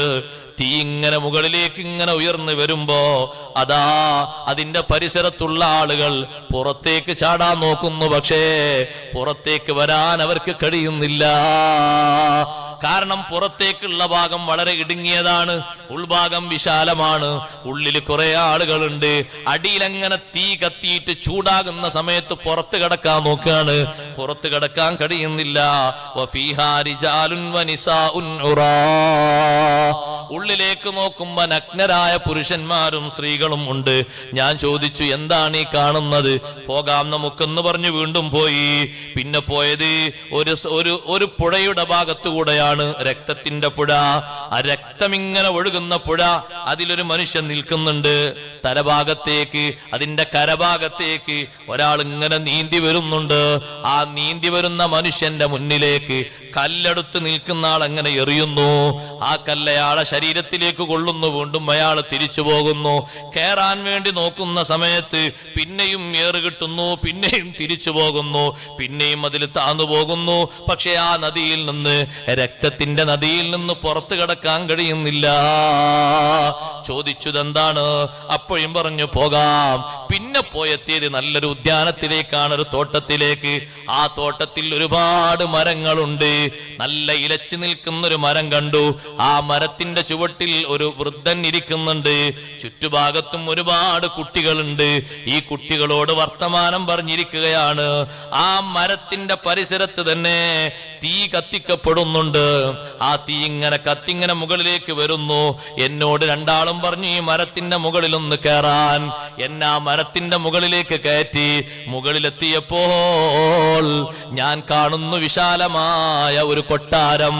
തീ ഇങ്ങനെ മുകളിലേക്ക് ഇങ്ങനെ ഉയർന്നു വരുമ്പോ അതാ അതിന്റെ പരിസരത്തുള്ള ആളുകൾ പുറത്തേക്ക് ചാടാൻ നോക്കുന്നു. പക്ഷേ പുറത്തേക്ക് വരാൻ അവർക്ക് കഴിയുന്നില്ല. കാരണം പുറത്തേക്കുള്ള ഭാഗം വളരെ ഇടുങ്ങിയതാണ്, ഉൾഭാഗം വിശാലമാണ്. ഉള്ളിൽ കുറെ ആളുകളുണ്ട്. അടിയിലങ്ങനെ തീ കത്തിയിട്ട് ചൂടാകുന്ന സമയത്ത് പുറത്ത് കിടക്കാൻ നോക്കുകയാണ്. പുറത്ത് കിടക്കാൻ കഴിയുന്നില്ല. ഉള്ളിലേക്ക് നോക്കുമ്പോ നഗ്നരായ പുരുഷന്മാരും സ്ത്രീകളും ഉണ്ട്. ഞാൻ ചോദിച്ചു, എന്താണ് ഈ കാണുന്നത്? പോകാം നമുക്കെന്ന് പറഞ്ഞു വീണ്ടും പോയി. പിന്നെ പോയത് ഒരു പുഴയുടെ ഭാഗത്തുകൂടെയാണ്, രക്തത്തിന്റെ പുഴ. ആ രക്തം ഇങ്ങനെ ഒഴുകുന്ന പുഴ. അതിലൊരു മനുഷ്യൻ നിൽക്കുന്നുണ്ട്. തലഭാഗത്തേക്ക്, അതിന്റെ കരഭാഗത്തേക്ക് ഒരാൾ ഇങ്ങനെ നീന്തി വരുന്നുണ്ട്. ആ നീന്തി വരുന്ന മനുഷ്യന്റെ മുന്നിലേക്ക് കല്ലെടുത്ത് നിൽക്കുന്ന ആൾ അങ്ങനെ എറിയുന്നു. ആ കല്ലയാളെ ശരീരത്തിലേക്ക് കൊള്ളുന്നു. വീണ്ടും അയാൾ തിരിച്ചു പോകുന്നു. കയറാൻ വേണ്ടി നോക്കുന്ന സമയത്ത് പിന്നെയും ഏറ് കിട്ടുന്നു. പിന്നെയും തിരിച്ചു പോകുന്നു. പിന്നെയും അതിൽ താന്നു പോകുന്നു. പക്ഷെ ആ നദിയിൽ നിന്ന്, രക്തത്തിന്റെ നദിയിൽ നിന്ന് പുറത്തു കടക്കാൻ കഴിയുന്നില്ല. ചോദിച്ചതെന്താണ്? അപ്പോഴും പറഞ്ഞു, പോകാം. പിന്നെ പോയെത്തിയത് നല്ലൊരു ഉദ്യാനത്തിലേക്കാണ്, ഒരു തോട്ടത്തിലേക്ക്. ആ തോട്ടത്തിൽ ഒരുപാട് മരങ്ങളുണ്ട്. നല്ല ഇലച്ചു നിൽക്കുന്നൊരു മരം കണ്ടു. ആ മരത്തിന്റെ ചുവട്ടിൽ ഒരു വൃദ്ധൻ ഇരിക്കുന്നുണ്ട്. ചുറ്റുഭാഗത്തും ഒരുപാട് കുട്ടികളുണ്ട്. ഈ കുട്ടികളോട് വർത്തമാനം പറഞ്ഞിരിക്കുകയാണ്. ആ മരത്തിന്റെ പരിസരത്ത് തന്നെ തീ കത്തിക്കപ്പെടുന്നുണ്ട്. ആ തീ ഇങ്ങനെ കത്തിങ്ങനെ മുകളിലേക്ക് വരുന്നു. എന്നോട് രണ്ടാളും പറഞ്ഞു ഈ മരത്തിന്റെ മുകളിലൊന്ന് കയറാൻ. എന്നെ ആ മരത്തിന്റെ മുകളിലേക്ക് കയറ്റി. മുകളിലെത്തിയപ്പോൾ ഞാൻ കാണുന്നു വിശാലമായ ഒരു കൊട്ടാരം.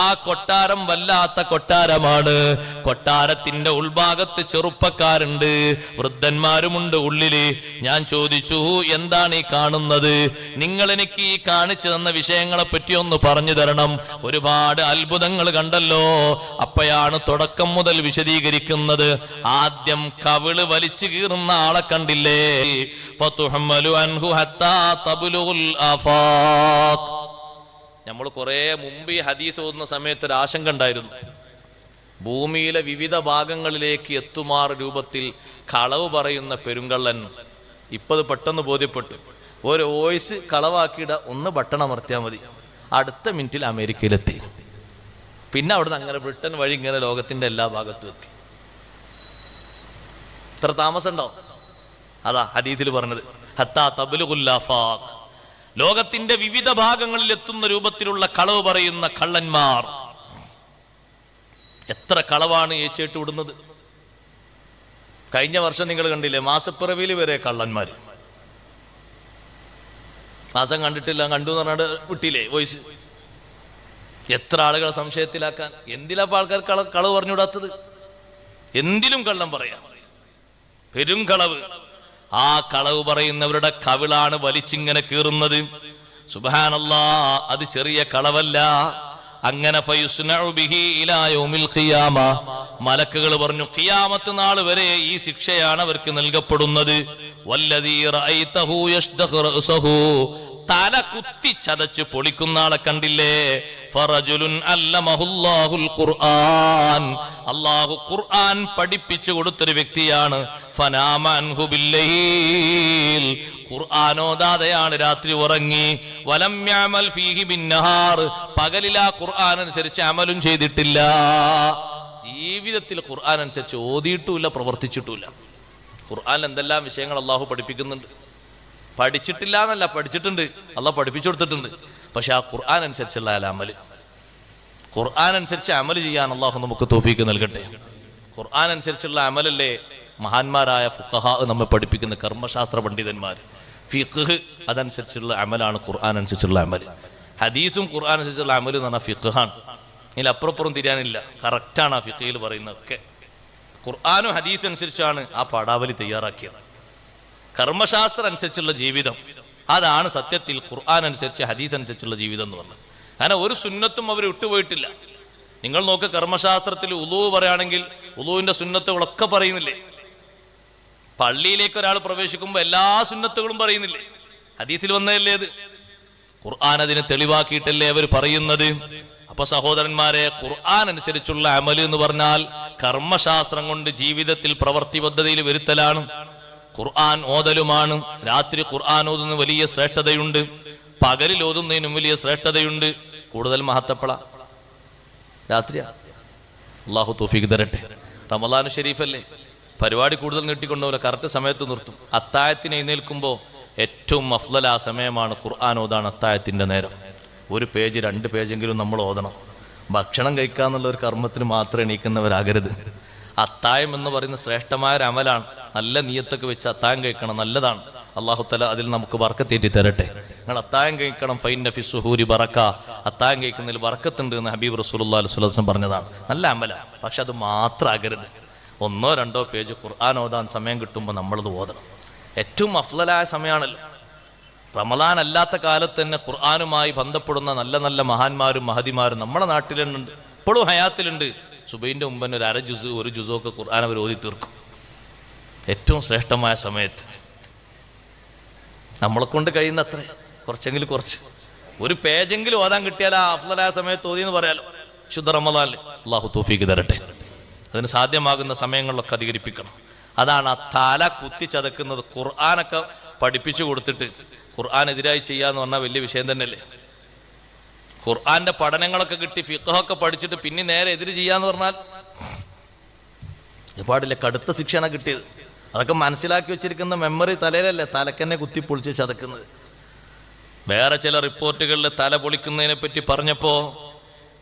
ആ കൊട്ടാരം വല്ലാത്ത കൊട്ടാരമാണ്. കൊട്ടാരത്തിന്റെ ഉൾഭാഗത്ത് ചെറുപ്പക്കാരുണ്ട്, വൃദ്ധന്മാരുമുണ്ട് ഉള്ളില്. ഞാൻ ചോദിച്ചു, എന്താണ് ഈ കാണുന്നത്? നിങ്ങൾ എനിക്ക് ഈ കാണിച്ചു തന്ന വിഷയങ്ങളെ പറ്റി ഒന്ന് പറഞ്ഞു തരണം. ഒരുപാട് അത്ഭുതങ്ങൾ കണ്ടല്ലോ. അപ്പോഴാണ് തുടക്കം മുതൽ വിശദീകരിക്കുന്നത്. ആദ്യം കവിള് വലിച്ചു കീറുന്ന ആളെ കണ്ടില്ലേ? നമ്മൾ കുറെ മുമ്പ് ഈ ഹദീസ് ഓതുന്ന സമയത്ത് ഒരു ആശങ്ക ഉണ്ടായിരുന്നു. ഭൂമിയിലെ വിവിധ ഭാഗങ്ങളിലേക്ക് എത്തുമാർ രൂപത്തിൽ കളവ് പറയുന്ന പെരുങ്കള്ളൻ. ഇപ്പത് പെട്ടെന്ന് ബോധ്യപ്പെട്ടു. ഒരു വോയിസ് കളവാക്കിയിട, ഒന്ന് ബട്ടൺ അമർത്തിയാൽ മതി, അടുത്ത മിനിറ്റിൽ അമേരിക്കയിലെത്തി. പിന്നെ അവിടുന്ന് അങ്ങനെ ബ്രിട്ടൻ വഴി ഇങ്ങനെ ലോകത്തിന്റെ എല്ലാ ഭാഗത്തും എത്തി. ഇത്ര താമസം ഉണ്ടോ? അതാ ഹദീസിൽ പറഞ്ഞത്, ഹത്താ തബ്ലുഗുൽ ആഫാഖ്. ലോകത്തിന്റെ വിവിധ ഭാഗങ്ങളിൽ എത്തുന്ന രൂപത്തിലുള്ള കളവ് പറയുന്ന കള്ളന്മാർ. എത്ര കളവാണ് ഏച്ചേട്ട് വിടുന്നത്. കഴിഞ്ഞ വർഷം നിങ്ങൾ കണ്ടില്ലേ, മാസപ്പിറവിയിൽ വരെ കള്ളന്മാര്. മാസം കണ്ടിട്ടില്ല, കണ്ടു എന്ന് പറഞ്ഞാൽ വിട്ടില്ലേ വോയിസ്. എത്ര ആളുകളെ സംശയത്തിലാക്കാൻ. എന്തിലാ ആൾക്കാർ കളവ് പറഞ്ഞുവിടാത്തത്? എന്തിലും കള്ളം പറയാം, പെരും കളവ്. ആ കളവ് പറയുന്നവരുടെ കവിളാണ് വലിച്ചിങ്ങനെ കീറുന്നത്. സുബ്ഹാനല്ലാഹ്, അത് ചെറിയ കളവല്ല. അങ്ങനെ മലക്കുകൾ പറഞ്ഞു, ഖിയാമത്ത് നാൾ വരെ ഈ ശിക്ഷയാണ് അവർക്ക് നൽകപ്പെടുന്നത്. വല്ലദീ റഅയ്തഹു യഷ്ദഖു റഅസഹു, തല കുത്തി ചതച്ച് പൊളിക്കുന്ന ആളെ കണ്ടില്ലേ? ഫറജുലുൻ അല്ലമഹുല്ലാഹുൽ ഖുർആൻ, അല്ലാഹു ഖുർആൻ പഠിപ്പിച്ചു കൊടുത്തൊരു വ്യക്തിയാണ്. ഫനാമ അൻഹു ബില്ലൈൽ, ഖുർആൻ ഓതാതെയാണ് രാത്രി ഉറങ്ങി. വലം യഅമൽ ഫീഹി ബിന്നഹാർ, പകലിൽ ആ ഖുർആൻ അനുസരിച്ച് അമലും ചെയ്തിട്ടില്ല. ജീവിതത്തിൽ ഖുർആൻ അനുസരിച്ച് ഓതിയിട്ടുമില്ല, പ്രവർത്തിച്ചിട്ടുമില്ല. ഖുർആൻ എന്തെല്ലാം വിഷയങ്ങൾ അല്ലാഹു പഠിപ്പിക്കുന്നുണ്ട്. പഠിച്ചിട്ടില്ല എന്നല്ല, പഠിച്ചിട്ടുണ്ട്, അള്ളാഹ് പഠിപ്പിച്ചു കൊടുത്തിട്ടുണ്ട്. പക്ഷെ ആ ഖുർആൻ അനുസരിച്ചുള്ള അമല്, ഖുർആൻ അനുസരിച്ച് അമല് ചെയ്യാൻ അള്ളാഹു നമുക്ക് തൗഫീക്ക് നൽകട്ടെ. ഖുർആൻ അനുസരിച്ചുള്ള അമലല്ലേ മഹാന്മാരായ ഫുഖഹാ നമ്മെ പഠിപ്പിക്കുന്ന കർമ്മശാസ്ത്ര പണ്ഡിതന്മാർ. ഫിഖ് അതനുസരിച്ചുള്ള അമലാണ് ഖുർആൻ അനുസരിച്ചുള്ള അമല്. ഹദീസും ഖുർആൻ അനുസരിച്ചുള്ള അമല് എന്ന് പറഞ്ഞാൽ ഫിഖാണ്. ഇതിൽ അപ്പുറപ്പുറം തിരിയാനില്ല. കറക്റ്റാണ് ആ ഫിഖിൽ പറയുന്നതൊക്കെ. ഖുർആനും ഹദീസ് അനുസരിച്ചാണ് ആ പാഠാവലി തയ്യാറാക്കിയത്. കർമ്മശാസ്ത്രം അനുസരിച്ചുള്ള ജീവിതം, അതാണ് സത്യത്തിൽ ഖുർആൻ അനുസരിച്ച് ഹദീസ് അനുസരിച്ചുള്ള ജീവിതം എന്ന് പറഞ്ഞത്. കാരണം ഒരു സുന്നത്തും അവർ വിട്ടുപോയിട്ടില്ല. നിങ്ങൾ നോക്ക്, കർമ്മശാസ്ത്രത്തിൽ ഉളൂ പറയുകയാണെങ്കിൽ ഉളൂവിന്റെ സുന്നത്തുകളൊക്കെ പറയുന്നില്ലേ? പള്ളിയിലേക്ക് ഒരാൾ പ്രവേശിക്കുമ്പോൾ എല്ലാ സുന്നത്തുകളും പറയുന്നില്ലേ? ഹദീസിൽ വന്നതല്ലേ അത്? ഖുർആൻ അതിനെ തെളിവാക്കിയിട്ടല്ലേ അവർ പറയുന്നത്. അപ്പൊ സഹോദരന്മാരെ, ഖുർആൻ അനുസരിച്ചുള്ള അമല് എന്ന് പറഞ്ഞാൽ കർമ്മശാസ്ത്രം കൊണ്ട് ജീവിതത്തിൽ പ്രവൃത്തിബദ്ധതയിൽ വരുത്തലാണ്. ഖുർആൻ ഓതലുമാണ്. രാത്രി ഖുർആൻ ഓതുന്ന വലിയ ശ്രേഷ്ഠതയുണ്ട്, പകലിൽ ഓതുന്നതിനും വലിയ ശ്രേഷ്ഠതയുണ്ട്. കൂടുതൽ മഹത്വപ്പെട രാത്രിയാണ്. അള്ളാഹു തൗഫീഖ് തരട്ടെ. റമളാൻ ഷരീഫല്ലേ, പരിപാടി കൂടുതൽ നീട്ടിക്കൊണ്ടുപോലെ കറക്റ്റ് സമയത്ത് നിർത്തും. അത്തായത്തിന് എഴുന്നേൽക്കുമ്പോൾ ഏറ്റവും അഫ്ളൽ ആ സമയമാണ് ഖുർആൻ ഓതാണ്. അത്തായത്തിന്റെ നേരം 1 പേജ് 2 പേജെങ്കിലും നമ്മൾ ഓതണം. ഭക്ഷണം കഴിക്കാന്നുള്ള ഒരു കർമ്മത്തിന് മാത്രം എണീക്കുന്നവരാകരുത്. അത്തായം എന്ന് പറയുന്ന ശ്രേഷ്ഠമായ ഒരു അമലാണ്. നല്ല നിയ്യത്തൊക്കെ വെച്ച് അത്തായം കഴിക്കണം, നല്ലതാണ്. അല്ലാഹു തആല അതിൽ നമുക്ക് ബർക്കത്ത് ഏറ്റി തരട്ടെ. നിങ്ങൾ അത്തായം കഴിക്കണം. ഫൈന ഫി സുഹൂരി ബറക, അത്തായം കഴിക്കുന്നതിൽ ബർക്കത്തുണ്ട് എന്ന് ഹബീബ് റസൂലുള്ളാഹി സ്വല്ലല്ലാഹു അലൈഹി വസല്ലം പറഞ്ഞതാണ്. നല്ല അമലാണ്. പക്ഷെ അത് മാത്രമാകരുത്. 1-2 പേജ് ഖുർആൻ ഓതാൻ സമയം കിട്ടുമ്പോൾ നമ്മളത് ഓതണം. ഏറ്റവും അഫ്ളലായ സമയമാണല്ലോ റമളാൻ. അല്ലാത്ത കാലത്ത് തന്നെ ഖുർആനുമായി ബന്ധപ്പെടുന്ന നല്ല നല്ല മഹാന്മാരും മഹദിമാരും നമ്മുടെ നാട്ടിലുണ്ട്, ഇപ്പോഴും ഹയാത്തിലുണ്ട്. സുബൈന്റെ മുമ്പ് തന്നെ ഒരു 1/2 ജുസ് 1 ജുസോ ഒക്കെ ഖുർആൻ അവർ ഓതി തീർക്കും. ഏറ്റവും ശ്രേഷ്ഠമായ സമയത്ത് നമ്മളെ കൊണ്ട് കഴിയുന്ന അത്ര കുറച്ചെങ്കിലും കുറച്ച് 1 പേജെങ്കിലും ഓതാൻ കിട്ടിയാൽ ആ അഫ്ളലായ സമയത്ത് ഓതി എന്ന് പറയാലോ. ശുദ്ധ റമളാനിൽ അല്ലാഹു തൗഫീഖ് തരട്ടെ. അതിന് സാധ്യമാകുന്ന സമയങ്ങളിലൊക്കെ അധികരിപ്പിക്കണം. അതാണ് ആ തല കുത്തിച്ചതക്കുന്നത്. ഖുർആനൊക്കെ പഠിപ്പിച്ചു കൊടുത്തിട്ട് ഖുർആനെതിരായി ചെയ്യാന്ന് പറഞ്ഞാൽ വലിയ വിഷയം തന്നെയല്ലേ. ഖുർആന്റെ പഠനങ്ങളൊക്കെ കിട്ടി ഫിഖ്ഹൊക്കെ പഠിച്ചിട്ട് പിന്നെ നേരെ എതിര് ചെയ്യാന്ന് പറഞ്ഞാൽ ഒരുപാടില്ല. കടുത്ത ശിക്ഷയാണ് കിട്ടിയത്. അതൊക്കെ മനസ്സിലാക്കി വെച്ചിരിക്കുന്ന മെമ്മറി തലയിലല്ലേ തലക്കെന്നെ കുത്തിപ്പൊളിച്ച് ചതക്കുന്നത്. വേറെ ചില റിപ്പോർട്ടുകളിൽ തല പൊളിക്കുന്നതിനെ പറ്റി പറഞ്ഞപ്പോ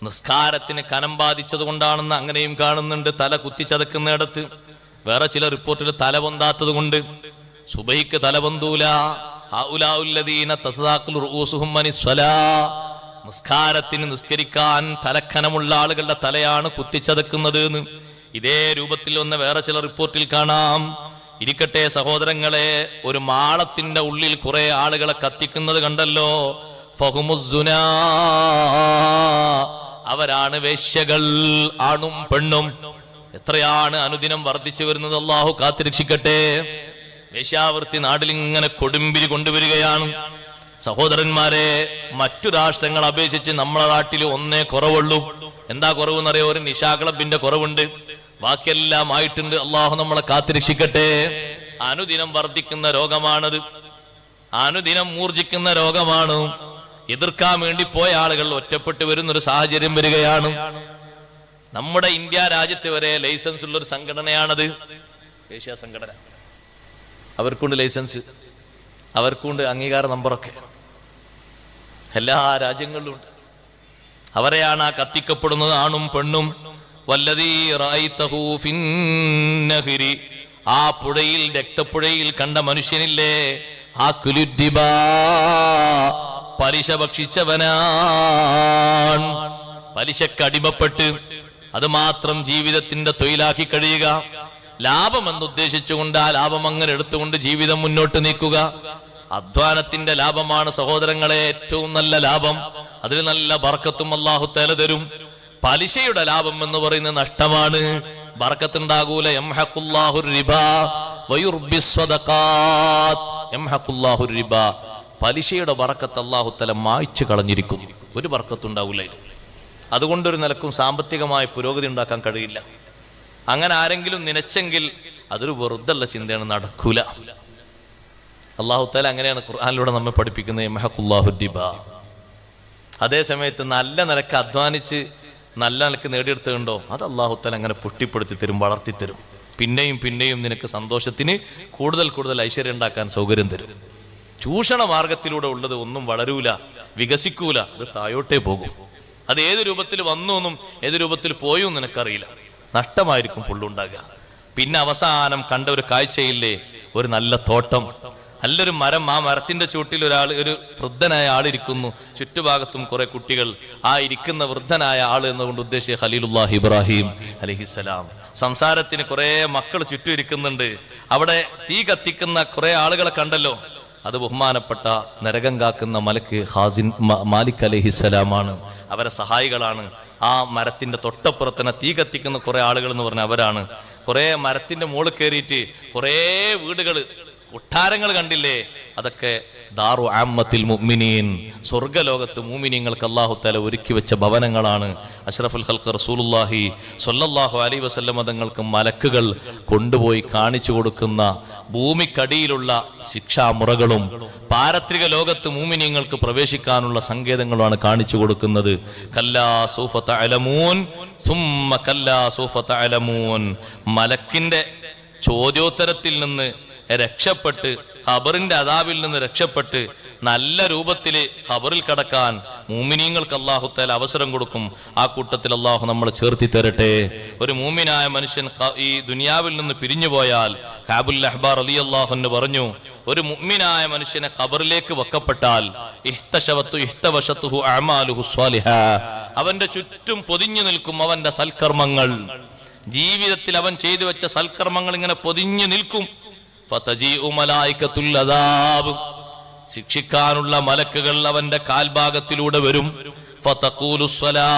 നിസ്കാരത്തിന് കനം ബാധിച്ചത് കൊണ്ടാണെന്ന് അങ്ങനെയും കാണുന്നുണ്ട്, തല കുത്തിച്ചതക്കുന്നിടത്ത്. വേറെ ചില റിപ്പോർട്ടിൽ തല പൊന്താത്തത് കൊണ്ട്. സുബഹിക്ക് തല പൊന്തൂല. നിസ്കാരത്തിന് നിസ്കരിക്കാൻ തലക്കനമുള്ള ആളുകളുടെ തലയാണ് കുത്തിച്ചതക്കുന്നത് എന്ന് ഇതേ രൂപത്തിൽ വന്ന വേറെ ചില റിപ്പോർട്ടിൽ കാണാം. ഇരിക്കട്ടെ സഹോദരങ്ങളെ, ഒരു മാളത്തിന്റെ ഉള്ളിൽ കുറെ ആളുകളെ കത്തിക്കുന്നത് കണ്ടല്ലോ. ഫഹുമുസ്സുനാ, അവരാണ് വേശ്യകൾ, ആണും പെണ്ണും. എത്രയാണ് അനുദിനം വർദ്ധിച്ചു വരുന്നത്, അള്ളാഹു കാത്തിരക്ഷിക്കട്ടെ. വേശ്യാവൃത്തി നാട്ടിലിങ്ങനെ കൊടുമ്പിരി കൊണ്ടുവരികയാണ്. സഹോദരന്മാരെ, മറ്റു രാഷ്ട്രങ്ങളെ അപേക്ഷിച്ച് നമ്മളെ നാട്ടിൽ ഒന്നേ കുറവുള്ളൂ. എന്താ കുറവെന്നറിയോ? ഒരു നിശാ ക്ലബിന്റെ കുറവുണ്ട്. ബാക്കിയെല്ലാം ആയിട്ടുണ്ട്. അള്ളാഹു നമ്മളെ കാത്തിരക്ഷിക്കട്ടെ. അനുദിനം വർദ്ധിക്കുന്ന രോഗമാണത്, അനുദിനം മൂർജിക്കുന്ന രോഗമാണ്. എതിർക്കാൻ വേണ്ടി പോയ ആളുകൾ ഒറ്റപ്പെട്ടു വരുന്നൊരു സാഹചര്യം വരികയാണ്. നമ്മുടെ ഇന്ത്യ രാജ്യത്ത് വരെ ലൈസൻസ് ഉള്ളൊരു സംഘടനയാണത്, ദേശീയ സംഘടന. അവർക്കുണ്ട് ലൈസൻസ്, അവർക്കുണ്ട് അംഗീകാര നമ്പറൊക്കെ, എല്ലാ രാജ്യങ്ങളിലും ഉണ്ട്. അവരെയാണ് ആ കത്തിക്കപ്പെടുന്നത്, ആണും പെണ്ണും. വല്ലദീ റഅയ്തഹു ഫിന്നഹരി, ആ പുഴയിൽ, രക്തപ്പുഴയിൽ കണ്ട മനുഷ്യനില്ലേ, ആ കുലുദ്ദിബാ, പലിശ ഭക്ഷിച്ചവനാണ്. പലിശക്ക് അടിമപ്പെട്ട് അത് മാത്രം ജീവിതത്തിന്റെ തൊഴിലാക്കി കഴിയുക. ലാഭം എന്നുദ്ദേശിച്ചുകൊണ്ട് ആ ലാഭം അങ്ങനെ എടുത്തുകൊണ്ട് ജീവിതം മുന്നോട്ട് നീക്കുക. അധ്വാനത്തിന്റെ ലാഭമാണ് സഹോദരങ്ങളെ ഏറ്റവും നല്ല ലാഭം. അതിൽ നല്ല ബർക്കത്തും അല്ലാഹു തആല തരും. പലിശയുടെ ലാഭം എന്ന് പറയുന്നത് നഷ്ടമാണ്, ബർക്കത്തുണ്ടാകൂല. യംഹഖുല്ലാഹു റിബാ വയുർബിസ് സ്വദഖാത്ത്. യംഹഖുല്ലാഹു റിബാ, പലിശയുടെ ബർക്കത്ത് അല്ലാഹു തആല മായ്ച്ചു കളഞ്ഞിരിക്കുന്നു. ഒരു ബർക്കത്തുണ്ടാവില്ല. അതുകൊണ്ടൊരു നിലക്കും സാമ്പത്തികമായ പുരോഗതി ഉണ്ടാക്കാൻ കഴിയില്ല. അങ്ങനെ ആരെങ്കിലും നനച്ചെങ്കിൽ അതൊരു വെറുതെയുള്ള ചിന്തയാണ്, നടക്കൂല. അല്ലാഹു തആല അങ്ങനെയാണ് ഖുർആനിലൂടെ നമ്മെ പഠിപ്പിക്കുന്നത്, യംഹഖുല്ലാഹു റിബാ. അതേ സമയത്ത് നല്ല നിലക്ക് അധ്വാനിച്ച് നല്ല നിലക്ക് നേടിയെടുത്തുണ്ടോ, അത് അല്ലാഹു തആല അങ്ങനെ പൊട്ടിപ്പെടുത്തി തരും, വളർത്തിത്തരും. പിന്നെയും പിന്നെയും നിനക്ക് സന്തോഷത്തിന് കൂടുതൽ കൂടുതൽ ഐശ്വര്യം ഉണ്ടാക്കാൻ സൗകര്യം തരും. ചൂഷണ മാർഗത്തിലൂടെ ഉള്ളത് ഒന്നും വളരൂല, വികസിക്കൂല, അത് താഴോട്ടേ പോകും. അത് ഏത് രൂപത്തിൽ വന്നു എന്നും ഏത് രൂപത്തിൽ പോയും നിനക്കറിയില്ല. നഷ്ടമായിരിക്കും ഫുള്ളുണ്ടാകുക. പിന്നെ അവസാനം കണ്ട ഒരു കാഴ്ചയില്ലേ, ഒരു നല്ല തോട്ടം, നല്ലൊരു മരം, ആ മരത്തിന്റെ ചുവട്ടിൽ ഒരു വൃദ്ധനായ ആളിരിക്കുന്നു, ചുറ്റുഭാഗത്തും കുറെ കുട്ടികൾ. ആ ഇരിക്കുന്ന വൃദ്ധനായ ആൾ എന്നുകൊണ്ട് ഉദ്ദേശിച്ച ഖലീലുല്ലാഹി ഇബ്രാഹിം അലൈഹിസ്സലാം. സംസാരത്തിന് കുറെ മക്കൾ ചുറ്റും ഇരിക്കുന്നുണ്ട്. അവിടെ തീ കത്തിക്കുന്ന കുറെ ആളുകളെ കണ്ടല്ലോ, അത് ബഹുമാനപ്പെട്ട നരകം കാക്കുന്ന മലക്ക് മാലിക് അലൈഹിസ്സലാമാണ്. അവരെ സഹായികളാണ്. ആ മരത്തിന്റെ തൊട്ടപ്പുറത്തന്നെ തീ കത്തിക്കുന്ന കുറെ ആളുകൾ എന്ന് പറഞ്ഞാൽ അവരാണ്. കുറെ മരത്തിന്റെ മുകളിൽ കയറിയിട്ട് കുറെ വീടുകൾ, കൊട്ടാരങ്ങൾ കണ്ടില്ലേ, അതൊക്കെ ദാറു ആമ്മത്തിൽ മുഅ്മിനീൻ, സ്വർഗ്ഗലോകത്ത് മുഅ്മിനീങ്ങൾക്ക് അല്ലാഹു തആല ഒരുക്കി വെച്ച ഭവനങ്ങളാണ്. അഷ്റഫുൽ ഖൽഖ് റസൂലുള്ളാഹി സ്വല്ലല്ലാഹു അലൈഹി വസല്ലം തങ്ങൾക്ക് മലക്കുകൾ കൊണ്ടുപോയി കാണിച്ചു കൊടുക്കുന്ന ഭൂമിക്കടിയിലുള്ള ശിക്ഷാമുറകളും പാരത്രിക ലോകത്ത് മുഅ്മിനീങ്ങൾക്ക് പ്രവേശിക്കാനുള്ള സങ്കേതങ്ങളുമാണ് കാണിച്ചു കൊടുക്കുന്നത്. കല്ലാ സൗഫ തഅലമൂൻ സുമ്മ കല്ലാ സൗഫ തഅലമൂൻ. മലക്കിന്റെ ചോദ്യോത്തരത്തിൽ നിന്ന് രക്ഷപ്പെട്ട്, ഖബറിന്റെ അദാബിൽ നിന്ന് രക്ഷപ്പെട്ട് നല്ല രൂപത്തിൽ ഖബറിൽ കടക്കാൻ മുഅ്മിനീങ്ങൾക്ക് അല്ലാഹു തആല അവസരം കൊടുക്കും. ആ കൂട്ടത്തിൽ അല്ലാഹു നമ്മളെ ചേർത്തി തരട്ടെ. ഒരു മുഅ്മിനായ മനുഷ്യൻ ഈ ദുനിയാവിൽ നിന്ന് പിരിഞ്ഞു പോയാൽ, കഅബുൽ അഹ്ബാർ റളിയല്ലാഹു അൻഹു പറഞ്ഞു, ഒരു മുഅ്മിനായ മനുഷ്യനെ ഖബറിലേക്ക് വെക്കപ്പെട്ടാൽ ഇഹ്തവശതുഹു അഅമാലുഹു സ്വാലിഹാ, അവന്റെ ചുറ്റും പൊതിഞ്ഞു നിൽക്കും അവന്റെ സൽക്കർമ്മങ്ങൾ. ജീവിതത്തിൽ അവൻ ചെയ്തു വെച്ച സൽക്കർമ്മങ്ങൾ ഇങ്ങനെ പൊതിഞ്ഞു നിൽക്കും. ഫതജീഉ മലായികത്തുൽ അദാബ്, ശിക്ഷിക്കാനുള്ള മലക്കുകൾ അവന്റെ കാൽഭാഗത്തിലൂടെ വരും. ഫതഖൂലു സ്വലാ,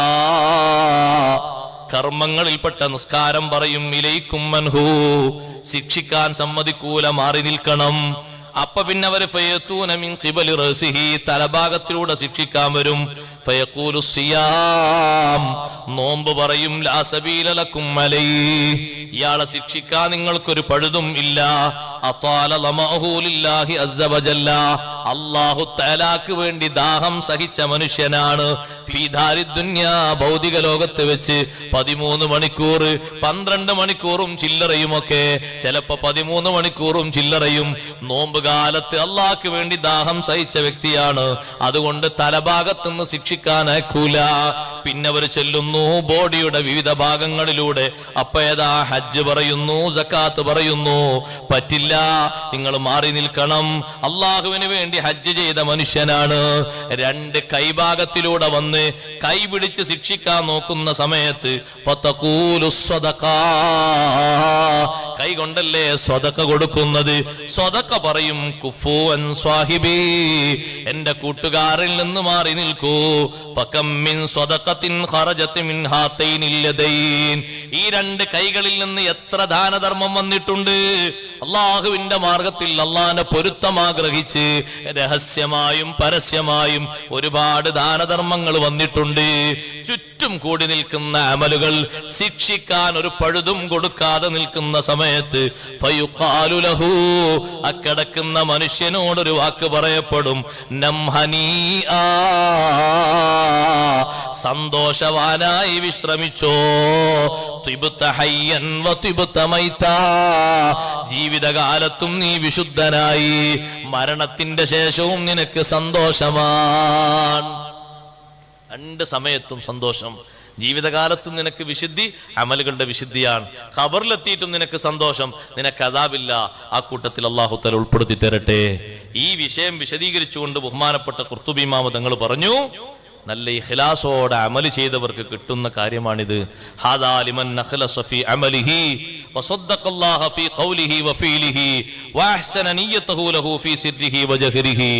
കർമ്മങ്ങളിൽപ്പെട്ട നിസ്കാരം പറയും. ഇലൈക്കും മൻഹു, ശിക്ഷിക്കാൻ സമ്മതിക്കൂല, മാറി നിൽക്കണം. അപ്പൊ പിന്നെ അവർ ഫയതൂന മിൻ ഖിബലി റസിഹി, തലഭാഗത്തിലൂടെ ശിക്ഷിക്കാൻ വരും. ഫയഖൂലു സിയാം, നോമ്പ് പറയും. ലാ സബീല ലക്കും അലൈഹി, ഇയാളെ ശിക്ഷിക്കാൻ നിങ്ങൾക്കൊരു പഴുതും ഇല്ല. അല്ലാഹു തആലാക്ക് വേണ്ടി ദാഹം സഹിച്ച മനുഷ്യനാണ്. ഭൗതിക ലോകത്ത് വെച്ച് 13 മണിക്കൂർ 12 മണിക്കൂറും ചില്ലറയുമൊക്കെ, ചിലപ്പോ 13 മണിക്കൂറും ചില്ലറയും നോമ്പ് കാലത്ത് അള്ളാഹ്ക്ക് വേണ്ടി ദാഹം സഹിച്ച വ്യക്തിയാണ്. അതുകൊണ്ട് തലഭാഗത്തുനിന്ന് ശിക്ഷിക്കാൻ അയക്കൂല. പിന്നെ അവർ ചെല്ലുന്നു ബോഡിയുടെ വിവിധ ഭാഗങ്ങളിലൂടെ. അപ്പൊ ഏതാ ഹജ്ജ് പറയുന്നു, സക്കാത്ത് പറയുന്നു. പറ്റില്ല, നിങ്ങൾ മാറി നിൽക്കണം. അള്ളാഹുവിന് വേണ്ടി ഹജ്ജ് ചെയ്ത മനുഷ്യനാണ്. 2 കൈഭാഗത്തിലൂടെ വന്ന് കൈ പിടിച്ച് ശിക്ഷിക്കാൻ നോക്കുന്ന സമയത്ത് കൈ കൊണ്ടല്ലേ സ്വതക്ക കൊടുക്കുന്നത്. സ്വതക്ക പറയും കുഫൂൻ സ്വാഹിബി, എന്റെ കൂട്ടുകാരിൽ നിന്ന് മാറി നിൽക്കൂ. ഫകം മിൻ സ്വദഖത്തിൻ ഖറജത് മിൻ ഹാതൈനിൽ യദൈൻ, ഈ 2 കൈകളിൽ നിന്ന് എത്ര ദാനധർമ്മം വന്നിട്ടുണ്ട്. അള്ളാഹുവിന്റെ മാർഗത്തിൽ അള്ളാഹിനെ പൊരുത്തം ആഗ്രഹിച്ച് രഹസ്യമായും പരസ്യമായും ഒരുപാട് ദാനധർമ്മങ്ങൾ വന്നിട്ടുണ്ട്. ചുറ്റും കൂടി നിൽക്കുന്ന അമലുകൾ ശിക്ഷിക്കാൻ ഒരു പഴുതും കൊടുക്കാതെ നിൽക്കുന്ന സമയത്ത് ഫയുഖാലു ലഹു, അക്കടക്കുന്ന മനുഷ്യനോടൊരു വാക്ക് പറയപ്പെടും, നംഹനീആ, സന്തോഷവാനായി വിശ്രമിച്ചോ. തിബ്ത ഹയ്യൻ വതിബ്ത മൈതാ, ജീവിതകാലത്തും നീ വിശുദ്ധനായി, മരണത്തിന്റെ ശേഷവും നിനക്ക് സന്തോഷമാണ്. 2 സമയത്തും സന്തോഷം. ജീവിതകാലത്തും നിനക്ക് വിശുദ്ധി, അമലുകളുടെ വിശുദ്ധിയാണ്. ഖബറിലെത്തിയിട്ടും നിനക്ക് സന്തോഷം, നിനക്ക് അദാബില്ല. ആ കൂട്ടത്തിൽ അല്ലാഹു തആല ഉൾപ്പെടുത്തി തരട്ടെ. ഈ വിഷയം വിശദീകരിച്ചുകൊണ്ട് ബഹുമാനപ്പെട്ട ഖുർത്തുബി ഇമാം തങ്ങൾ പറഞ്ഞു, നല്ല ഇഖ്ലാസോടെ അമൽ ചെയ്തവർക്ക് കിട്ടുന്ന കാര്യമാണിത്. ഹാദാ ലിമൻ നഖലസ ഫീ അമലിഹി വസദ്ദഖല്ലാഹ ഫീ ഖൗലിഹി വഫീലിഹി വഅഹ്സന നിയ്യതഹു ലഹു ഫീ സിർരിഹി വജഹരിഹി.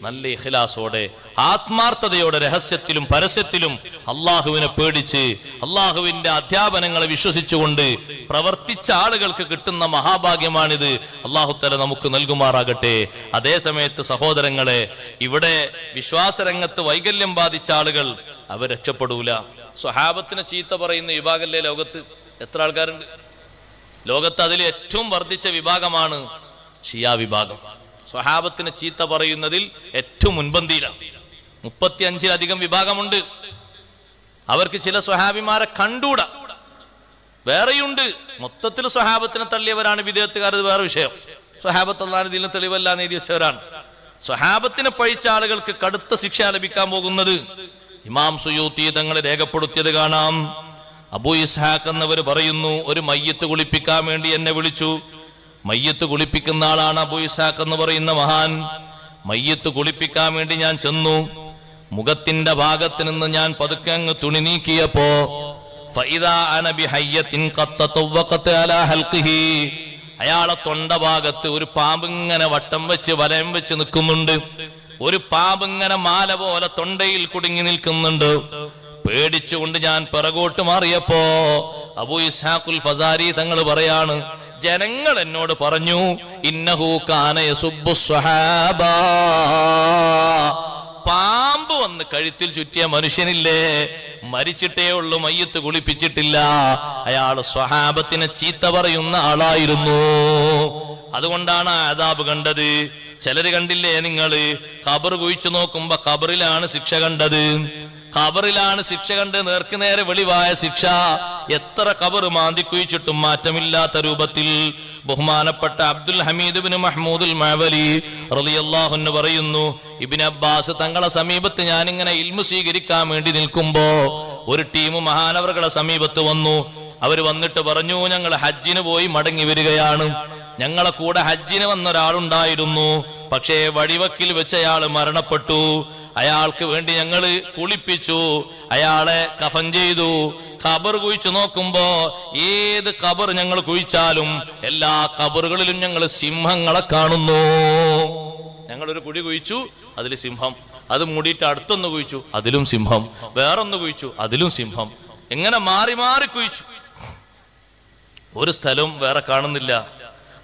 നല്ല ഇഖ്ലാസോടെ ആത്മാർത്ഥതയോടെ രഹസ്യത്തിലും പരസ്യത്തിലും അള്ളാഹുവിനെ പേടിച്ച് അള്ളാഹുവിന്റെ അധ്യാപനങ്ങളെ വിശ്വസിച്ചുകൊണ്ട് പ്രവർത്തിച്ച ആളുകൾക്ക് കിട്ടുന്ന മഹാഭാഗ്യമാണിത്. അല്ലാഹു തആല നമുക്ക് നൽകുമാറാകട്ടെ. അതേ സമയത്ത് സഹോദരങ്ങളെ, ഇവിടെ വിശ്വാസരംഗത്ത് വൈകല്യം ബാധിച്ച ആളുകൾ അവർ രക്ഷപ്പെടൂല. സ്വഹാബത്തിനെ ചീത്ത പറയുന്ന വിഭാഗമല്ലേ ലോകത്ത്? എത്ര ആൾക്കാരുണ്ട് ലോകത്ത്? അതിൽ ഏറ്റവും വർദ്ധിച്ച വിഭാഗമാണ് ഷിയാ വിഭാഗം. സ്വഹാബത്തിനെ ചീത്ത പറയുന്നതിൽ ഏറ്റവും മുൻപന്തിയിലാണ്. 35-ലധികം വിഭാഗമുണ്ട്. അവർക്ക് ചില സ്വഹാബിമാരെ കണ്ടൂടാ, വേറെയുണ്ട്. മൊത്തത്തിൽ സ്വഹാബത്തിനെ തള്ളിയവരാണ് വിദേഹത്തുകാർ, ഇത് വേറെ വിഷയം. സ്വഹാബത്ത് അല്ലാഹുവിന്റെ ദീനിൽ തെളിവല്ല എന്ന് എഴുതി വെച്ചവരാണ്. സ്വഹാബത്തിനെ പഴിച്ച ആളുകൾക്ക് കടുത്ത ശിക്ഷ ലഭിക്കാൻ പോകുന്നത് ഇമാം സുയൂത്തി തങ്ങൾ രേഖപ്പെടുത്തിയത് കാണാം. അബൂ ഇസ്ഹാഖ് എന്നവർ പറയുന്നു, ഒരു മയ്യത്ത് കുളിപ്പിക്കാൻ വേണ്ടി എന്നെ വിളിച്ചു. മയ്യത്ത് കുളിപ്പിക്കുന്ന ആളാണ് അബൂ ഇസ്ഹാഖ് എന്ന് പറയുന്ന മഹാൻ. മയ്യത്ത് കുളിപ്പിക്കാൻ വേണ്ടി ഞാൻ ചെന്നു. മുഖത്തിന്റെ ഭാഗത്ത് നിന്ന് ഞാൻ പതുക്കെ അങ്ങ് തുണി നീക്കിയപ്പോ ഫഇദാ അന ബിഹയ്യത്തിൻ ഖത്തതവഖത അലാ ഹൽഖിഹി, അയാളെ തൊണ്ട ഭാഗത്ത് ഒരു പാമ്പ് ഇങ്ങനെ വട്ടം വെച്ച് വലയം വെച്ച് നിൽക്കുന്നുണ്ട്. ഒരു പാമ്പ് ഇങ്ങനെ മാല പോലെ തൊണ്ടയിൽ കുടുങ്ങി നിൽക്കുന്നുണ്ട്. പേടിച്ചുകൊണ്ട് ഞാൻ പിറകോട്ട് മാറിയപ്പോ അബൂ ഇസ്ഹാഖുൽ ഫസാരി തങ്ങൾ പറയാണ്, ജനങ്ങൾ എന്നോട് പറഞ്ഞു, ഇന്നഹു കാന യസുബ്ബു സ്വഹാബ, പാമ്പ് വന്ന് കഴുത്തിൽ ചുറ്റിയ മനുഷ്യനില്ലേ, മരിച്ചിട്ടേ ഉള്ളൂ, മയ്യത്ത് കുളിപ്പിച്ചിട്ടില്ല, അയാൾ സ്വഹാബത്തിനെ ചീത്ത പറയുന്ന ആളായിരുന്നു. അതുകൊണ്ടാണ് അദാബ് കണ്ടത്. ചിലര് കണ്ടില്ലേ നിങ്ങൾ, ഖബർ കുഴിച്ചു നോക്കുമ്പോ ഖബറിലാണ് ശിക്ഷ കണ്ടത്. ഖബറിലാണ് ശിക്ഷ കണ്ട് നേർക്ക് നേരെ വെളിവായ ശിക്ഷ. എത്ര ഖബർ മാന്തി കുഴിച്ചിട്ടും മാറ്റമില്ലാത്ത രൂപത്തിൽ. ബഹുമാനപ്പെട്ട അബ്ദുൽ ഹമീദ് ഇബ്നു മഹ്മൂദുൽ മഅവലി റളിയല്ലാഹു അൻഹു പറയുന്നു, ഇബ്നു അബ്ബാസ് തങ്ങളെ സമീപത്ത് ഞാനിങ്ങനെ ഇൽമു സ്വീകരിക്കാൻ വേണ്ടി നിൽക്കുമ്പോ ഒരു ടീം മഹാനവറുകളുടെ സമീപത്ത് വന്നു. അവര് വന്നിട്ട് പറഞ്ഞു, ഞങ്ങൾ ഹജ്ജിന് പോയി മടങ്ങി വരികയാണ്. ഞങ്ങളെ കൂടെ ഹജ്ജിന് വന്ന ഒരാളുണ്ടായിരുന്നു, പക്ഷേ വഴിവക്കിൽ വെച്ച് അയാൾ മരണപ്പെട്ടു. അയാൾക്ക് വേണ്ടി ഞങ്ങൾ കുളിപ്പിച്ചു, അയാളെ കഫൻ ചെയ്തു. ഖബർ കുഴിച്ചു നോക്കുമ്പോ ഏത് ഖബർ ഞങ്ങൾ കുഴിച്ചാലും എല്ലാ ഖബറുകളിലും ഞങ്ങൾ സിംഹങ്ങളെ കാണുന്നു. ഞങ്ങളൊരു കുഴി കുഴിച്ചു, അതിൽ സിംഹം. അത് മൂടിയിട്ട് അടുത്തൊന്ന് കുഴിച്ചു, അതിലും സിംഹം. വേറൊന്ന് കുഴിച്ചു, അതിലും സിംഹം. എങ്ങനെ മാറി മാറി കുഴിച്ചു, ഒരു സ്ഥലവും വേറെ കാണുന്നില്ല.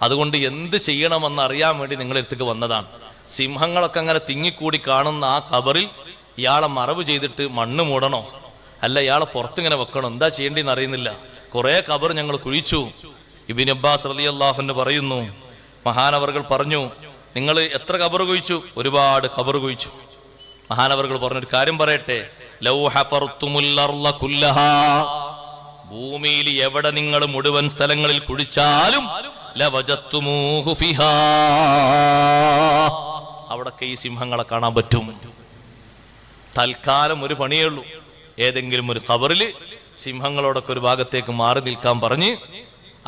അതുകൊണ്ട് എന്ത് ചെയ്യണമെന്ന് അറിയാൻ വേണ്ടി നിങ്ങളുടെ അടുത്തേക്ക് വന്നതാണ്. സിംഹങ്ങളൊക്കെ അങ്ങനെ തിങ്ങിക്കൂടി കാണുന്ന ആ ഖബറിൽ ഇയാളെ മറവ് ചെയ്തിട്ട് മണ്ണ് മൂടണോ, അല്ല ഇയാളെ പുറത്തിങ്ങനെ വെക്കണോ, എന്താ ചെയ്യേണ്ടിന്ന് അറിയുന്നില്ല. കുറെ ഖബർ ഞങ്ങൾ കുഴിച്ചു. ഇബ്നു അബ്ബാസ് റളിയല്ലാഹു അൻഹു പറയുന്നു, മഹാനവർകൾ പറഞ്ഞു, നിങ്ങൾ എത്ര ഖബർ കുഴിച്ചു? ഒരുപാട് ഖബർ കുഴിച്ചു. മഹാനവർകൾ പറഞ്ഞൊരു കാര്യം പറയട്ടെ, ലൗ ഹഫർതുമുൽ അർള കുല്ലഹാ, ഭൂമിയിൽ എവിടെ നിങ്ങൾ മുഴുവൻ സ്ഥലങ്ങളിൽ കുഴിച്ചാലും ലവജത്തുമൂഹു ഫിഹാ, അവിടൊക്കെ ഈ സിംഹങ്ങളെ കാണാൻ പറ്റും. തൽക്കാലം ഒരു പണിയേ ഉള്ളൂ, ഏതെങ്കിലും ഒരു ഖബറില് സിംഹങ്ങളോടൊക്കെ ഒരു ഭാഗത്തേക്ക് മാറി നിൽക്കാൻ പറഞ്ഞ്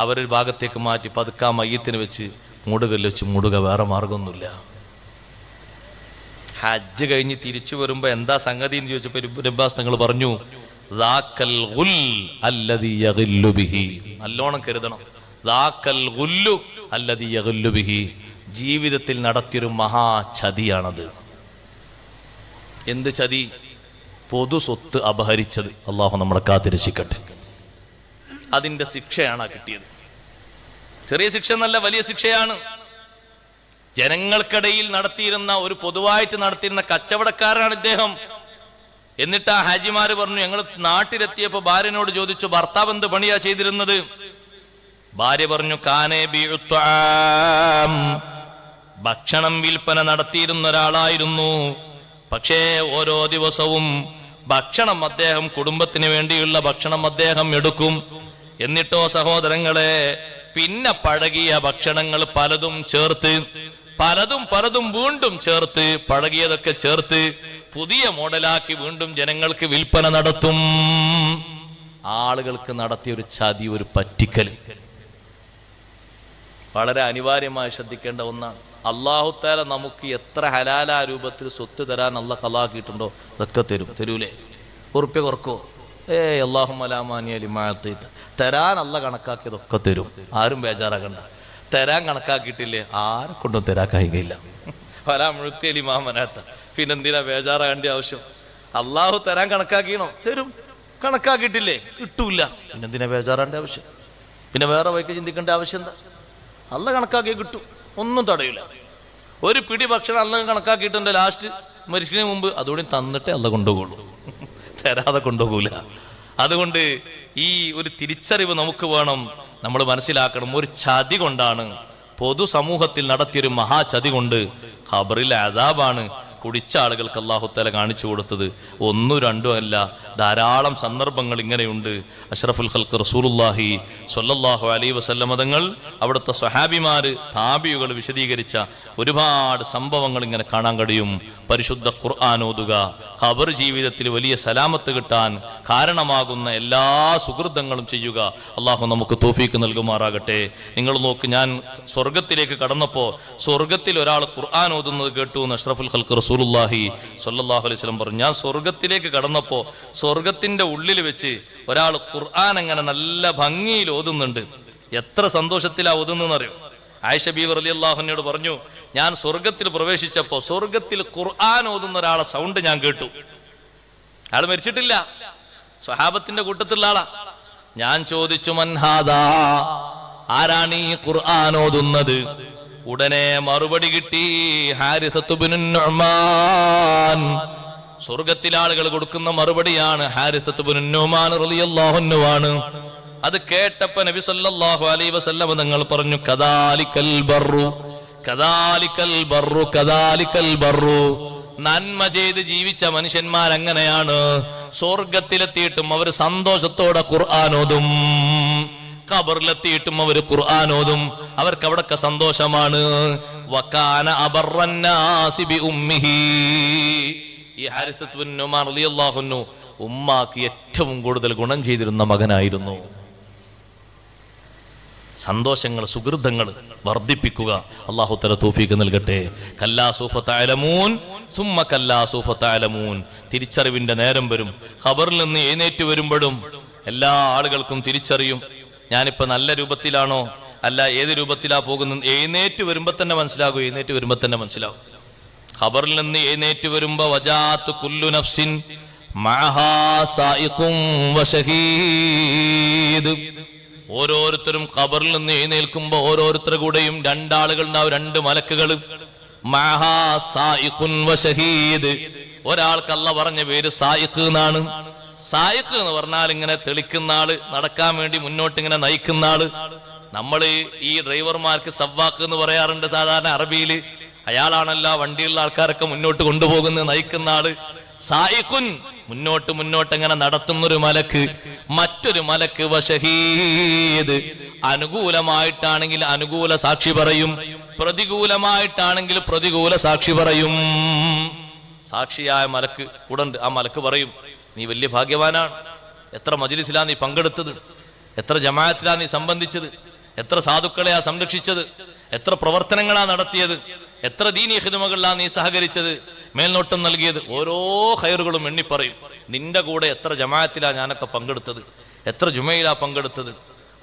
അവരൊരു ഭാഗത്തേക്ക് മാറ്റി പതുക്കാ മയ്യത്തിന് വെച്ച് മൂടുകല്ല് വെച്ച് മൂടുക, വേറെ മാർഗമൊന്നുമില്ല. ഹജ്ജ് കഴിഞ്ഞ് തിരിച്ചു വരുമ്പോ എന്താ സംഗതി എന്ന് ചോദിച്ചപ്പോ ഇബ്നു അബ്ബാസ് തങ്ങൾ പറഞ്ഞു, ദാക്കൽ ഗുൽ അല്ലദീ യഗില്ലു ബിഹി, നല്ലോണം കരുതണം, ദാക്കൽ ഗുല്ലു അല്ലദീ യഗില്ലു ബിഹി, ജീവിതത്തിൽ നടത്തിയൊരു മഹാചതിയാണത്. എന്ത് ചതി? പൊതു സ്വത്ത് അപഹരിച്ചത്. അള്ളാഹു നമ്മളെ കാത്തിരക്ഷിക്കട്ടെ. അതിന്റെ ശിക്ഷയാണ് കിട്ടിയത്. ചെറിയ ശിക്ഷ എന്നല്ല, വലിയ ശിക്ഷയാണ്. ജനങ്ങൾക്കിടയിൽ നടത്തിയിരുന്ന ഒരു പൊതുവായിട്ട് നടത്തിയിരുന്ന കച്ചവടക്കാരനാണ് ഇദ്ദേഹം. എന്നിട്ട് ആ ഹാജിമാര് പറഞ്ഞു, ഞങ്ങൾ നാട്ടിലെത്തിയപ്പോ ഭാര്യനോട് ചോദിച്ചു, ഭർത്താവ് എന്ത് പണിയാ ചെയ്തിരുന്നത്? ഭാര്യ പറഞ്ഞു, കാനേ ബിഉത്ആം, ഭക്ഷണം വിൽപ്പന നടത്തിയിരുന്ന ഒരാളായിരുന്നു. പക്ഷേ ഓരോ ദിവസവും ഭക്ഷണം അദ്ദേഹം, കുടുംബത്തിന് വേണ്ടിയുള്ള ഭക്ഷണം അദ്ദേഹം എടുക്കും. എന്നിട്ടോ സഹോദരങ്ങളെ, പിന്നെ പഴകിയ ഭക്ഷണങ്ങൾ പലതും ചേർത്ത്, പലതും വീണ്ടും ചേർത്ത്, പഴകിയതൊക്കെ ചേർത്ത് പുതിയ മോഡലാക്കി വീണ്ടും ജനങ്ങൾക്ക് വിൽപ്പന നടത്തും. ആളുകൾക്ക് നടത്തിയ ഒരു ചതി, ഒരു പറ്റിക്കൽ വളരെ അനിവാര്യമായി ശ്രദ്ധിക്കേണ്ട ഒന്നാണ്. അല്ലാഹു തആല നമുക്ക് എത്ര ഹലാലാ രൂപത്തിൽ സ്വത്ത് തരാൻ അല്ലാഹ് ഖലാക്കിയിട്ടുണ്ടോ അതൊക്കെ തരും. തരൂലേ? ഉറുപ്പ്യ കുറക്കോ? അല്ലാഹുമ്മ ലാ മാനിയ ലിമാ അഅ്തൈത, തരാൻ അല്ലാഹ് കണക്കാക്കിയതൊക്കെ തരും. ആരും ബേജാറാകണ്ട. തരാൻ കണക്കാക്കിയിട്ടില്ലേ ആരെ കൊണ്ടും തരാൻ കഴിയുകയില്ല. വലാ മുഅ്തിയ ലിമാ മനഅത, പിന്നെന്തിനാ ബേജാറാകേണ്ട ആവശ്യം? അല്ലാഹു തരാൻ കണക്കാക്കിയണോ? തരും. കണക്കാക്കിയിട്ടില്ലേ കിട്ടൂല, പിന്നെന്തിനാ ബേജാറാകേണ്ട ആവശ്യം? പിന്നെ വേറെ വഴിക്ക് ചിന്തിക്കേണ്ട ആവശ്യം എന്താ? അല്ലാഹ് കണക്കാക്കിയേ കിട്ടും, ഒന്നും തടയില്ല. ഒരു പിടി ഭക്ഷണം അല്ലാഹ് കണക്കാക്കിയിട്ടുണ്ട്, ലാസ്റ്റ് മരിക്കുന്നതിന് മുമ്പ് അതുകൂടി തന്നിട്ടേ അല്ലാഹ് കൊണ്ടുപോകുള്ളൂ, തരാതെ കൊണ്ടുപോകൂല. അതുകൊണ്ട് ഈ ഒരു തിരിച്ചറിവ് നമുക്ക് വേണം. നമ്മൾ മനസ്സിലാക്കണം, ഒരു ചതി കൊണ്ടാണ്, പൊതുസമൂഹത്തിൽ നടത്തിയൊരു മഹാചതി കൊണ്ട് ഖബറിലെ അദാബാണ് കുടിച്ച ആളുകൾക്ക് അല്ലാഹു തആല കാണിച്ചു കൊടുത്തത്. ഒന്നും രണ്ടും അല്ല, ധാരാളം സന്ദർഭങ്ങൾ ഇങ്ങനെയുണ്ട്. അഷ്റഫുൽ ഖൽഖ് റസൂലുള്ളാഹി സ്വല്ലല്ലാഹു അലൈഹി വസല്ലം തങ്ങൾ, അവിടുത്തെ സ്വഹാബിമാര്, താബിയുകൾ വിശദീകരിച്ച ഒരുപാട് സംഭവങ്ങൾ ഇങ്ങനെ കാണാൻ കഴിയും. പരിശുദ്ധ ഖുർആൻ ഓതുക, ഖബർ ജീവിതത്തിൽ വലിയ സലാമത്ത് കിട്ടാൻ കാരണമാകുന്ന എല്ലാ സുഹൃതങ്ങളും ചെയ്യുക. അള്ളാഹു നമുക്ക് തൗഫീക്ക് നൽകുമാറാകട്ടെ. നിങ്ങൾ നോക്ക്, ഞാൻ സ്വർഗത്തിലേക്ക് കടന്നപ്പോ സ്വർഗത്തിൽ ഒരാൾ ഖുർആൻ ഓതുന്നത് കേട്ടു എന്ന് അഷ്റഫുൽ ഖൽഖ് റസൂലുള്ളാഹി സ്വല്ലല്ലാഹു അലൈഹി വസല്ലം പറഞ്ഞു. ഞാൻ സ്വർഗത്തിലേക്ക് കടന്നപ്പോ സ്വർഗത്തിന്റെ ഉള്ളിൽ വെച്ച് ഒരാൾ ഖുർആൻ അങ്ങനെ നല്ല ഭംഗിയിൽ ഓതുന്നുണ്ട്. എത്ര സന്തോഷത്തിലാ ഓതുന്നറിയോ? ആയിഷ ബീവി റളിയല്ലാഹു അൻഹയോട് പറഞ്ഞു, ഞാൻ സ്വർഗത്തിൽ പ്രവേശിച്ചപ്പോ സ്വർഗത്തിൽ ഖുർആൻ ഓതുന്ന ഒരാളെ സൗണ്ട് ഞാൻ കേട്ടു. അയാൾ മരിച്ചിട്ടില്ല, സ്വഹാബത്തിന്റെ കൂട്ടത്തിലുള്ള ആളാ. ഞാൻ ചോദിച്ചു, മൻഹാദാ, ആരാണ് ഈ ഖുർആൻ ഓതുന്നത്? ഉടനെ മറുപടി കിട്ടി, ഹാരിസത്തു ബിനു നുഅ്മാൻ. സ്വർഗത്തിലെ ആളുകൾ കൊടുക്കുന്ന മറുപടിയാണ്, ഹാരിസത്തു ബിനു നുഅ്മാൻ റളിയല്ലാഹു അൻഹു ആണ്. അത് കേട്ടപ്പോ നബി സല്ലല്ലാഹു അലൈഹി വസല്ലം തങ്ങൾ പറഞ്ഞു, കദാലിക്കൽ ബർറു കദാലിക്കൽ ബർറു കദാലിക്കൽ ബർറു. നന്മ ചെയ്ത് ജീവിച്ച മനുഷ്യന്മാർ അങ്ങനെയാണ്. സ്വർഗത്തിലെത്തിയിട്ടും അവർ സന്തോഷത്തോടെ ഖുർആൻ ഓതും, ഖബറിലെത്തിയിട്ടും അവർ ഖുർആൻ ഓതും. അവർക്ക് അവിടൊക്കെ സന്തോഷമാണ്. വകാന അബറന്നാസി ബി ഉമ്മിഹി. ഈ ഹാരിസത്ത് ബിൻ നുഅ്മാൻ റളിയല്ലാഹു അൻഹു ഉമ്മാക്ക് ഏറ്റവും കൂടുതൽ ഗുണം ചെയ്തിരുന്ന മകനായിരുന്നു. സന്തോഷങ്ങൾ, സുഹൃതങ്ങൾ വർദ്ധിപ്പിക്കുക. അല്ലാഹു തആല തൗഫീഖ് നൽകട്ടെ. കല്ലാ സൗഫ തഅലമൂൻ സുമ്മ കല്ലാ സൗഫ തഅലമൂൻ. തിരിച്ചറിവിന്റെ നേരം വരും. ഖബറിൽ നിന്ന് എഴുന്നേറ്റ് വരുമ്പോഴും എല്ലാ ആളുകൾക്കും തിരിച്ചറിയും, ഞാനിപ്പോ നല്ല രൂപത്തിലാണോ അല്ല ഏത് രൂപത്തിലാ പോകുന്നത്. എഴുന്നേറ്റ് വരുമ്പോ തന്നെ മനസ്സിലാകും, എഴുന്നേറ്റ് വരുമ്പോ തന്നെ മനസ്സിലാകും. ഖബറിൽ നിന്ന് എഴുന്നേറ്റ് വരുമ്പോ വജാഅത്തു കുല്ലു നഫ്സിൻ മഅഹാ സായിഖും വശഹീദ്. ഓരോരുത്തരും ഖബറിൽ നിന്ന് എഴുന്നേൽക്കുമ്പോ ഓരോരുത്തരുടെ കൂടെയും രണ്ടാളുകൾ ഉണ്ടാവും, രണ്ട് മലക്കുകൾ. മഅഹാ സായിഖുൻ വശഹീദ്. ഒരാൾക്ക് അല്ലാഹ് പറഞ്ഞ പേര് സായിഖ് എന്നാണ്, സായിഖ് എന്ന് പറഞ്ഞാൽ ഇങ്ങനെ തെളിക്കുന്ന ആള്, നടക്കാൻ വേണ്ടി മുന്നോട്ട് ഇങ്ങനെ നയിക്കുന്ന ആള്. നമ്മൾ ഈ ഡ്രൈവർമാർക്ക് സവ്വാക്ക് എന്ന് പറയാറുണ്ട് സാധാരണ അറബിയിൽ. അയാളാണല്ലോ വണ്ടിയുള്ള ആൾക്കാരൊക്കെ മുന്നോട്ട് കൊണ്ടുപോകുന്ന നയിക്കുന്ന ആള്. സായിഖുൻ, മുന്നോട്ട് ഇങ്ങനെ നടത്തുന്നൊരു മലക്ക്. മറ്റൊരു മലക്ക് വശഹീദ്, അനുകൂലമായിട്ടാണെങ്കിൽ അനുകൂല സാക്ഷി പറയും, പ്രതികൂലമായിട്ടാണെങ്കിൽ പ്രതികൂല സാക്ഷി പറയും. സാക്ഷിയായ മലക്ക് കൂടെ ഉണ്ട്. ആ മലക്ക് പറയും, നീ വലിയ ഭാഗ്യവാനാണ്, എത്ര മജ്‌ലിസിലാ നീ പങ്കെടുത്തത്, എത്ര ജമാഅത്തിലാ നീ സംബന്ധിച്ചത്, എത്ര സാധുക്കളെയാ സംരക്ഷിച്ചത്, എത്ര പ്രവർത്തനങ്ങളാ നടത്തിയത്, എത്ര ദീനീ ഖിദ്മകളിലാ നീ സഹകരിച്ചത്, മേൽനോട്ടം നൽകിയത്. ഓരോ ഖൈറുകളും എണ്ണിപ്പറയും. നിന്റെ കൂടെ എത്ര ജമാഅത്തിലാ ഞാനൊക്കെ പങ്കെടുത്തത്, എത്ര ജുമയിലാ പങ്കെടുത്തത്,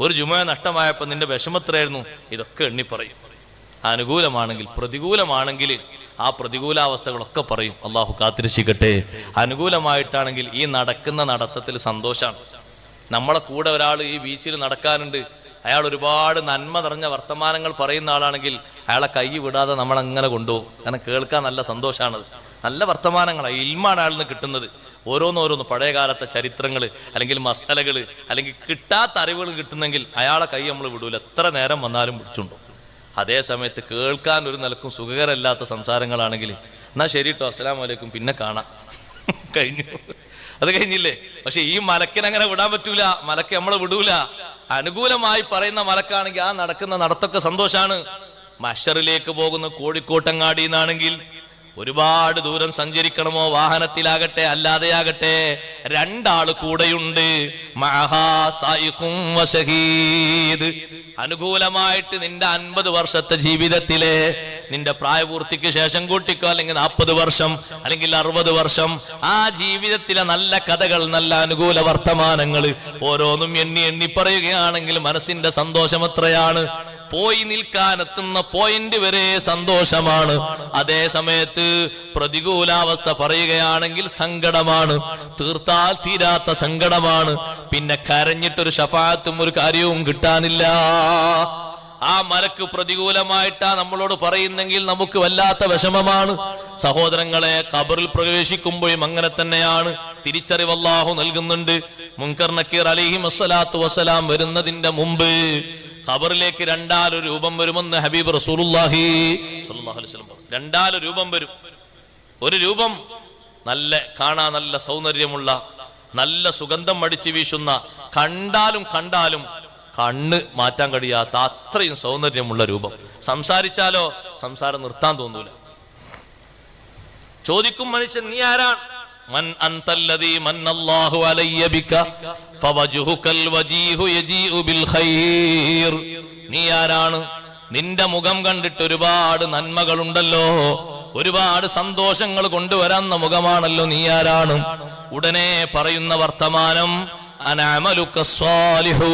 ഒരു ജുമ നഷ്ടമായപ്പോൾ നിന്റെ വിഷമത്രയായിരുന്നു, ഇതൊക്കെ എണ്ണിപ്പറയും. അനുകൂലമാണെങ്കിൽ പ്രതികൂലമാണെങ്കിൽ ആ പ്രതികൂലാവസ്ഥകളൊക്കെ പറയും. അള്ളാഹു കാത്തിരക്ഷിക്കട്ടെ. അനുകൂലമായിട്ടാണെങ്കിൽ ഈ നടക്കുന്ന നടത്തത്തിൽ സന്തോഷമാണ്. നമ്മളെ കൂടെ ഒരാൾ ഈ ബീച്ചിൽ നടക്കാനുണ്ട്, അയാൾ ഒരുപാട് നന്മ നിറഞ്ഞ വർത്തമാനങ്ങൾ പറയുന്ന ആളാണെങ്കിൽ അയാളെ കൈ വിടാതെ നമ്മളങ്ങനെ കൊണ്ടുപോകും. കാരണം കേൾക്കാൻ നല്ല സന്തോഷമാണത്. നല്ല വർത്തമാനങ്ങളാണ്, ഇൽമാണ് അയാളിൽ നിന്ന് കിട്ടുന്നത്. ഓരോന്നോരോന്ന് പഴയ കാലത്തെ ചരിത്രങ്ങൾ അല്ലെങ്കിൽ മസാലകൾ അല്ലെങ്കിൽ കിട്ടാത്ത അറിവുകൾ കിട്ടുന്നെങ്കിൽ അയാളെ കൈ നമ്മൾ വിടൂല, എത്ര നേരം വന്നാലും പിടിച്ചുണ്ടോ. അതേ സമയത്ത് കേൾക്കാൻ ഒരു നിലക്കും സുഖകരമല്ലാത്ത സംസാരങ്ങളാണെങ്കിൽ എന്നാ ശരി കേട്ടോ, അസ്സലാമു അലൈക്കും, പിന്നെ കാണാം, കഴിഞ്ഞു, അത് കഴിഞ്ഞില്ലേ. പക്ഷെ ഈ മലക്കിനങ്ങനെ വിടാൻ പറ്റൂല, മലക്ക് നമ്മളെ വിടൂല. അനുകൂലമായി പറയുന്ന മലക്കാണെങ്കിൽ ആ നടക്കുന്ന നടത്തൊക്കെ സന്തോഷാണ്. മഹ്ശറിലേക്ക് പോകുന്ന കോഴിക്കോട്ടങ്ങാടി എന്നാണെങ്കിൽ ഒരുപാട് ദൂരം സഞ്ചരിക്കണമോ, വാഹനത്തിലാകട്ടെ അല്ലാതെയാകട്ടെ, രണ്ടാള് കൂടെയുണ്ട്. അനുകൂലമായിട്ട് നിന്റെ 50 വർഷത്തെ ജീവിതത്തിലെ നിന്റെ പ്രായപൂർത്തിക്ക് ശേഷം കൂട്ടിക്കോ, അല്ലെങ്കിൽ 40 വർഷം അല്ലെങ്കിൽ 60 വർഷം, ആ ജീവിതത്തിലെ നല്ല കഥകൾ, നല്ല അനുകൂല വർത്തമാനങ്ങൾ ഓരോന്നും എണ്ണി പറയുകയാണെങ്കിൽ മനസ്സിന്റെ സന്തോഷം എത്രയാണ്. പോയി നിൽക്കാനെത്തുന്ന പോയിന്റ് വരെ സന്തോഷമാണ്. അതേ സമയത്ത് പ്രതികൂലാവസ്ഥ പറയുകയാണെങ്കിൽ സങ്കടമാണ്, തീർത്താൽ തീരാത്ത സങ്കടമാണ്. പിന്നെ കരഞ്ഞിട്ടൊരു ശഫാഅത്തും ഒരു കാര്യവും കിട്ടാനില്ല. ആ മലക്ക് പ്രതികൂലമായിട്ടാ നമ്മളോട് പറയുന്നെങ്കിൽ നമുക്ക് വല്ലാത്ത വിഷമമാണ്. സഹോദരങ്ങളെ, ഖബറിൽ പ്രവേശിക്കുമ്പോഴും അങ്ങനെ തന്നെയാണ്. തിരിച്ചറിവ് അല്ലാഹു നൽകുന്നുണ്ട്. മുൻകർ നക്കീർ അലൈഹി വസ്സലാത്തു വസ്സലാം വരുന്നതിന്റെ മുമ്പ് ഖബറിലേക്ക് രണ്ടാലൊരു രൂപം വരുമെന്ന് ഹബീബ് റസൂലുള്ളാഹി സ്വല്ലല്ലാഹു അലൈഹി വസല്ലം. രണ്ടാലൊരു രൂപം വരും. ഒരു രൂപം കാണാൻ നല്ല സൗന്ദര്യമുള്ള, നല്ല സുഗന്ധം അടിച്ചു വീശുന്ന, കണ്ടാലും കണ്ണ് മാറ്റാൻ കഴിയാത്ത അത്രയും സൗന്ദര്യമുള്ള രൂപം. സംസാരിച്ചാലോ സംസാരം നിർത്താൻ തോന്നൂല. ചോദിക്കും മനുഷ്യൻ, നീ ആരാണ്? മൻ അൻതല്ലദീ മന്നല്ലാഹു അലയ്യ ബിക ഫവജ്ഹുകൽ വജീഹു യജീഉ ബിൽ ഖൈർ. നീ ആരാണ്? നിന്റെ മുഖം കണ്ടിട്ട് ഒരുപാട് നന്മകളുണ്ടല്ലോ, ഒരുപാട് സന്തോഷങ്ങൾ കൊണ്ടുവരാന്ന മുഖമാണല്ലോ, നീ ആരാണ്? ഉടനെ പറയുന്ന വർത്തമാനം അനഅമലുക സ്വാലിഹൂ.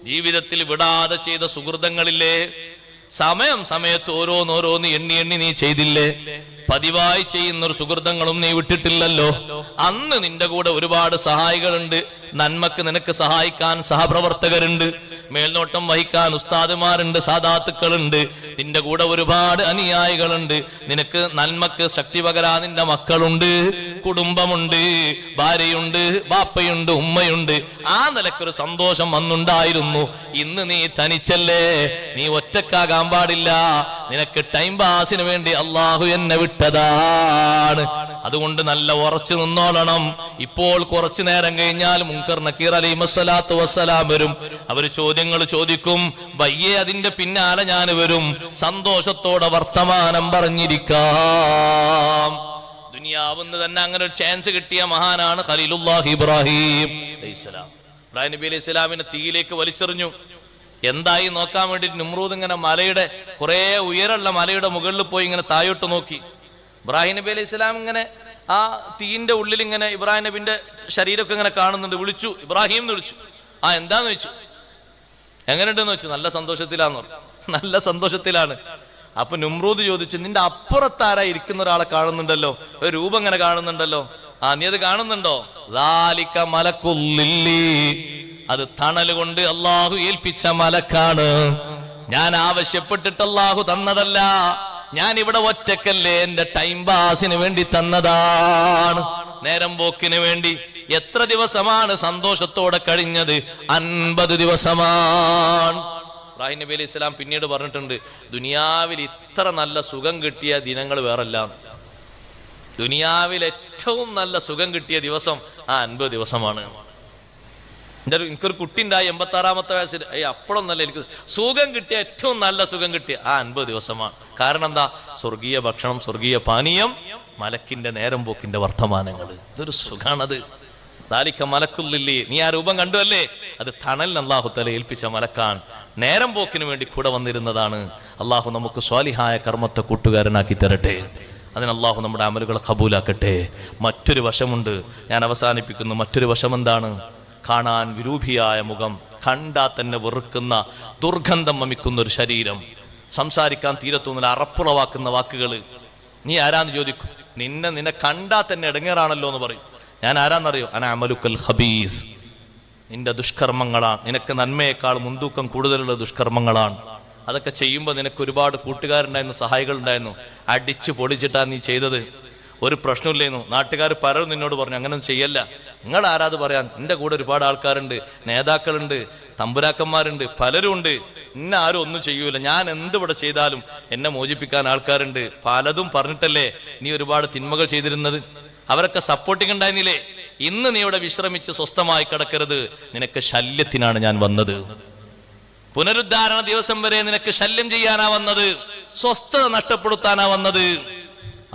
ജീവിതത്തിൽ വിടാതെ ചെയ്ത സുഹൃതങ്ങളില്ലേ, സമയത്ത് ഓരോന്നോരോന്ന് എണ്ണി നീ ചെയ്തില്ലേ, പതിവായി ചെയ്യുന്നൊരു സുഹൃതങ്ങളും നീ വിട്ടിട്ടില്ലല്ലോ. അന്ന് നിന്റെ കൂടെ ഒരുപാട് സഹായികളുണ്ട്, നന്മക്ക് നിനക്ക് സഹായിക്കാൻ സഹപ്രവർത്തകരുണ്ട്, മേൽനോട്ടം വഹിക്കാൻ ഉസ്താദുമാരുണ്ട്, സാദാത്തുക്കളുണ്ട്, നിന്റെ കൂടെ ഒരുപാട് അനുയായികളുണ്ട്, നിനക്ക് നന്മക്ക് ശക്തി പകരാൻ നിന്റെ മക്കളുണ്ട്, കുടുംബമുണ്ട്, ഭാര്യയുണ്ട്, ബാപ്പയുണ്ട്, ഉമ്മയുണ്ട്. ആ നിലക്കൊരു സന്തോഷം അന്നുണ്ടായിരുന്നു. ഇന്ന് നീ തനിച്ചല്ലേ, നീ ഒറ്റക്കാകാൻ പാടില്ല. നിനക്ക് ടൈം പാസിന് വേണ്ടി അള്ളാഹു എന്നെ വിട്ടതാണ്. അതുകൊണ്ട് നല്ല ഉറച്ചു നിന്നോളണം. ഇപ്പോൾ കുറച്ചു നേരം കഴിഞ്ഞാൽ മുൻകർ നക്കീർ അലൈഹി വസ്സലാത്തു വസ്സലാം വരും. അവർ ചോദ്യങ്ങൾ ചോദിക്കും, വയ്യേ അതിന്റെ പിന്നാലെ ഞാൻ വരും. സന്തോഷത്തോടെ വർത്തമാനം പറഞ്ഞിരിക്കാം. ദുനിയാവുന്ന് തന്നെ അങ്ങനെ ഒരു ചാൻസ് കിട്ടിയ മഹാനാണ് ഖലീലുല്ലാഹി ഇബ്രാഹിം അലൈഹിസ്സലാം. ഇബ്രാഹിം നബി അലൈഹി സ്വലാമിനെ തീയിലേക്ക് വലിച്ചെറിഞ്ഞു. എന്തായി നോക്കാൻ വേണ്ടി നമ്രൂദ് ഇങ്ങനെ മലയുടെ കുറെ ഉയരമുള്ള മലയുടെ മുകളിൽ പോയി ഇങ്ങനെ താഴോട്ട് നോക്കി. ഇബ്രാഹിം നബി അലൈഹി സ്വലാം ഇങ്ങനെ ആ തീയിന്റെ ഉള്ളിൽ ഇങ്ങനെ ഇബ്രാഹിം നബിന്റെ ശരീരമൊക്കെ ഇങ്ങനെ കാണുന്നുണ്ട്. വിളിച്ചു, ഇബ്രാഹിം എന്ന് വിളിച്ചു. ആ എന്താന്ന് വെച്ചു, എങ്ങനെയുണ്ടെന്ന് വെച്ചു. നല്ല സന്തോഷത്തിലാന്ന് പറഞ്ഞു. നല്ല സന്തോഷത്തിലാണ്. അപ്പൊ നമ്രൂദ് ചോദിച്ചു, നിന്റെ അപ്പുറത്താരാ ഇരിക്കുന്ന ഒരാളെ കാണുന്നുണ്ടല്ലോ, ഒരു രൂപം ഇങ്ങനെ കാണുന്നുണ്ടല്ലോ, ആ നീ അത് കാണുന്നുണ്ടോ? ദാലിക മലക്കുല്ലില്ലി, അത് തണൽ കൊണ്ട് അള്ളാഹു ഏൽപ്പിച്ച മലക്കാണ്. ഞാൻ ആവശ്യപ്പെട്ടിട്ട് അള്ളാഹു തന്നതല്ല, ഞാൻ ഇവിടെ ഒറ്റക്കല്ലേ, എന്റെ ടൈം പാസിന് വേണ്ടി തന്നതാണ്, നേരം പോക്കിന് വേണ്ടി. എത്ര ദിവസമാണ് സന്തോഷത്തോടെ കഴിഞ്ഞത്? 50 ദിവസമാണ്. ഇബ്രാഹിം നബി അലൈഹി സ്വലാം പിന്നീട് പറഞ്ഞിട്ടുണ്ട്, ദുനിയാവിൽ ഇത്ര നല്ല സുഖം കിട്ടിയ ദിനങ്ങൾ വേറല്ല. ദുനിയാവിൽ ഏറ്റവും നല്ല സുഖം കിട്ടിയ ദിവസം ആ 50 ദിവസമാണ്. എനിക്കൊരു കുട്ടി ഉണ്ടായി 86-ാമത്തെ വയസ്സിൽ, അപ്പോഴൊന്നല്ല, എനിക്ക് സുഖം കിട്ടിയ ഏറ്റവും നല്ല സുഖം കിട്ടിയ ആ 50 ദിവസമാണ്. കാരണം എന്താ? സ്വർഗീയ ഭക്ഷണം, സ്വർഗീയ പാനീയം, മലക്കിന്റെ നേരം പോക്കിന്റെ വർത്തമാനങ്ങൾ. ഇതൊരു സുഖാണത്. ദാലിക മലക്കുല്ലില്ലേ, നീ ആ രൂപം കണ്ടുവല്ലേ, അത് തണൽ അല്ലാഹു തആല ഏൽപ്പിച്ച മലക്കാണ്. നേരം പോക്കിന് വേണ്ടി കൂടെ വന്നിരുന്നതാണ്. അള്ളാഹു നമുക്ക് സ്വാലിഹായ കർമ്മത്തെ കൂട്ടുകാരനാക്കി തരട്ടെ. അതിന് അള്ളാഹു നമ്മുടെ അമലുകളെ കബൂലാക്കട്ടെ. മറ്റൊരു വശമുണ്ട്, ഞാൻ അവസാനിപ്പിക്കുന്നു. മറ്റൊരു വശം എന്താണ്? കാണാൻ വിരൂപിയായ മുഖം, കണ്ടാൽ തന്നെ വെറുക്കുന്ന, ദുർഗന്ധം വമിക്കുന്ന ഒരു ശരീരം, സംസാരിക്കാൻ തീരത്തോന്നില്ല, അറപ്പുളവാക്കുന്ന വാക്കുകൾ. നീ ആരാന്ന് ചോദിക്കും. നിന്നെ കണ്ടാൽ തന്നെ ഇടങ്ങേറാണല്ലോ എന്ന് പറയും. ഞാൻ ആരാന്നറിയോ? അന അമലുക്കൽ ഖബീസ്, നിന്റെ ദുഷ്കർമ്മങ്ങളാണ്. നിനക്ക് നന്മയേക്കാൾ മുൻതൂക്കം കൂടുതലുള്ള ദുഷ്കർമ്മങ്ങളാണ്. അതൊക്കെ ചെയ്യുമ്പോൾ നിനക്ക് ഒരുപാട് കൂട്ടുകാരുണ്ടായിരുന്നു, സഹായികൾ ഉണ്ടായിരുന്നു. അടിച്ചു പൊളിച്ചിട്ടാണ് നീ ചെയ്തത്, ഒരു പ്രശ്നമില്ലായിരുന്നു. നാട്ടുകാർ പലരും നിന്നോട് പറഞ്ഞു അങ്ങനൊന്നും ചെയ്യല്ല. നിങ്ങൾ ആരാത് പറയാൻ? എൻ്റെ കൂടെ ഒരുപാട് ആൾക്കാരുണ്ട്, നേതാക്കളുണ്ട്, തമ്പുരാക്കന്മാരുണ്ട്, പലരും ഉണ്ട്. ഇന്ന ആരും ഒന്നും ചെയ്യൂല, ഞാൻ എന്തിവിടെ ചെയ്താലും എന്നെ മോചിപ്പിക്കാൻ ആൾക്കാരുണ്ട്. പലതും പറഞ്ഞിട്ടല്ലേ നീ ഒരുപാട് തിന്മകൾ ചെയ്തിരുന്നത്. അവരൊക്കെ സപ്പോർട്ടിങ് ഉണ്ടായിരുന്നില്ലേ? ഇന്ന് നീ ഇവിടെ വിശ്രമിച്ച് സ്വസ്ഥമായി കിടക്കരുത്, നിനക്ക് ശല്യത്തിനാണ് ഞാൻ വന്നത്. പുനരുദ്ധാരണ ദിവസം വരെ നിനക്ക് ശല്യം ചെയ്യാനാ വന്നത്, സ്വസ്ഥത നഷ്ടപ്പെടുത്താനാ വന്നത്.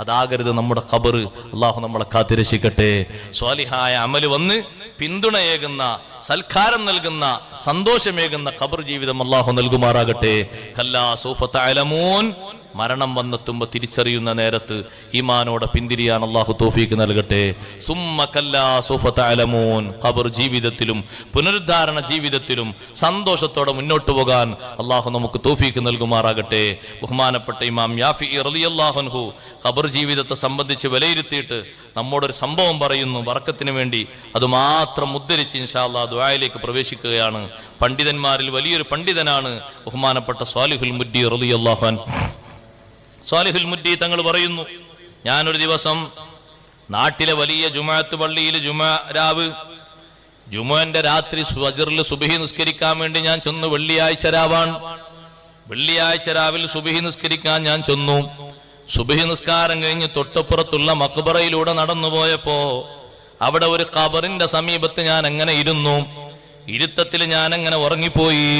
അതാകരുത് നമ്മുടെ ഖബർ. അള്ളാഹു നമ്മളെ കാത്തിരക്ഷിക്കട്ടെ. സ്വാലിഹായ അമല് വന്ന് പിന്തുണയേകുന്ന, സൽക്കാരം നൽകുന്ന, സന്തോഷമേകുന്ന ഖബർ ജീവിതം അള്ളാഹു നൽകുമാറാകട്ടെ. കല്ലാ സൗഫ തഅലമൂൻ, മരണം വന്നെത്തുമ്പോൾ തിരിച്ചറിയുന്ന നേരത്ത് ഈമാനോടെ പിന്തിരിയാൻ അള്ളാഹു തൗഫീഖ് നൽകട്ടെ. സുമ്മ കല്ലാ സൗഫ തഅലമൂൻ, ഖബർ ജീവിതത്തിലും പുനരുദ്ധാരണ ജീവിതത്തിലും സന്തോഷത്തോടെ മുന്നോട്ട് പോകാൻ അള്ളാഹു നമുക്ക് തൗഫീഖ് നൽകുമാറാകട്ടെ. ബഹുമാനപ്പെട്ട ഇമാം യാഫിഈ റളിയല്ലാഹു അൻഹു ഖബർ ജീവിതത്തെ സംബന്ധിച്ച് വിലയിരുത്തിയിട്ട് നമ്മോടൊരു സംഭവം പറയുന്നു, ബറക്കത്തിന് വേണ്ടി. അതുമാത്രം ഉദ്ധരിച്ച് ഇൻഷാ അല്ലാഹ് ദുആയിലേക്ക് പ്രവേശിക്കുകയാണ്. പണ്ഡിതന്മാരിൽ വലിയൊരു പണ്ഡിതനാണ് ബഹുമാനപ്പെട്ട സ്വാലിഹുൽ മുദ്ദി റളിയല്ലാഹു അൻഹു. സ്വാലിഹുൽ മുദ്ദി തങ്ങൾ പറയുന്നു, ഞാനൊരു ദിവസം നാട്ടിലെ വലിയ ജുമുഅത്ത് പള്ളിയിൽ രാവ്, ജുമുഅന്റെ രാത്രി ഫജ്റിൽ സുബ്ഹി നിസ്കരിക്കാൻ വേണ്ടി ഞാൻ ചെന്നു. വെള്ളിയാഴ്ച രാവാണ്. വെള്ളിയാഴ്ച രാവിൽ സുബ്ഹി നിസ്കരിക്കാൻ ഞാൻ ചെന്നു. സുബ്ഹി നിസ്കാരം കഴിഞ്ഞ് തൊട്ടപ്പുറത്തുള്ള മഖ്ബറയിലൂടെ നടന്നു പോയപ്പോ അവിടെ ഒരു ഖബറിന്റെ സമീപത്ത് ഞാൻ അങ്ങനെ ഇരുന്നു. ഇരുത്തത്തിൽ ഞാൻ അങ്ങനെ ഉറങ്ങിപ്പോയി.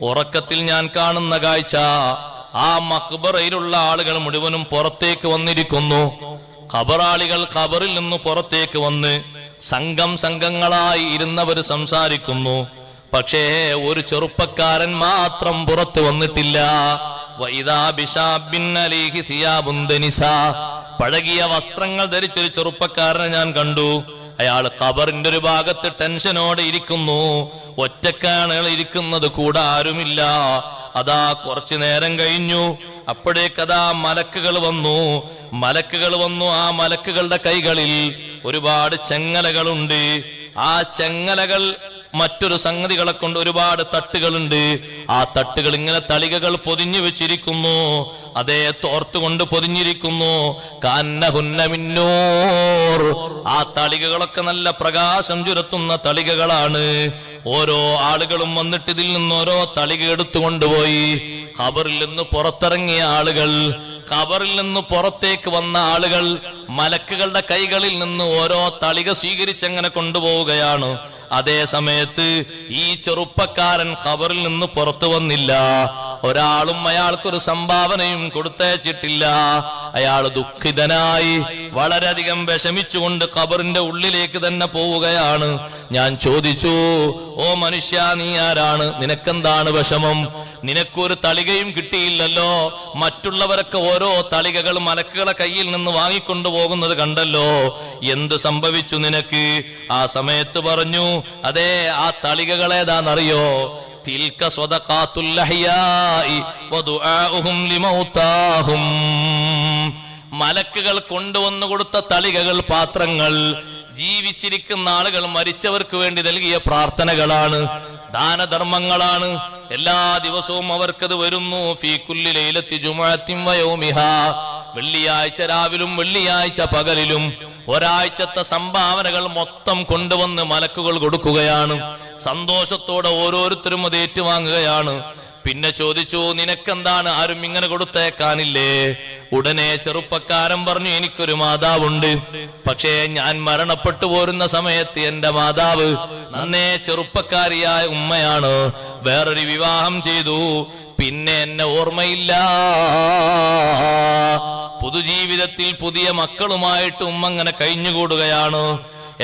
ഉറക്കത്തിൽ ഞാൻ കാണുന്ന കാഴ്ച, ആ മഖ്ബറയിലുള്ള ആളുകൾ മുഴുവനും പുറത്തേക്ക് വന്നിരിക്കുന്നു. ഖബറാളികൾ ഖബറിൽ നിന്ന് പുറത്തേക്ക് വന്ന് സംഘങ്ങളായി ഇരുന്നവർ സംസാരിക്കുന്നു. പക്ഷേ ഒരു ചെറുപ്പക്കാരൻ മാത്രം പുറത്തു വന്നിട്ടില്ല. പഴകിയ വസ്ത്രങ്ങൾ ധരിച്ചൊരു ചെറുപ്പക്കാരനെ ഞാൻ കണ്ടു. അയാൾ ഖബറിന്റെ ഒരു ഭാഗത്ത് ടെൻഷനോടെ ഇരിക്കുന്നു. ഒറ്റക്കാണ് ഇരിക്കുന്നത്, കൂടെ ആരുമില്ല. അതാ കുറച്ചു നേരം കഴിഞ്ഞു. അപ്പോഴേക്കതാ മലക്കുകൾ വന്നു. ആ മലക്കുകളുടെ കൈകളിൽ ഒരുപാട് ചെങ്ങലകളുണ്ട്. ആ ചെങ്ങലകൾ മറ്റൊരു സംഗതികളെ കൊണ്ട് ഒരുപാട് തട്ടുകളുണ്ട്. ആ തട്ടുകൾ ഇങ്ങനെ തളികകൾ പൊതിഞ്ഞു വെച്ചിരിക്കുന്നു. അതേ തോർത്തുകൊണ്ട് പൊതിഞ്ഞിരിക്കുന്നു. കന്നഹുന്ന മിന്നൂർ. ആ തളികകളൊക്കെ നല്ല പ്രകാശം ചുരത്തുന്ന തളികകളാണ്. ഓരോ ആളുകളും വന്നിട്ട് ഇതിൽ നിന്ന് ഓരോ തളിക എടുത്തു കൊണ്ടുപോയി. ഖബറിൽ നിന്ന് പുറത്തിറങ്ങിയ ആളുകൾ, ഖബറിൽ നിന്ന് പുറത്തേക്ക് വന്ന ആളുകൾ മലക്കുകളുടെ കൈകളിൽ നിന്ന് ഓരോ തളിക സ്വീകരിച്ചങ്ങനെ കൊണ്ടുപോവുകയാണ്. അതേ സമയത്ത് ഈ ചെറുപ്പക്കാരൻ ഖബറിൽ നിന്ന് പുറത്തു വന്നില്ല. ഒരാളും അയാൾക്കൊരു സംഭാവനയും കൊടുത്തയച്ചിട്ടില്ല. അയാൾ ദുഃഖിതനായി വളരെയധികം വിഷമിച്ചുകൊണ്ട് ഖബറിന്റെ ഉള്ളിലേക്ക് തന്നെ പോവുകയാണ്. ഞാൻ ചോദിച്ചു, ഓ മനുഷ്യ, നീ ആരാണ്? നിനക്കെന്താണ് വിഷമം? നിനക്കൊരു തളികയും കിട്ടിയില്ലല്ലോ. മറ്റുള്ളവരൊക്കെ ഓരോ തളികകൾ മലക്കുകളെ കയ്യിൽ നിന്ന് വാങ്ങിക്കൊണ്ടു പോകുന്നത് കണ്ടല്ലോ. എന്ത് സംഭവിച്ചു നിനക്ക്? ആ സമയത്ത് പറഞ്ഞു, അതെ, ആ തളികകളേതാണെന്നറിയോ? തിൽക സ്വദഖാത്തുൽ അഹ്യാഇ വദുആഉഹും ലിമൗതാഹും. മലക്കുകൾ കൊണ്ടുവന്നു കൊടുത്ത തളികകൾ, പാത്രങ്ങൾ ജീവിച്ചിരിക്കുന്ന ആളുകൾ മരിച്ചവർക്ക് വേണ്ടി നൽകിയ പ്രാർത്ഥനകളാണ്. ദാനധർമ്മങ്ങളാണ്. എല്ലാ ദിവസവും അവർക്കത് വരുന്നു. ഫീ കുല്ലി ലൈലത്തി ജുമുഅത്തിൻ വയൗമിഹാ, വെള്ളിയാഴ്ച രാവിലും വെള്ളിയാഴ്ച പകലിലും ഒരാഴ്ചത്തെ സംഭാവനകൾ മൊത്തം കൊണ്ടുവന്ന് മലക്കുകൾ കൊടുക്കുകയാണ്. സന്തോഷത്തോടെ ഓരോരുത്തരും അത് ഏറ്റുവാങ്ങുകയാണ്. പിന്നെ ചോദിച്ചു, നിനക്കെന്താണ്, ആരും ഇങ്ങനെ കൊടുത്തേക്കാനില്ലേ? ഉടനെ ചെറുപ്പക്കാരൻ പറഞ്ഞു, എനിക്കൊരു മാതാവുണ്ട്. പക്ഷേ ഞാൻ മരണപ്പെട്ടു പോരുന്ന സമയത്ത് എന്റെ മാതാവ് നന്നേ ചെറുപ്പക്കാരിയായ ഉമ്മയാണ്. വേറൊരു വിവാഹം ചെയ്തു. പിന്നെ എന്നെ ഓർമ്മയില്ല. പൊതുജീവിതത്തിൽ പുതിയ മക്കളുമായിട്ട് ഉമ്മ അങ്ങനെ കഴിഞ്ഞുകൂടുകയാണ്.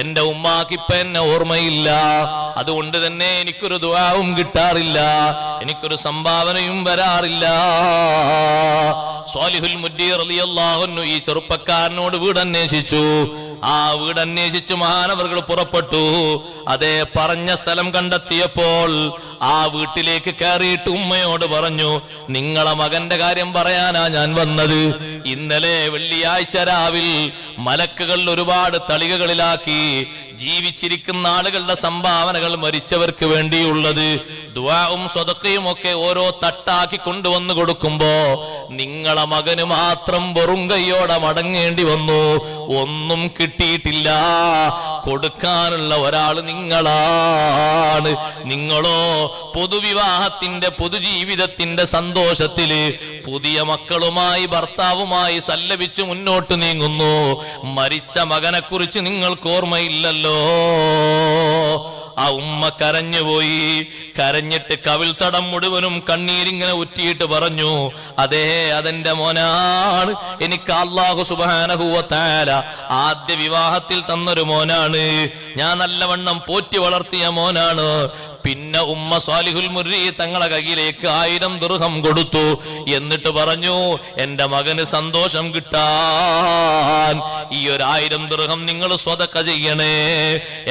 എന്റെ ഉമ്മാക്കിപ്പ എന്നെ ഓർമ്മയില്ല. അതുകൊണ്ട് തന്നെ എനിക്കൊരു ദുആവും കിട്ടാറില്ല, എനിക്കൊരു സംഭാവനയും വരാറില്ല. സ്വാലിഹുൽ മുദ്ദി റളിയല്ലാഹു അൻഹു ഈ ചെറുപ്പക്കാരനോട് വീടന്വേഷിച്ചു. ആ വീടന്വേഷിച്ചു മഹാനവറുകൾ പുറപ്പെട്ടു. അതേ പറഞ്ഞ സ്ഥലം കണ്ടെത്തിയപ്പോൾ ആ വീട്ടിലേക്ക് കയറിയിട്ട് ഉമ്മയോട് പറഞ്ഞു, നിങ്ങളെ മകന്റെ കാര്യം പറയാനാ ഞാൻ വന്നത്. ഇന്നലെ വെള്ളിയാഴ്ച രാവിൽ മലക്കുകൾ ഒരുപാട് തളികകളിലാക്കി ജീവിച്ചിരിക്കുന്ന ആളുകളുടെ സംഭാവനകൾ മരിച്ചവർക്ക് വേണ്ടിയുള്ളത് ദുആവും സ്വതക്കയും ഒക്കെ ഓരോ തട്ടാക്കി കൊണ്ടുവന്ന് കൊടുക്കുമ്പോ നിങ്ങളെ മകന് മാത്രം വെറും കൈയോടെ മടങ്ങേണ്ടി വന്നു. ഒന്നും കിട്ടിയിട്ടില്ല. കൊടുക്കാനുള്ള ഒരാള് നിങ്ങളാണ്. നിങ്ങളോ പൊതുവിവാഹത്തിന്റെ പൊതുജീവിതത്തിന്റെ സന്തോഷത്തില് പുതിയ മക്കളുമായി ഭർത്താവുമായി സല്ലപിച്ച് മുന്നോട്ട് നീങ്ങുന്നു. മരിച്ച മകനെ കുറിച്ച് നിങ്ങൾക്ക് ഓർമ്മയില്ലല്ലോ. ആ ഉമ്മ കരഞ്ഞുപോയി. കരഞ്ഞിട്ട് കവിൾ തടം മുഴുവനും കണ്ണീരിങ്ങനെ ഉറ്റിയിട്ട് പറഞ്ഞു, അതേ അതെന്റെ മോനാണ്. എനിക്ക് അല്ലാഹു സുബ്ഹാനഹു വ തആല ആദ്യ വിവാഹത്തിൽ തന്നൊരു മോനാണ്. ഞാൻ നല്ലവണ്ണം പോറ്റി വളർത്തിയ മോനാണ്. പിന്നെ ഉമ്മ സ്വാലിഹുൽ മുർരി തങ്ങളെ കയ്യിലേക്ക് 1000 ദിർഹം കൊടുത്തു. എന്നിട്ട് പറഞ്ഞു, എന്റെ മകന് സന്തോഷം കിട്ടാൻ ഈ 1000 ദിർഹം നിങ്ങൾ സ്വതക്ക ചെയ്യണേ.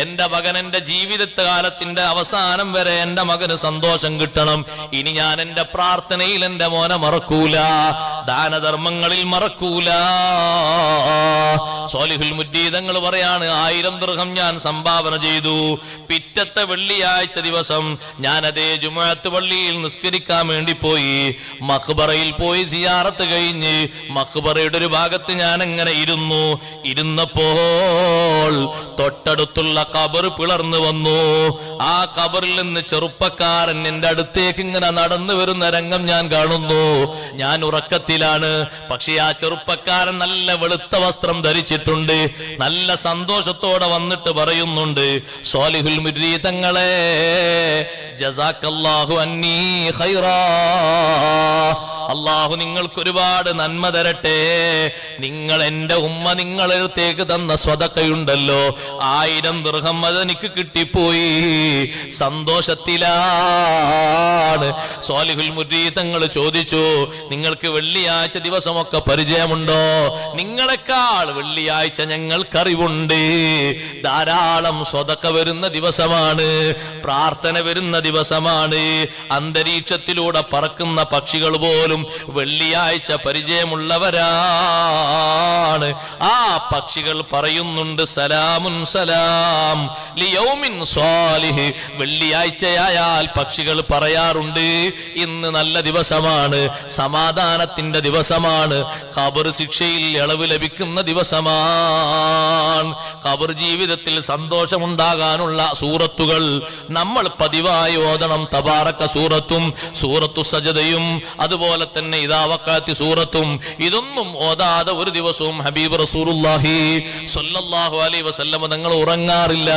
എന്റെ മകൻ എന്റെ ജീവിതകാലത്തിന്റെ അവസാനം വരെ എന്റെ മകന് സന്തോഷം കിട്ടണം. ഇനി ഞാൻ എന്റെ പ്രാർത്ഥനയിൽ എന്റെ മോനെ മറക്കൂല, ദാനധർമ്മങ്ങളിൽ മറക്കൂല. സ്വാലിഹുൽ മുദ്ദി തങ്ങൾ പറയാണ്, 1000 ദിർഹം ഞാൻ സംഭാവന ചെയ്തു. പിറ്റത്തെ വെള്ളിയാഴ്ച ദിവസം ഞാൻ അതേ ജുമുഅത്ത് പള്ളിയിൽ നിസ്കരിക്കാൻ വേണ്ടി പോയി. മഖ്ബറയിൽ പോയി സിയാറത്ത് കഴിഞ്ഞ് മഖ്ബറയുടെ ഒരു ഭാഗത്ത് ഞാൻ എങ്ങനെ ഇരുന്നപ്പോൾ തൊട്ടടുത്തുള്ള ഖബർ പിളർന്നു വന്നു. ആ ഖബറിൽ നിന്ന് ചെറുപ്പക്കാരൻ എന്റെ അടുത്തേക്ക് ഇങ്ങനെ നടന്നു വരുന്ന രംഗം ഞാൻ കാണുന്നു. ഞാൻ ഉറക്കത്തിലാണ്. പക്ഷെ ആ ചെറുപ്പക്കാരൻ നല്ല വെളുത്ത വസ്ത്രം ധരിച്ചിട്ടുണ്ട്. നല്ല സന്തോഷത്തോടെ വന്നിട്ട് പറയുന്നുണ്ട്, സ്വാലിഹുൽ മുർരി തങ്ങളെ ജസാക്കല്ലാഹു അന്നീ ഖൈറാ, അള്ളാഹു നിങ്ങൾക്ക് ഒരുപാട് നന്മ തരട്ടെ. നിങ്ങൾ എന്റെ ഉമ്മ നിങ്ങളടുത്തേക്ക് തന്ന സ്വതക്കയുണ്ടല്ലോ, 1000 ദിർഹം അതെനിക്ക് കിട്ടിപ്പോയി. സന്തോഷത്തിലാണ്. സ്വാലിഹുൽ മുർരി തങ്ങൾ ചോദിച്ചു, നിങ്ങൾക്ക് വെള്ളിയാഴ്ച ദിവസമൊക്കെ പരിചയമുണ്ടോ? നിങ്ങളെക്കാൾ വെള്ളിയാഴ്ച ഞങ്ങൾക്കറിവുണ്ട്. ധാരാളം സ്വതക്ക വരുന്ന ദിവസമാണ്, പ്രാർത്ഥന വരുന്ന ദിവസമാണ്. അന്തരീക്ഷത്തിലൂടെ പറക്കുന്ന പക്ഷികൾ പോലും വെള്ളിയാഴ്ച പരിചയമുള്ളവരാണ്. ആ പക്ഷികൾ പറയുന്നുണ്ട്, സലാമുൻ സലാം ലിയൗമിൻ സ്വാലിഹ്. വെള്ളിയാഴ്ചയായാൽ പക്ഷികൾ പറയാറുണ്ട്, ഇന്ന് നല്ല ദിവസമാണ്, സമാധാനത്തിന്റെ ദിവസമാണ്, ഖബർ ശിക്ഷയിൽ ഇളവ് ലഭിക്കുന്ന ദിവസമാണ്. ഖബർ ജീവിതത്തിൽ സന്തോഷമുണ്ടാകാനുള്ള സൂറത്തുകൾ നമ്മൾ പതിവായി ഓതണം. തബാറക സൂറത്തും സൂറത്തു സജദയും അതുപോലെ തന്നെ ഇദാ വഖഅത്തി സൂറത്തും. ഇതൊന്നും ഓതാതെ ഒരു ദിവസവും ഹബീബ് റസൂലുള്ളാഹി സ്വല്ലല്ലാഹു അലൈഹി വസല്ലം തങ്ങൾ ഉറങ്ങാറില്ല.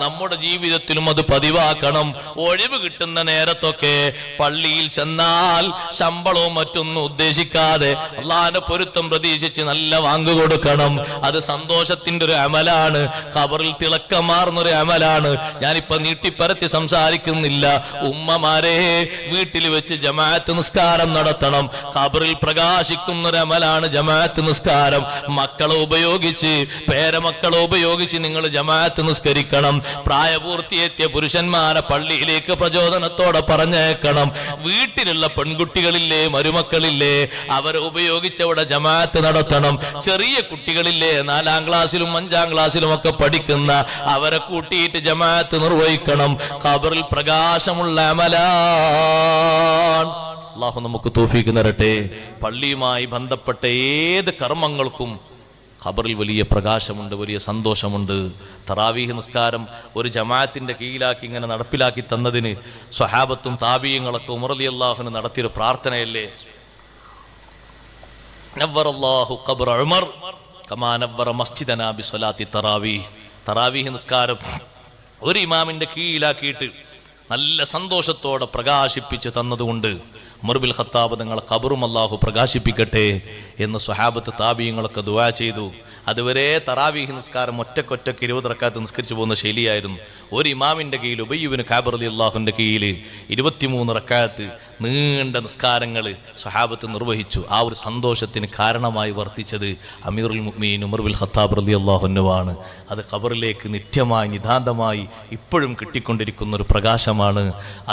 നമ്മുടെ ജീവിതത്തിലും അത് പതിവാക്കണം. ഒഴിവ് കിട്ടുന്ന നേരത്തൊക്കെ പള്ളിയിൽ ചെന്നാൽ ശമ്പളവും മറ്റൊന്നും ഉദ്ദേശിക്കാതെ അള്ളാഹിന്റെ പൊരുത്തം പ്രതീക്ഷിച്ച് നല്ല വാങ്ങു കൊടുക്കണം. അത് സന്തോഷത്തിന്റെ ഒരു അമലാണ്, ഖബറിൽ തിളക്കമാർന്നൊരു അമലാണ്. ഞാനിപ്പോ നീട്ടിപ്പരത്തി സംസാരിക്കുന്നില്ല. ഉമ്മമാരെ, വീട്ടിൽ വെച്ച് ജമാഅത്ത് നിസ്കാരം നടത്തും. നടത്തണം. ഖബറിൽ പ്രകാശിക്കുന്നൊരു അമലാണ് ജമാഅത്ത് നിസ്കാരം. മക്കളെ ഉപയോഗിച്ച്, പേരമക്കളെ ഉപയോഗിച്ച് നിങ്ങൾ ജമാഅത്ത് നിസ്കരിക്കണം. പ്രായപൂർത്തിയെത്തിയ പുരുഷന്മാരെ പള്ളിയിലേക്ക് പ്രചോദനത്തോടെ പറഞ്ഞേക്കണം. വീട്ടിലുള്ള പെൺകുട്ടികളില്ലേ, മരുമക്കളില്ലേ, അവരെ ഉപയോഗിച്ച് അവിടെ ജമാഅത്ത് നടത്തണം. ചെറിയ കുട്ടികളില്ലേ, 4-ാം ക്ലാസ്സിലും 5-ാം ക്ലാസ്സിലും ഒക്കെ പഠിക്കുന്ന, അവരെ കൂട്ടിയിട്ട് ജമാഅത്ത് നിർവഹിക്കണം. ഖബറിൽ പ്രകാശമുള്ള അമലാണ്. അല്ലാഹു നമുക്ക് തൗഫീഖ് തരട്ടെ. പള്ളിയുമായി ബന്ധപ്പെട്ട ഏത് കർമ്മങ്ങൾക്കും ഖബറിൽ വലിയ പ്രകാശമുണ്ട്, വലിയ സന്തോഷമുണ്ട്. തറാവീഹ് നിസ്കാരം ഒരു ജമാഅത്തിന്റെ കീഴിലാക്കി ഇങ്ങനെ നടപ്പിലാക്കി തന്നതിന് സ്വഹാബത്തും താബീയങ്ങളൊക്കെ ഉമർ റളിയല്ലാഹു നടത്തിയൊരു പ്രാർത്ഥനയല്ലേ. നവ്വറല്ലാഹു ഖബ്റ ഉമർ കമാ നവ്വറ മസ്ജിദനാ ബിസ്വലാത്തി തറാവീഹ്. തറാവീഹ് നിസ്കാരം ഒരു ഇമാമിന്റെ കീഴിലാക്കിയിട്ട് നല്ല സന്തോഷത്തോടെ പ്രകാശിപ്പിച്ച് തന്നതുകൊണ്ട് ഉമർ ബിൻ ഖത്താബ് തങ്ങളെ ഖബറും അല്ലാഹു പ്രകാശിപ്പിക്കട്ടെ എന്ന് സ്വഹാബത്ത് താബീയങ്ങളൊക്കെ ദുആ ചെയ്തു. അതുവരെ തറാവീഹ് നിസ്കാരം ഒറ്റക്കൊറ്റക്ക് 20 റക്അത്ത് നിസ്കരിച്ചു പോകുന്ന ശൈലിയായിരുന്നു. ഒരു ഇമാമിന്റെ കീഴിൽ ഉബയ്യ് ഇബ്നു കഅബ് റളിയല്ലാഹുവിന്റെ കീഴിൽ 23 റക്അത്ത് നീണ്ട നിസ്കാരങ്ങൾ സ്വഹാബത്ത് നിർവഹിച്ചു. ആ ഒരു സന്തോഷത്തിന് കാരണമായി വർത്തിച്ചത് അമീറുൽ മുഅ്മിനീൻ ഉമർ ബിൻ ഖത്താബ് റളിയല്ലാഹു അൻഹുവാണ്. അത് ഖബറിലേക്ക് നിത്യമായി നിതാന്തമായി ഇപ്പോഴും കിട്ടിക്കൊണ്ടിരിക്കുന്ന ഒരു പ്രകാശമാണ്.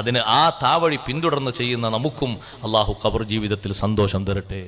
അതിന് ആ താവഴി പിന്തുടർന്ന് ചെയ്യുന്ന നമുക്കും അല്ലാഹു ഖബർ ജീവിതത്തിൽ സന്തോഷം തരട്ടെ.